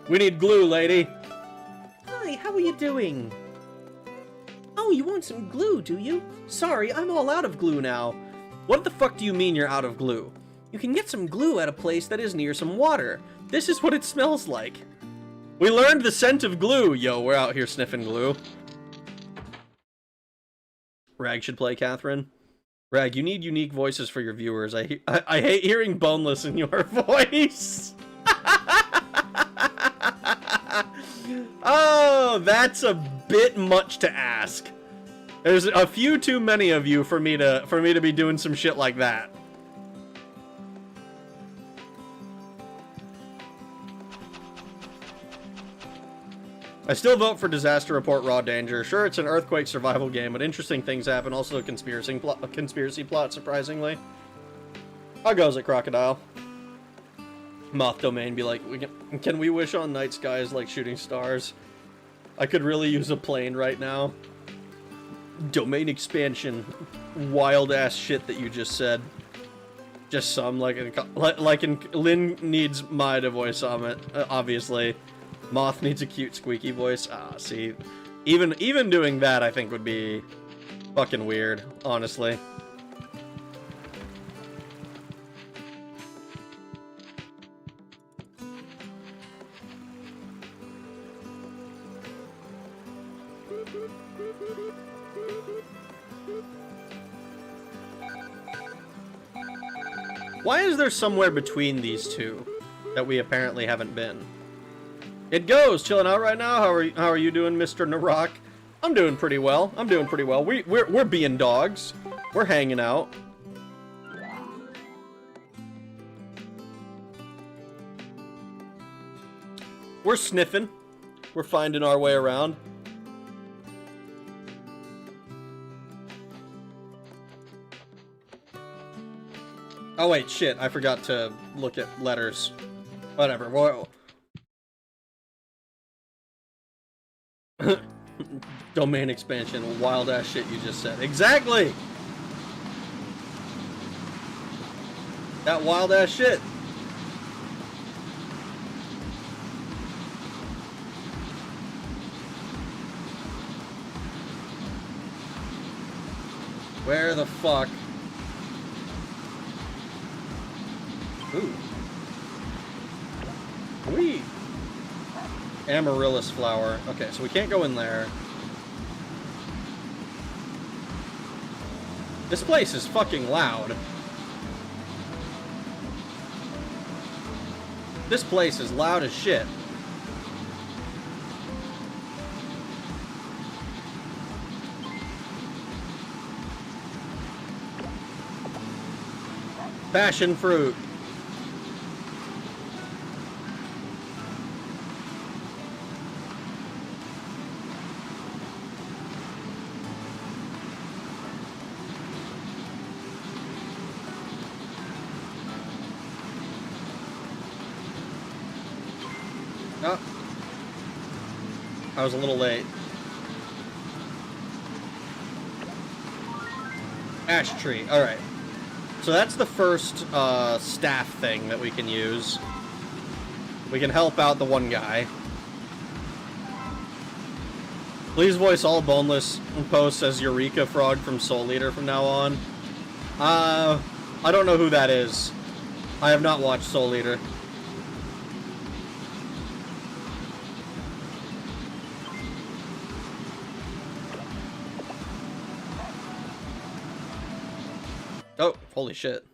We need glue, lady. Hi, how are you doing? Oh, you want some glue, do you? Sorry, I'm all out of glue now. What the fuck do you mean you're out of glue? You can get some glue at a place that is near some water. This is what it smells like. We learned the scent of glue. Yo, we're out here sniffing glue. Rag should play Catherine. Rag, you need unique voices for your viewers. I hate hearing boneless in your voice. Oh, that's a bit much to ask. There's a few too many of you for me to be doing some shit like that. I still vote for Disaster Report Raw Danger. Sure, it's an earthquake survival game, but interesting things happen. Also a conspiracy plot, surprisingly. How goes it, Crocodile? Moth Domain be like, can we wish on night skies like shooting stars? I could really use a plane right now. Domain expansion. Wild ass shit that you just said. Just some, Lynn needs my to voice on it, obviously. Moth needs a cute squeaky voice. Ah, see, even doing that I think would be fucking weird, honestly. Why is there somewhere between these two that we apparently haven't been? It goes, chilling out right now. How are you doing, Mr. Narok? I'm doing pretty well. I'm doing pretty well. We're being dogs. We're hanging out. We're sniffing. We're finding our way around. Oh wait, shit, I forgot to look at letters. Whatever, whoa. Domain expansion, wild ass shit you just said. Exactly! That wild ass shit. Where the fuck? Ooh. We amaryllis flower. Okay, so we can't go in there. This place is fucking loud. This place is loud as shit. Passion fruit. Oh. I was a little late. Ash tree. Alright. So that's the first staff thing that we can use. We can help out the one guy. Please voice all boneless posts as Eureka Frog from Soul Eater from now on. I don't know who that is. I have not watched Soul Eater. Oh, holy shit.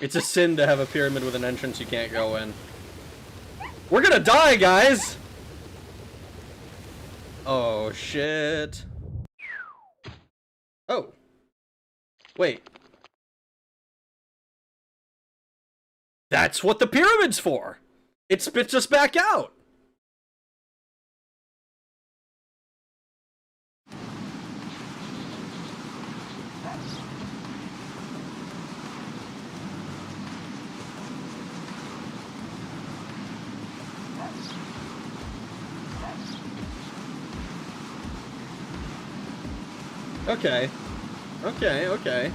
It's a sin to have a pyramid with an entrance you can't go in. We're gonna die, guys! Oh, shit. Oh. Wait. That's what the pyramid's for! It spits us back out! Okay. Okay, okay.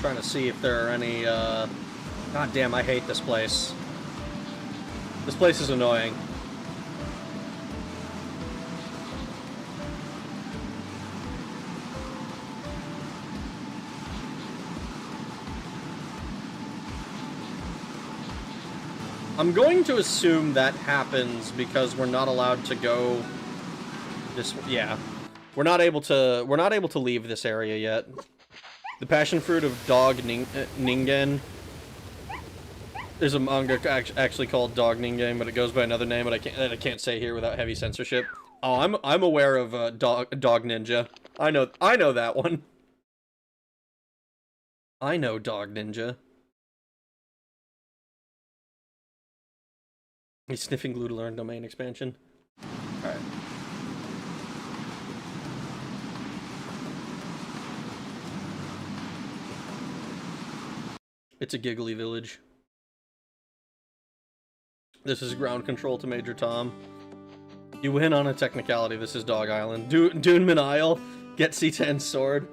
Trying to see if there are any, God damn, I hate this place. This place is annoying. I'm going to assume that happens because we're not allowed to go this way. Yeah. We're not able to leave this area yet. The passion fruit of Dog Ningen. There's a manga actually called Dog Ningen, but it goes by another name that I can't say here without heavy censorship. Oh, I'm aware of Dog Ninja. I know that one. I know Dog Ninja. He's sniffing glue to learn domain expansion. Alright. It's a giggly village. This is ground control to Major Tom. You win on a technicality. This is Dog Island. Duneman Isle. Get C10's sword.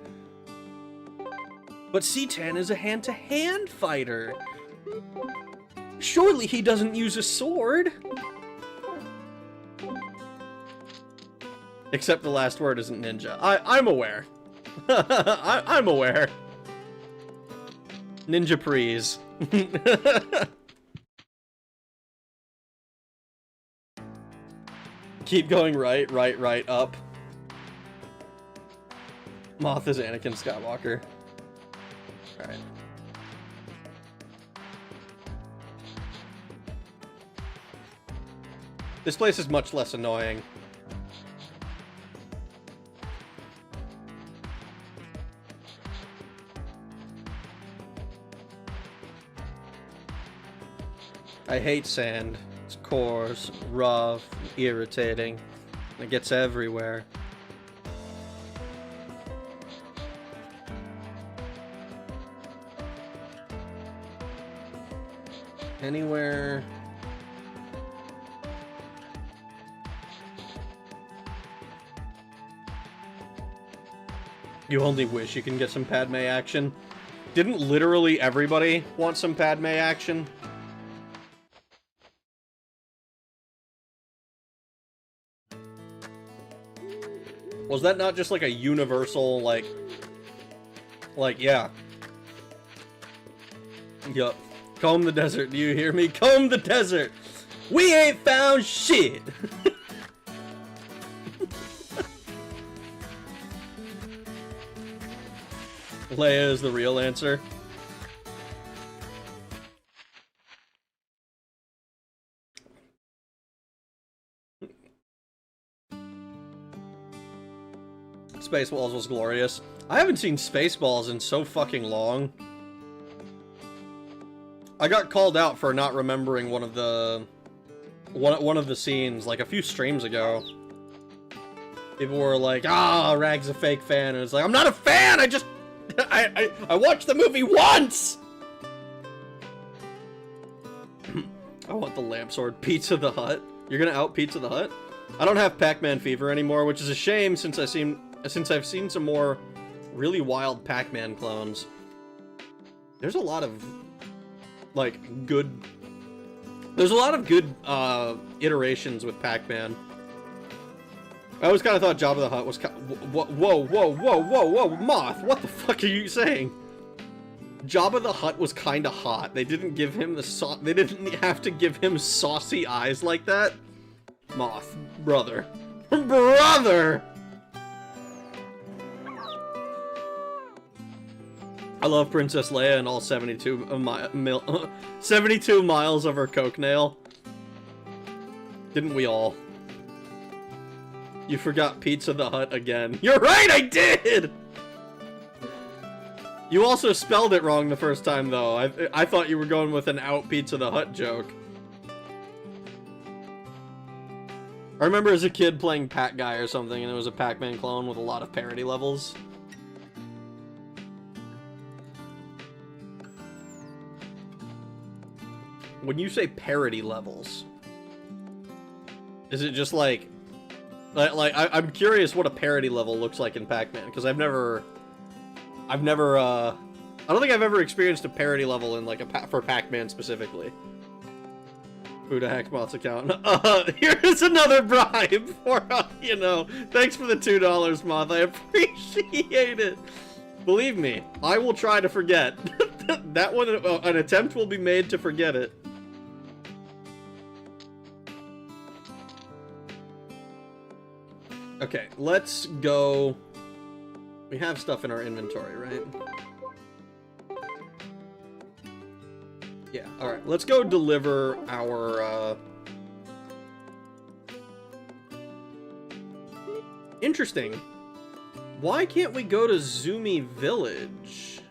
But C10 is a hand-to-hand fighter. Surely he doesn't use a sword. Except the last word isn't ninja. I'm aware. I'm aware. Ninja Prees. Keep going right, up. Moth is Anakin Skywalker. Alright. This place is much less annoying. I hate sand. It's coarse, rough, irritating. It gets everywhere. Anywhere... You only wish you can get some Padme action. Didn't literally everybody want some Padme action? Was that not just like a universal, like, yeah. Yup. Comb the desert, do you hear me? Comb the desert! We ain't found shit! Leia is the real answer. Spaceballs was glorious. I haven't seen Spaceballs in so fucking long. I got called out for not remembering one of the scenes like a few streams ago. People were like, "Ah, Rag's a fake fan," and it's like, I'm not a fan. I just I watched the movie once. I want the lamp sword. Pizza the Hut. You're gonna out Pizza the Hut? I don't have Pac-Man fever anymore, which is a shame since I've seen some more really wild Pac-Man clones. There's a lot of like good. There's a lot of good iterations with Pac-Man. I always kind of thought Jabba the Hutt was whoa, Moth, what the fuck are you saying? Jabba the Hutt was kind of hot. They didn't give him the they didn't have to give him saucy eyes like that. Moth, brother. Brother! I love Princess Leia and all 72 miles of her coke nail. Didn't we all? You forgot Pizza the Hut again. You're right, I did! You also spelled it wrong the first time, though. I thought you were going with an out Pizza the Hut joke. I remember as a kid playing Pac Guy or something, and it was a Pac-Man clone with a lot of parody levels. When you say parody levels, is it just like I'm curious what a parody level looks like in Pac-Man, because I don't think I've ever experienced a parody level in like for Pac-Man specifically. Buddha hacked Moth's account. Here's another bribe for, you know, thanks for the $2, Moth. I appreciate it. Believe me, I will try to forget. That one, an attempt will be made to forget it. Okay, let's go. We have stuff in our inventory, right? Yeah, alright. Let's go deliver our, Interesting. Why can't we go to Zumi Village?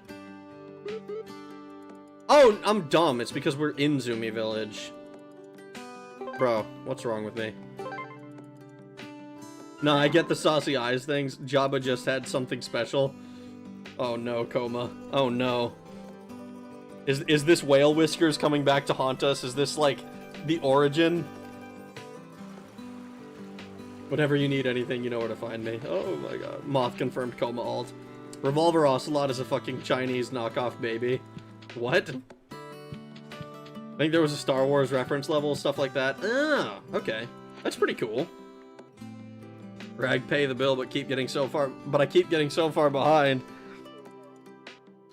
Oh, I'm dumb. It's because we're in Zumi Village. Bro, what's wrong with me? No, I get the saucy eyes things. Jabba just had something special. Oh no, Coma. Oh no. Is this Whale Whiskers coming back to haunt us? Is this, like, the origin? Whenever you need anything, you know where to find me. Oh my god. Moth confirmed Coma alt. Revolver Ocelot is a fucking Chinese knockoff baby. What? I think there was a Star Wars reference level, stuff like that. Ah, okay. That's pretty cool. Rag, pay the bill, but I keep getting so far behind.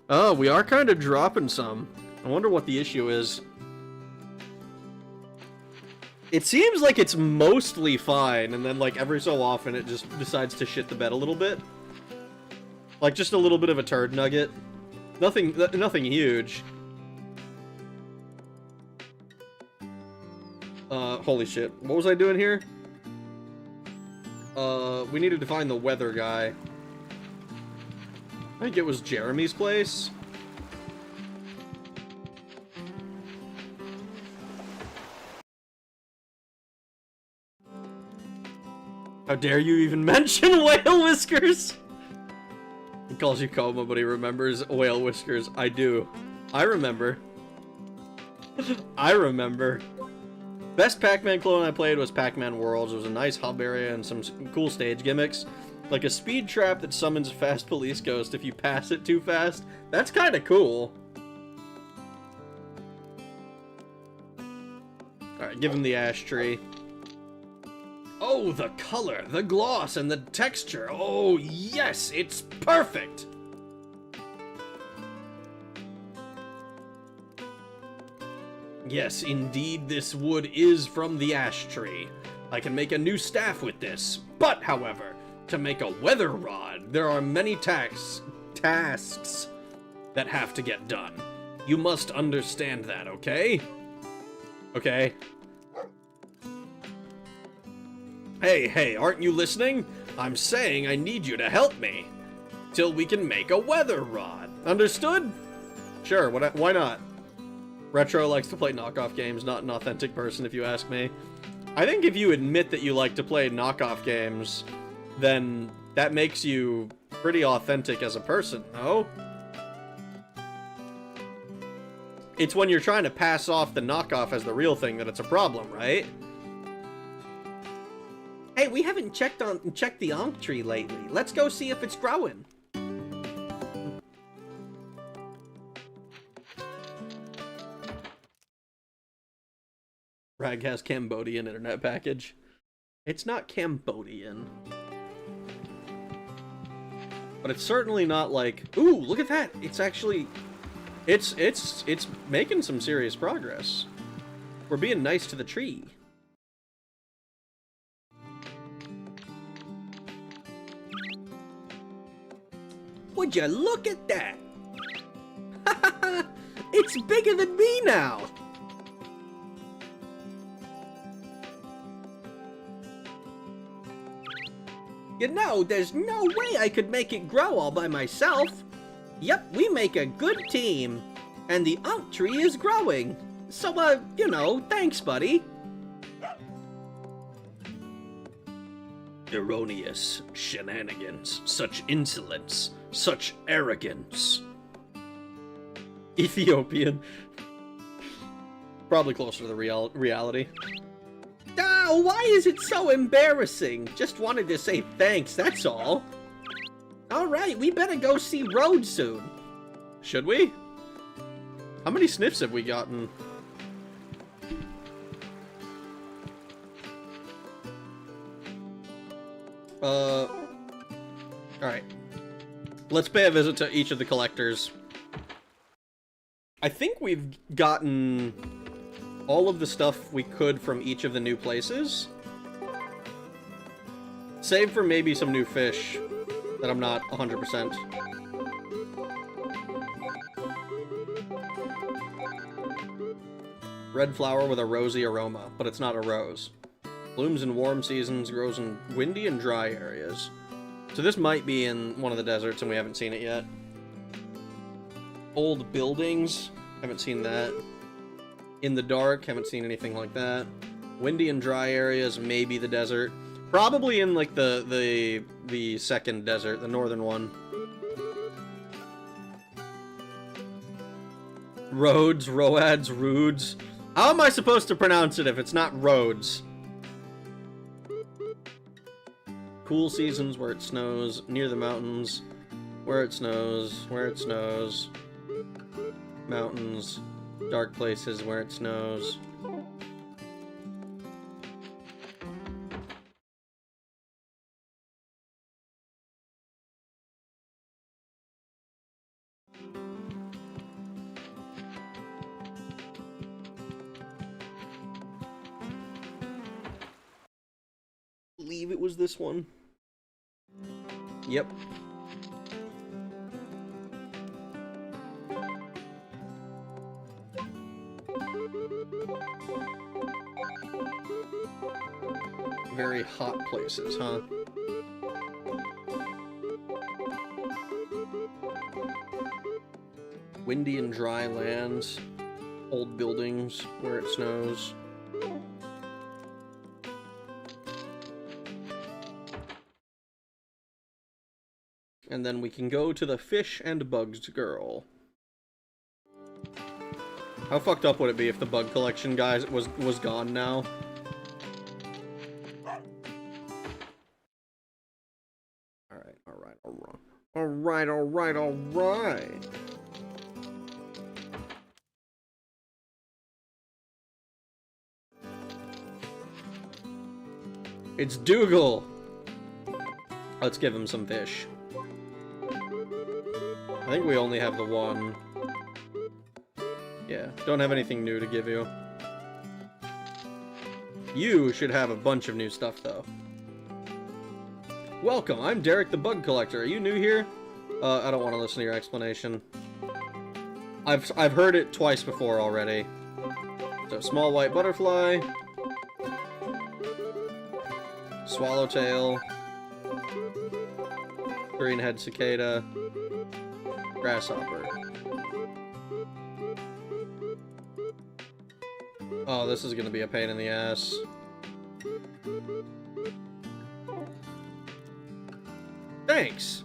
Oh, we are kind of dropping some. I wonder what the issue is. It seems like it's mostly fine, and then, like, every so often it just decides to shit the bed a little bit. Like, just a little bit of a turd nugget. Nothing huge. Holy shit. What was I doing here? We needed to find the weather guy. I think it was Jeremy's place. How dare you even mention Whale Whiskers? He calls you Coma, but he remembers Whale Whiskers. I do. I remember. I remember. Best Pac-Man clone I played was Pac-Man Worlds. It was a nice hub area and some cool stage gimmicks. Like a speed trap that summons a fast police ghost if you pass it too fast. That's kind of cool. Alright, give him the ash tree. Oh, the color, the gloss, and the texture. Oh, yes, it's perfect. Yes, indeed, this wood is from the ash tree. I can make a new staff with this. But, however, to make a weather rod, there are many tasks that have to get done. You must understand that, okay? Okay. Hey, aren't you listening? I'm saying I need you to help me. Till we can make a weather rod. Understood? Sure, why not? Retro likes to play knockoff games, not an authentic person if you ask me. I think if you admit that you like to play knockoff games, then that makes you pretty authentic as a person, no? It's when you're trying to pass off the knockoff as the real thing that it's a problem, right? Hey, we haven't checked the Ankh tree lately. Let's go see if it's growing. Rag has Cambodian internet package. It's not Cambodian. But it's certainly not like, ooh, look at that. It's actually, it's making some serious progress. We're being nice to the tree. Would you look at that? It's bigger than me now. You know, there's no way I could make it grow all by myself. Yep, we make a good team. And the Ankh tree is growing. So, you know, thanks, buddy. Erroneous shenanigans, such insolence, such arrogance. Ethiopian. Probably closer to the reality. Oh, why is it so embarrassing? Just wanted to say thanks, that's all. Alright, we better go see Road soon. Should we? How many sniffs have we gotten? Alright. Let's pay a visit to each of the collectors. I think we've gotten all of the stuff we could from each of the new places. Save for maybe some new fish that I'm not 100%. Red flower with a rosy aroma, but it's not a rose. Blooms in warm seasons, grows in windy and dry areas. So this might be in one of the deserts and we haven't seen it yet. Old buildings, haven't seen that. In the dark, haven't seen anything like that. Windy and dry areas, maybe the desert. Probably in like the second desert, the northern one. Roads, Roads, Rudes. How am I supposed to pronounce it if it's not roads? Cool seasons where it snows, near the mountains, where it snows, mountains, dark places where it snows. believe it was this one. Yep. Very hot places, huh? Windy and dry lands. Old buildings where it snows. And then we can go to the Fish and Bugs Girl. How fucked up would it be if the bug collection guys was gone now? Alright. It's Dougal! Let's give him some fish. I think we only have the one. Yeah, don't have anything new to give you. You should have a bunch of new stuff, though. Welcome, I'm Derek the Bug Collector. Are you new here? I don't want to listen to your explanation. I've heard it twice before already. So, small white butterfly. Swallowtail. Greenhead cicada. Grasshopper. Oh, this is gonna be a pain in the ass. Thanks!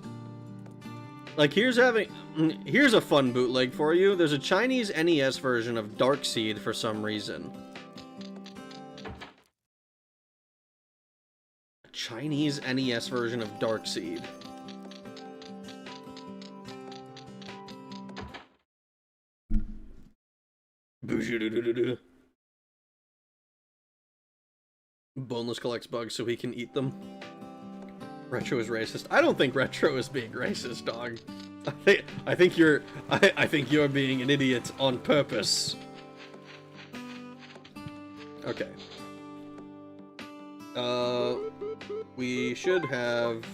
Like, here's a fun bootleg for you. There's a Chinese NES version of Darkseed for some reason. A Chinese NES version of Darkseed. Boneless collects bugs so he can eat them. Retro is racist. I don't think Retro is being racist, dog. I think you're being an idiot on purpose. Okay. We should have...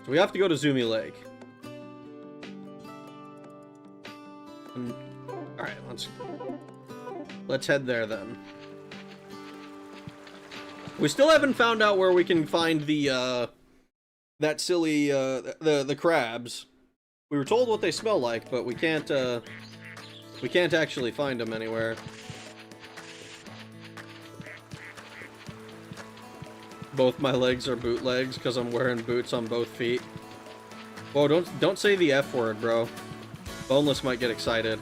So we have to go to Zumi Lake. Alright, let's head there then. We still haven't found out where we can find the, that silly, the crabs. We were told what they smell like, but we can't actually find them anywhere. Both my legs are bootlegs, because I'm wearing boots on both feet. Whoa, don't say the F word, bro. Boneless might get excited.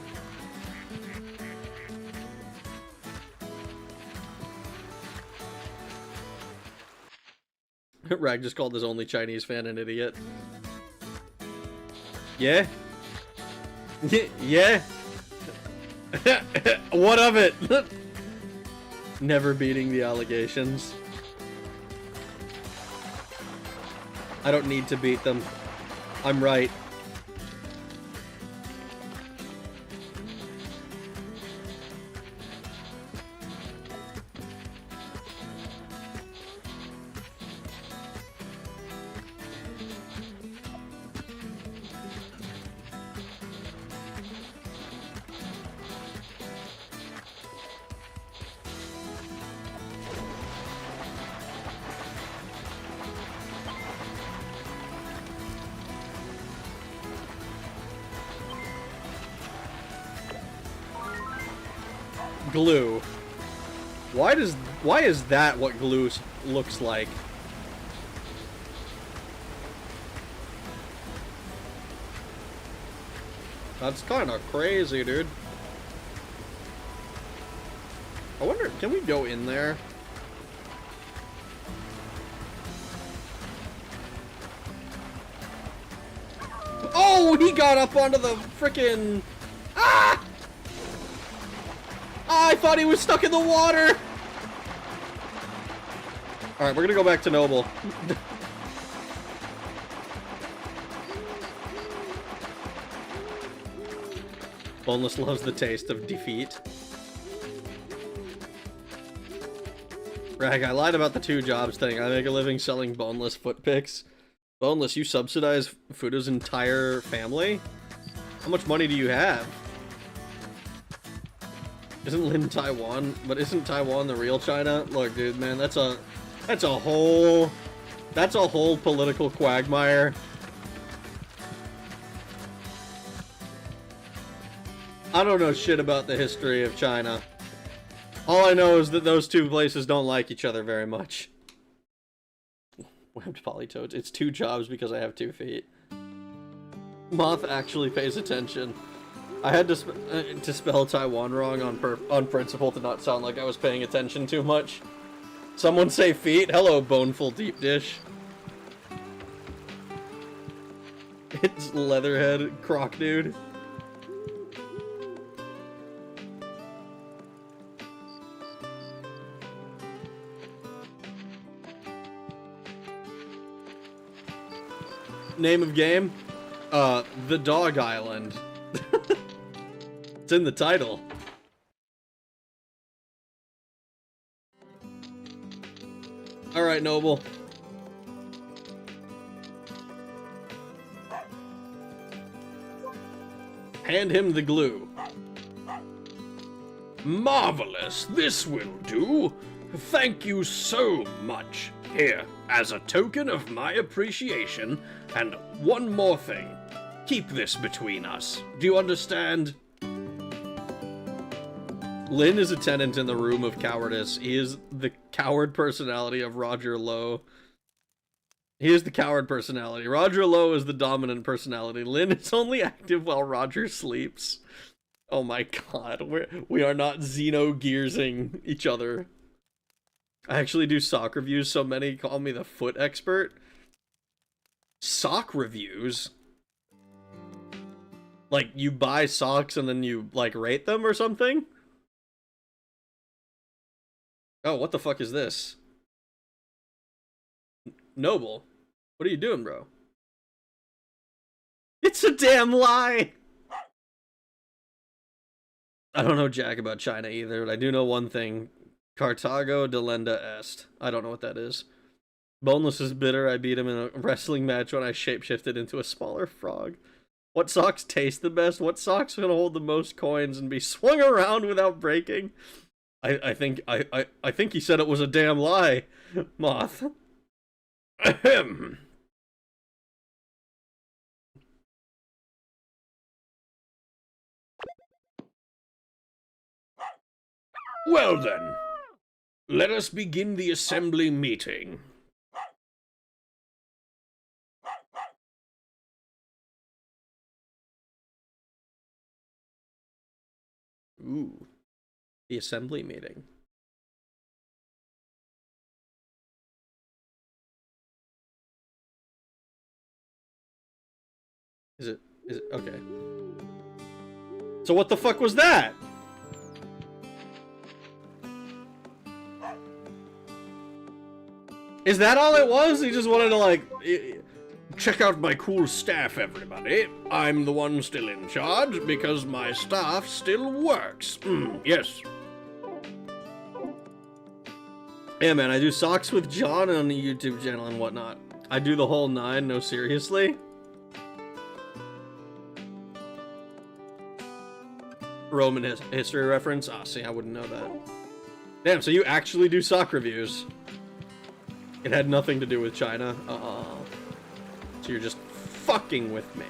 Rag just called his only Chinese fan an idiot. Yeah? Yeah? What of it? Never beating the allegations. I don't need to beat them. I'm right. Glue. Why is that what glue looks like? That's kind of crazy, dude. I wonder, can we go in there? Oh, he got up onto the frickin'... Ah! I thought he was stuck in the water! Alright, we're gonna go back to Noble. Boneless loves the taste of defeat. Rag, I lied about the 2 jobs thing. I make a living selling boneless foot pics. Boneless, you subsidize Fudo's entire family? How much money do you have? Isn't Lin Taiwan? But isn't Taiwan the real China? Look, dude, man, that's a whole political quagmire. I don't know shit about the history of China. All I know is that those 2 places don't like each other very much. Webbed polytoads. It's 2 jobs because I have 2 feet. Moth actually pays attention. I had to spell Taiwan wrong on principle to not sound like I was paying attention too much. Someone say feet. Hello, boneful deep dish. It's Leatherhead Croc Dude. Name of game? The Dog Island. It's in the title. Alright, Noble. Hand him the glue. Marvelous! This will do! Thank you so much. Here, as a token of my appreciation, and one more thing. Keep this between us. Do you understand? Lin is a tenant in the room of cowardice. He is the coward personality of Roger Lowe. He is the coward personality. Roger Lowe is the dominant personality. Lin is only active while Roger sleeps. Oh my god, we are not Xenogearsing each other. I actually do sock reviews, so many call me the foot expert. Sock reviews? Like, you buy socks and then you, like, rate them or something? Oh, what the fuck is this? Noble, what are you doing, bro? It's a damn lie! I don't know jack about China either, but I do know one thing. Carthago delenda est. I don't know what that is. Boneless is bitter. I beat him in a wrestling match when I shapeshifted into a smaller frog. What socks taste the best? What socks are gonna hold the most coins and be swung around without breaking? I think he said it was a damn lie, Moth. Ahem. Well then, let us begin the assembly meeting. Ooh, the assembly meeting. Is it okay? So what the fuck was that? Is that all it was? He just wanted to, like, check out my cool staff, everybody. I'm the one still in charge because my staff still works. Yes. Yeah, man, I do socks with John on the YouTube channel and whatnot. I do the whole 9, no, seriously. Roman history reference? Ah, see, I wouldn't know that. Damn, so you actually do sock reviews. It had nothing to do with China. So you're just fucking with me.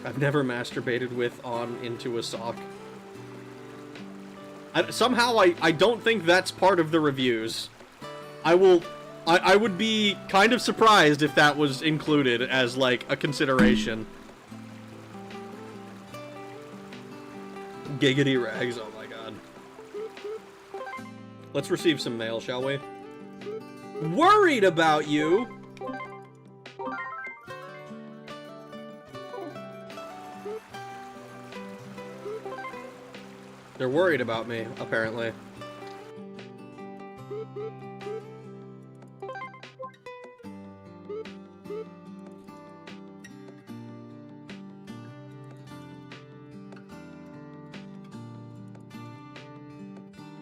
I've never masturbated with, on, into a sock. Somehow I don't think that's part of the reviews. I would be kind of surprised if that was included as, like, a consideration. Giggity rags, oh my god. Let's receive some mail, shall we? Worried about you! They're worried about me, apparently.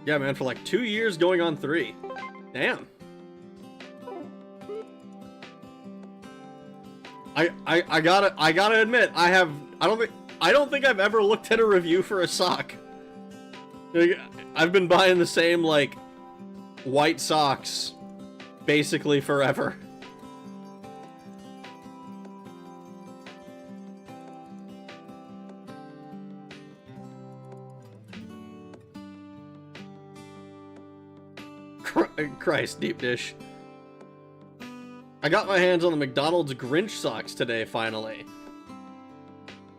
Yeah, man, for like 2 years going on 3. Damn. I gotta admit, I don't think I've ever looked at a review for a sock. Like, I've been buying the same, like, white socks basically forever. Christ, deep dish. I got my hands on the McDonald's Grinch socks today, finally.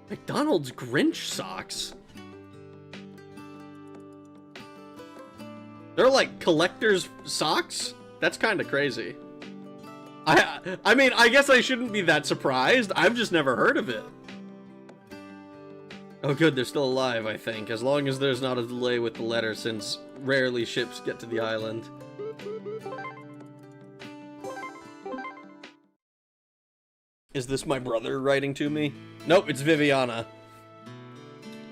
McDonald's Grinch socks? They're like collector's socks? That's kind of crazy. I mean, I guess I shouldn't be that surprised. I've just never heard of it. Oh good, they're still alive, I think. As long as there's not a delay with the letter, since rarely ships get to the island. Is this my brother writing to me? Nope, it's Viviana.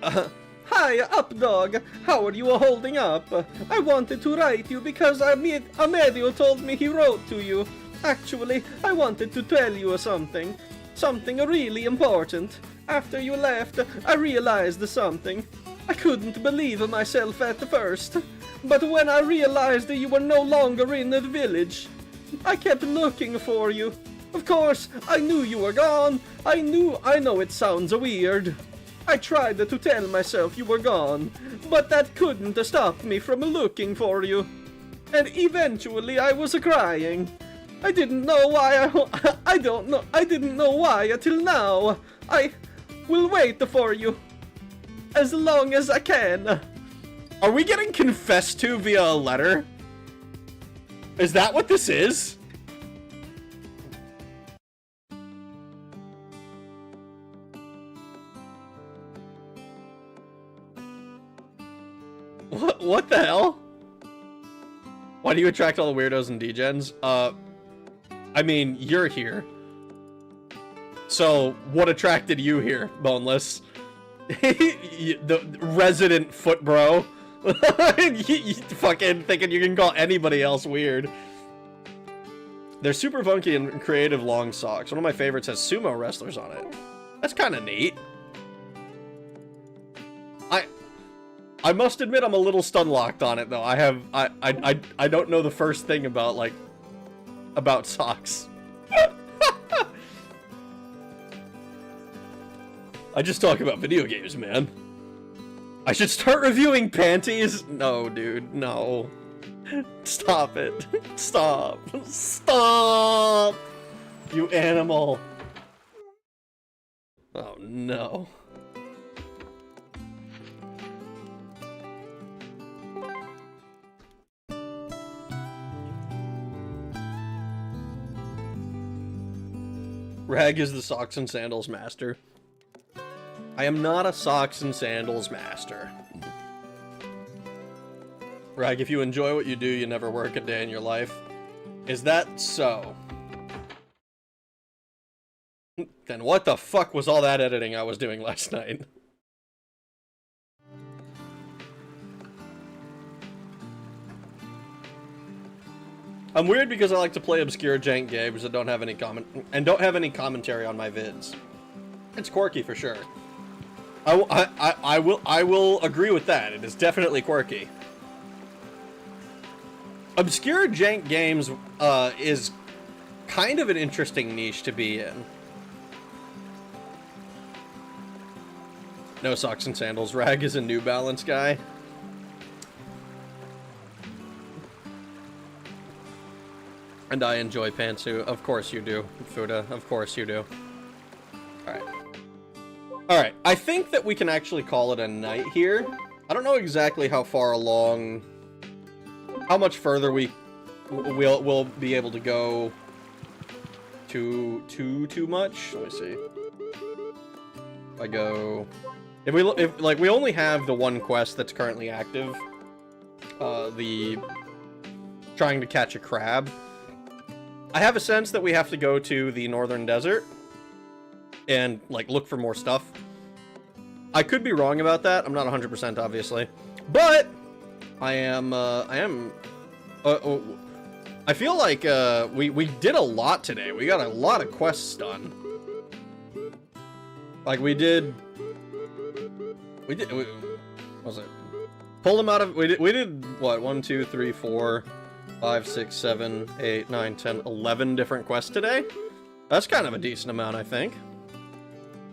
Hi, up dog. How are you holding up? I wanted to write you because Amedio told me he wrote to you. Actually, I wanted to tell you something. Something really important. After you left, I realized something. I couldn't believe myself at first. But when I realized you were no longer in the village, I kept looking for you. Of course, I knew you were gone. I know it sounds weird. I tried to tell myself you were gone, but that couldn't stop me from looking for you. And eventually I was crying. I didn't know why I didn't know why until now. I will wait for you as long as I can. Are we getting confessed to via a letter? Is that what this is? What the hell? Why do you attract all the weirdos and degens? I mean, you're here. So, what attracted you here, Boneless? The resident foot bro. you fucking thinking you can call anybody else weird. They're super funky and creative long socks. One of my favorites has sumo wrestlers on it. That's kind of neat. I must admit I'm a little stun-locked on it though. I don't know the first thing about socks. I just talk about video games, man. I should start reviewing panties? No, dude, no. Stop it. Stop. Stop! You animal. Oh, no. Rag is the socks and sandals master. I am not a socks and sandals master. Rag, if you enjoy what you do, you never work a day in your life. Is that so? Then what the fuck was all that editing I was doing last night? I'm weird because I like to play obscure jank games that don't have any commentary on my vids. It's quirky for sure. I will agree with that. It is definitely quirky. Obscure jank games is kind of an interesting niche to be in. No socks and sandals. Rag is a New Balance guy. And I enjoy pantsu. Of course you do, Fuda. Of course you do. Alright. Alright, I think that we can actually call it a night here. I don't know exactly how far along... How much further we'll be able to go too much. Let me see. If I go... If we only have the one quest that's currently active. The... Trying to catch a crab. I have a sense that we have to go to the northern desert and, like, look for more stuff. I could be wrong about that. I'm not 100% obviously. But I am, I feel like, we did a lot today. We got a lot of quests done. Like, what was it? Pull them out of, we did, what, 1, 2, 3, 4, 5, 6, 7, 8, 9, 10, 11 different quests today? That's kind of a decent amount, I think.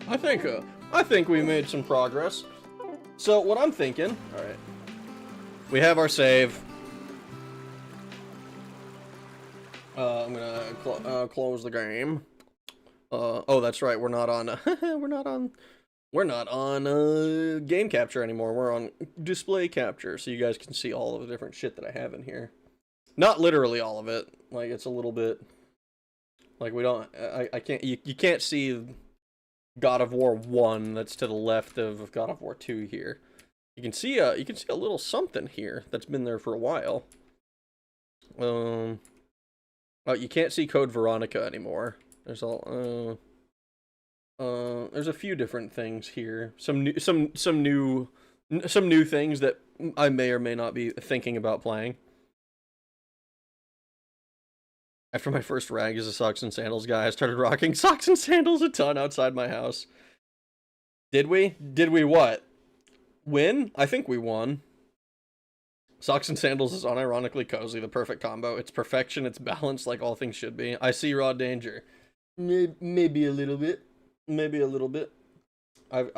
I think we made some progress. So, what I'm thinking, alright. We have our save. I'm gonna close the game. Oh, that's right, we're not on, we're not on game capture anymore. We're on display capture, so you guys can see all of the different shit that I have in here. Not literally all of it. Like, it's a little bit, like, we don't, I can't, you can't see God of War 1 that's to the left of God of War 2 here. You can see a little something here that's been there for a while. Oh, you can't see Code Veronica anymore. There's a few different things here. Some new things that I may or may not be thinking about playing. After my first rag as a socks and sandals guy, I started rocking socks and sandals a ton outside my house. Did we? Did we what? Win? I think we won. Socks and sandals is unironically cozy, the perfect combo. It's perfection, it's balanced like all things should be. I see raw danger. Maybe a little bit. Maybe a little bit. Man.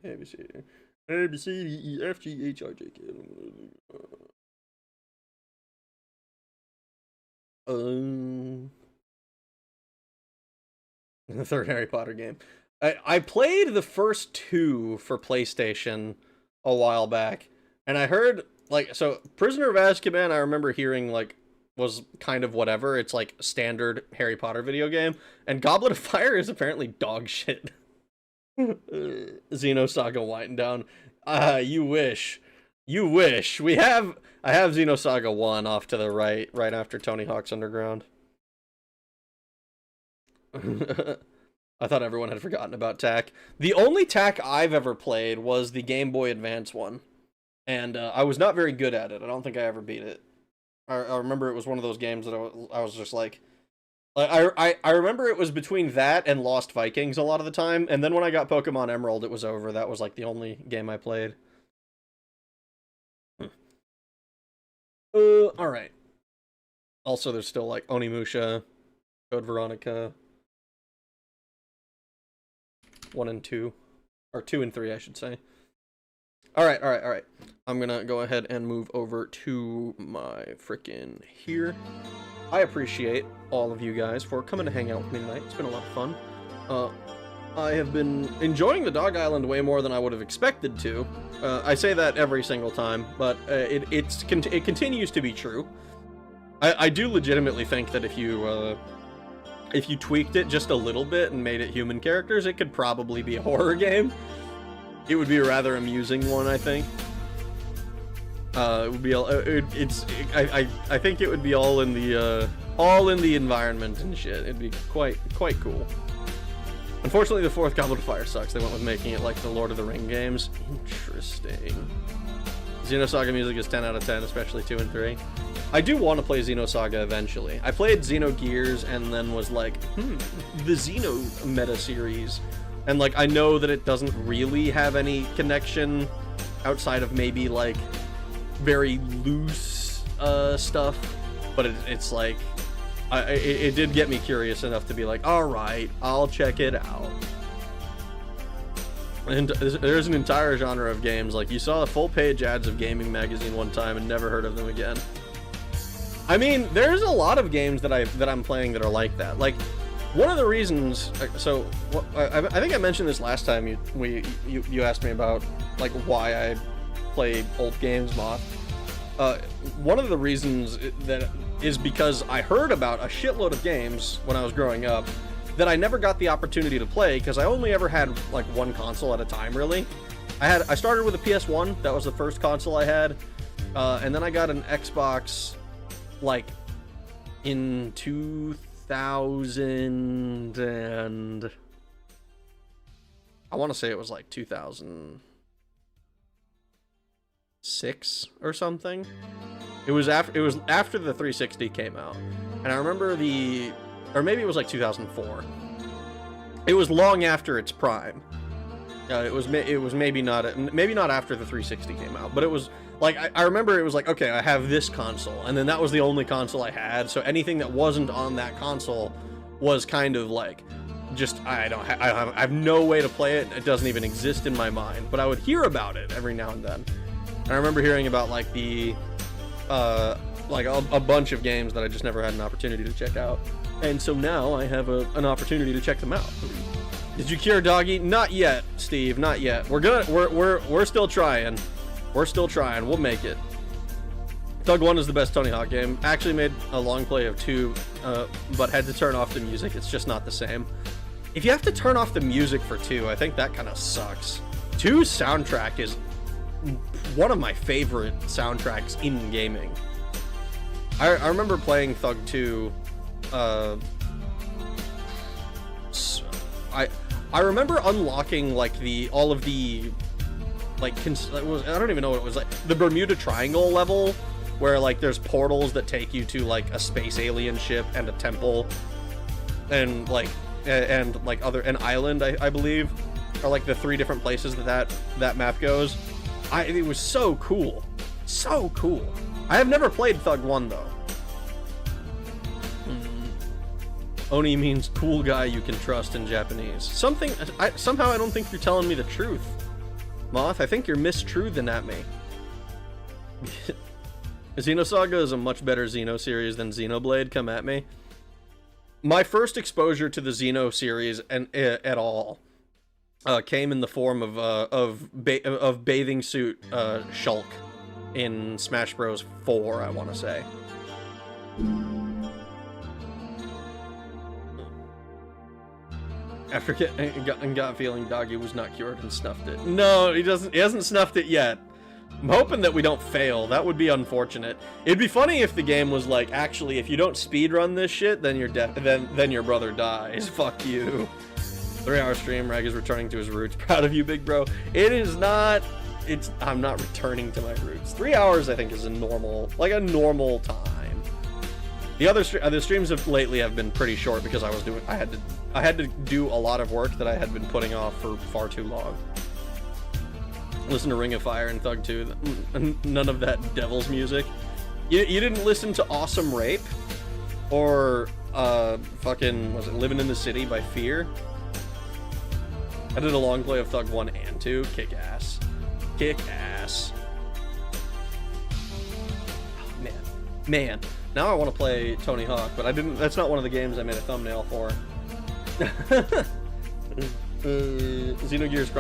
A, B, C, D, E, F, G, H, I, J, K. The third Harry Potter game. I played the first two for PlayStation a while back, and I heard, like, so Prisoner of Azkaban, I remember hearing, like, was kind of whatever. It's like standard Harry Potter video game, and Goblet of Fire is apparently dog shit. Xenosaga winding down. You wish. You wish. I have Xenosaga 1 off to the right after Tony Hawk's Underground. I thought everyone had forgotten about Tak. The only Tak I've ever played was the Game Boy Advance one, and I was not very good at it. I don't think I ever beat it. I remember it was one of those games that I was just like I remember it was between that and Lost Vikings a lot of the time, and then when I got Pokemon Emerald, it was over. That was like the only game I played. Alright. Also, there's still, like, Onimusha, Code Veronica, 1 and 2. Or 2 and 3, I should say. Alright. I'm gonna go ahead and move over to my frickin' here. I appreciate all of you guys for coming to hang out with me tonight. It's been a lot of fun. I have been enjoying the Dog Island way more than I would have expected to. I say that every single time, but it continues to be true. I do legitimately think that if you tweaked it just a little bit and made it human characters, it could probably be a horror game. It would be a rather amusing one, I think. It would be I think it would be all in the environment and shit. It'd be quite cool. Unfortunately, the fourth Goblet of Fire sucks. They went with making it like the Lord of the Ring games. Interesting. Xenosaga music is 10 out of 10, especially 2 and 3. I do want to play Xenosaga eventually. I played Xenogears and then was like, the Xeno meta series. And, like, I know that it doesn't really have any connection outside of maybe, like, very loose stuff. But it's like, it did get me curious enough to be like, alright, I'll check it out. And there's an entire genre of games, like, you saw full-page ads of Gaming Magazine one time and never heard of them again. I mean, there's a lot of games that I'm playing that are like that. Like, one of the reasons, so, I think I mentioned this last time you asked me about, like, why I play old games, Moth. One of the reasons that is because I heard about a shitload of games when I was growing up that I never got the opportunity to play because I only ever had like one console at a time, really. I started with a PS1, that was the first console I had, and then I got an Xbox like in 2000 and I want to say it was like 2000. or something. It was after the 360 came out, and I remember or maybe it was like 2004. It was long after its prime. It was maybe not after the 360 came out, but it was like I remember it was like, okay, I have this console, and then that was the only console I had. So anything that wasn't on that console was kind of like just I have no way to play it. It doesn't even exist in my mind, but I would hear about it every now and then. And I remember hearing about like a bunch of games that I just never had an opportunity to check out. And so now I have an opportunity to check them out. Did you cure Doggy? Not yet, Steve. Not yet. We're still trying. We're still trying. We'll make it. Thug 1 is the best Tony Hawk game. Actually made a long play of 2, but had to turn off the music. It's just not the same. If you have to turn off the music for 2, I think that kind of sucks. 2's soundtrack is one of my favorite soundtracks in gaming. I remember playing Thug 2. I remember unlocking like all of the like I don't even know what it was, like the Bermuda Triangle level, where like there's portals that take you to like a space alien ship and a temple, and like an island, I believe, are like the 3 different places that map goes. It was so cool, so cool. I have never played Thug 1 though. Oni means cool guy you can trust in Japanese. Somehow I don't think you're telling me the truth. Moth, I think you're mistruthing at me. Xenosaga is a much better Xeno series than Xenoblade, come at me. My first exposure to the Xeno series at all came in the form of bathing suit Shulk in Smash Bros. 4, I want to say. After got feeling Doggy was not cured and snuffed it. No, he hasn't snuffed it yet. I'm hoping that we don't fail. That would be unfortunate. It'd be funny if the game was like, actually, if you don't speedrun this shit, then you're then your brother dies. Fuck you. 3-hour stream, Rag is returning to his roots. Proud of you, big bro. It is not. I'm not returning to my roots. 3 hours, I think, is a normal time. The streams have lately have been pretty short because I had to do a lot of work that I had been putting off for far too long. Listen to Ring of Fire and Thug 2. None of that devil's music. You didn't listen to Awesome Rape? Or, fucking, was it Living in the City by Fear? I did a long play of Thug 1 and 2. Kick ass. Kick ass. Oh, man. Now I want to play Tony Hawk, but I didn't. That's not one of the games I made a thumbnail for. Xenogears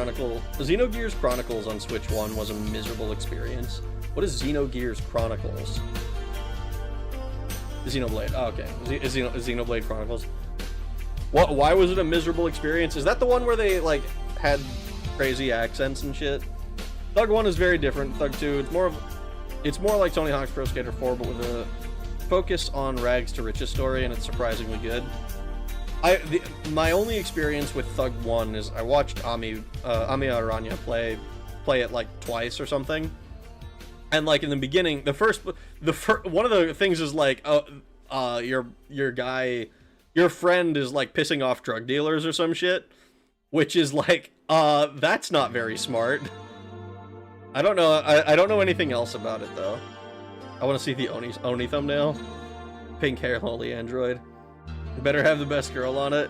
Chronicles on Switch 1 was a miserable experience. What is Xenogears Chronicles? Xenoblade. Oh, okay. Xenoblade Chronicles. What? Why was it a miserable experience? Is that the one where they like had crazy accents and shit? Thug 1 is very different. Thug 2, it's more like Tony Hawk's Pro Skater 4, but with a focus on rags to riches story, and it's surprisingly good. My only experience with Thug 1 is I watched Ami Aranya play it like twice or something, and like in the beginning, the first one of the things is like your friend is like pissing off drug dealers or some shit, which is like that's not very smart. I don't know. I don't know anything else about it though. I want to see the Oni thumbnail. Pink hair, lolly android. You better have the best girl on it.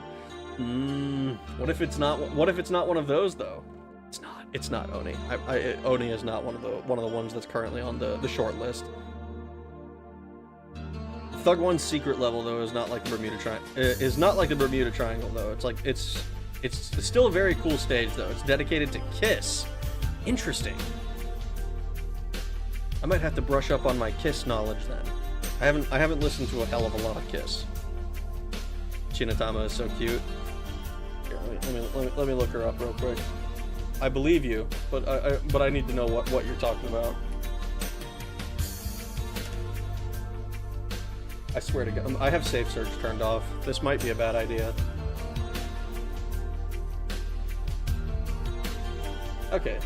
What if it's not? What if it's not one of those though? It's not. It's not Oni. Oni is not one of the ones that's currently on the short list. Thug 1's secret level though is not like the Bermuda Triangle though. It's like it's still a very cool stage though. It's dedicated to Kiss. Interesting. I might have to brush up on my Kiss knowledge then. I haven't listened to a hell of a lot of Kiss. Chinatama is so cute. Here, let me look her up real quick. I believe you, but I need to know what you're talking about. I swear to God, I have safe search turned off. This might be a bad idea. Okay.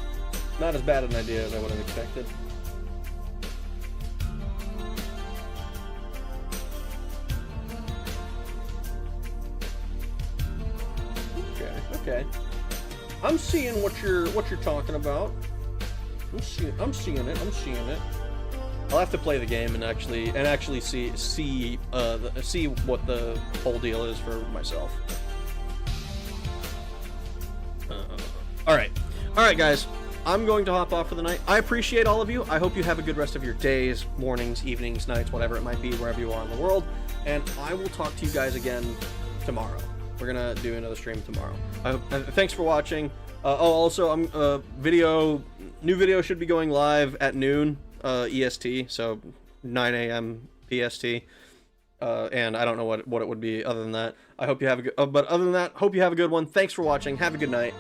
Not as bad an idea as I would have expected. Okay. I'm seeing what you're talking about. I'm seeing it. I'll have to play the game and actually see what the whole deal is for myself. All right, guys. I'm going to hop off for the night. I appreciate all of you. I hope you have a good rest of your days, mornings, evenings, nights, whatever it might be, wherever you are in the world. And I will talk to you guys again tomorrow. We're gonna do another stream tomorrow. Thanks for watching. Also, new video should be going live at noon EST, so 9 a.m. PST. And I don't know what it would be other than that. I hope you have a good. But other than that, hope you have a good one. Thanks for watching. Have a good night.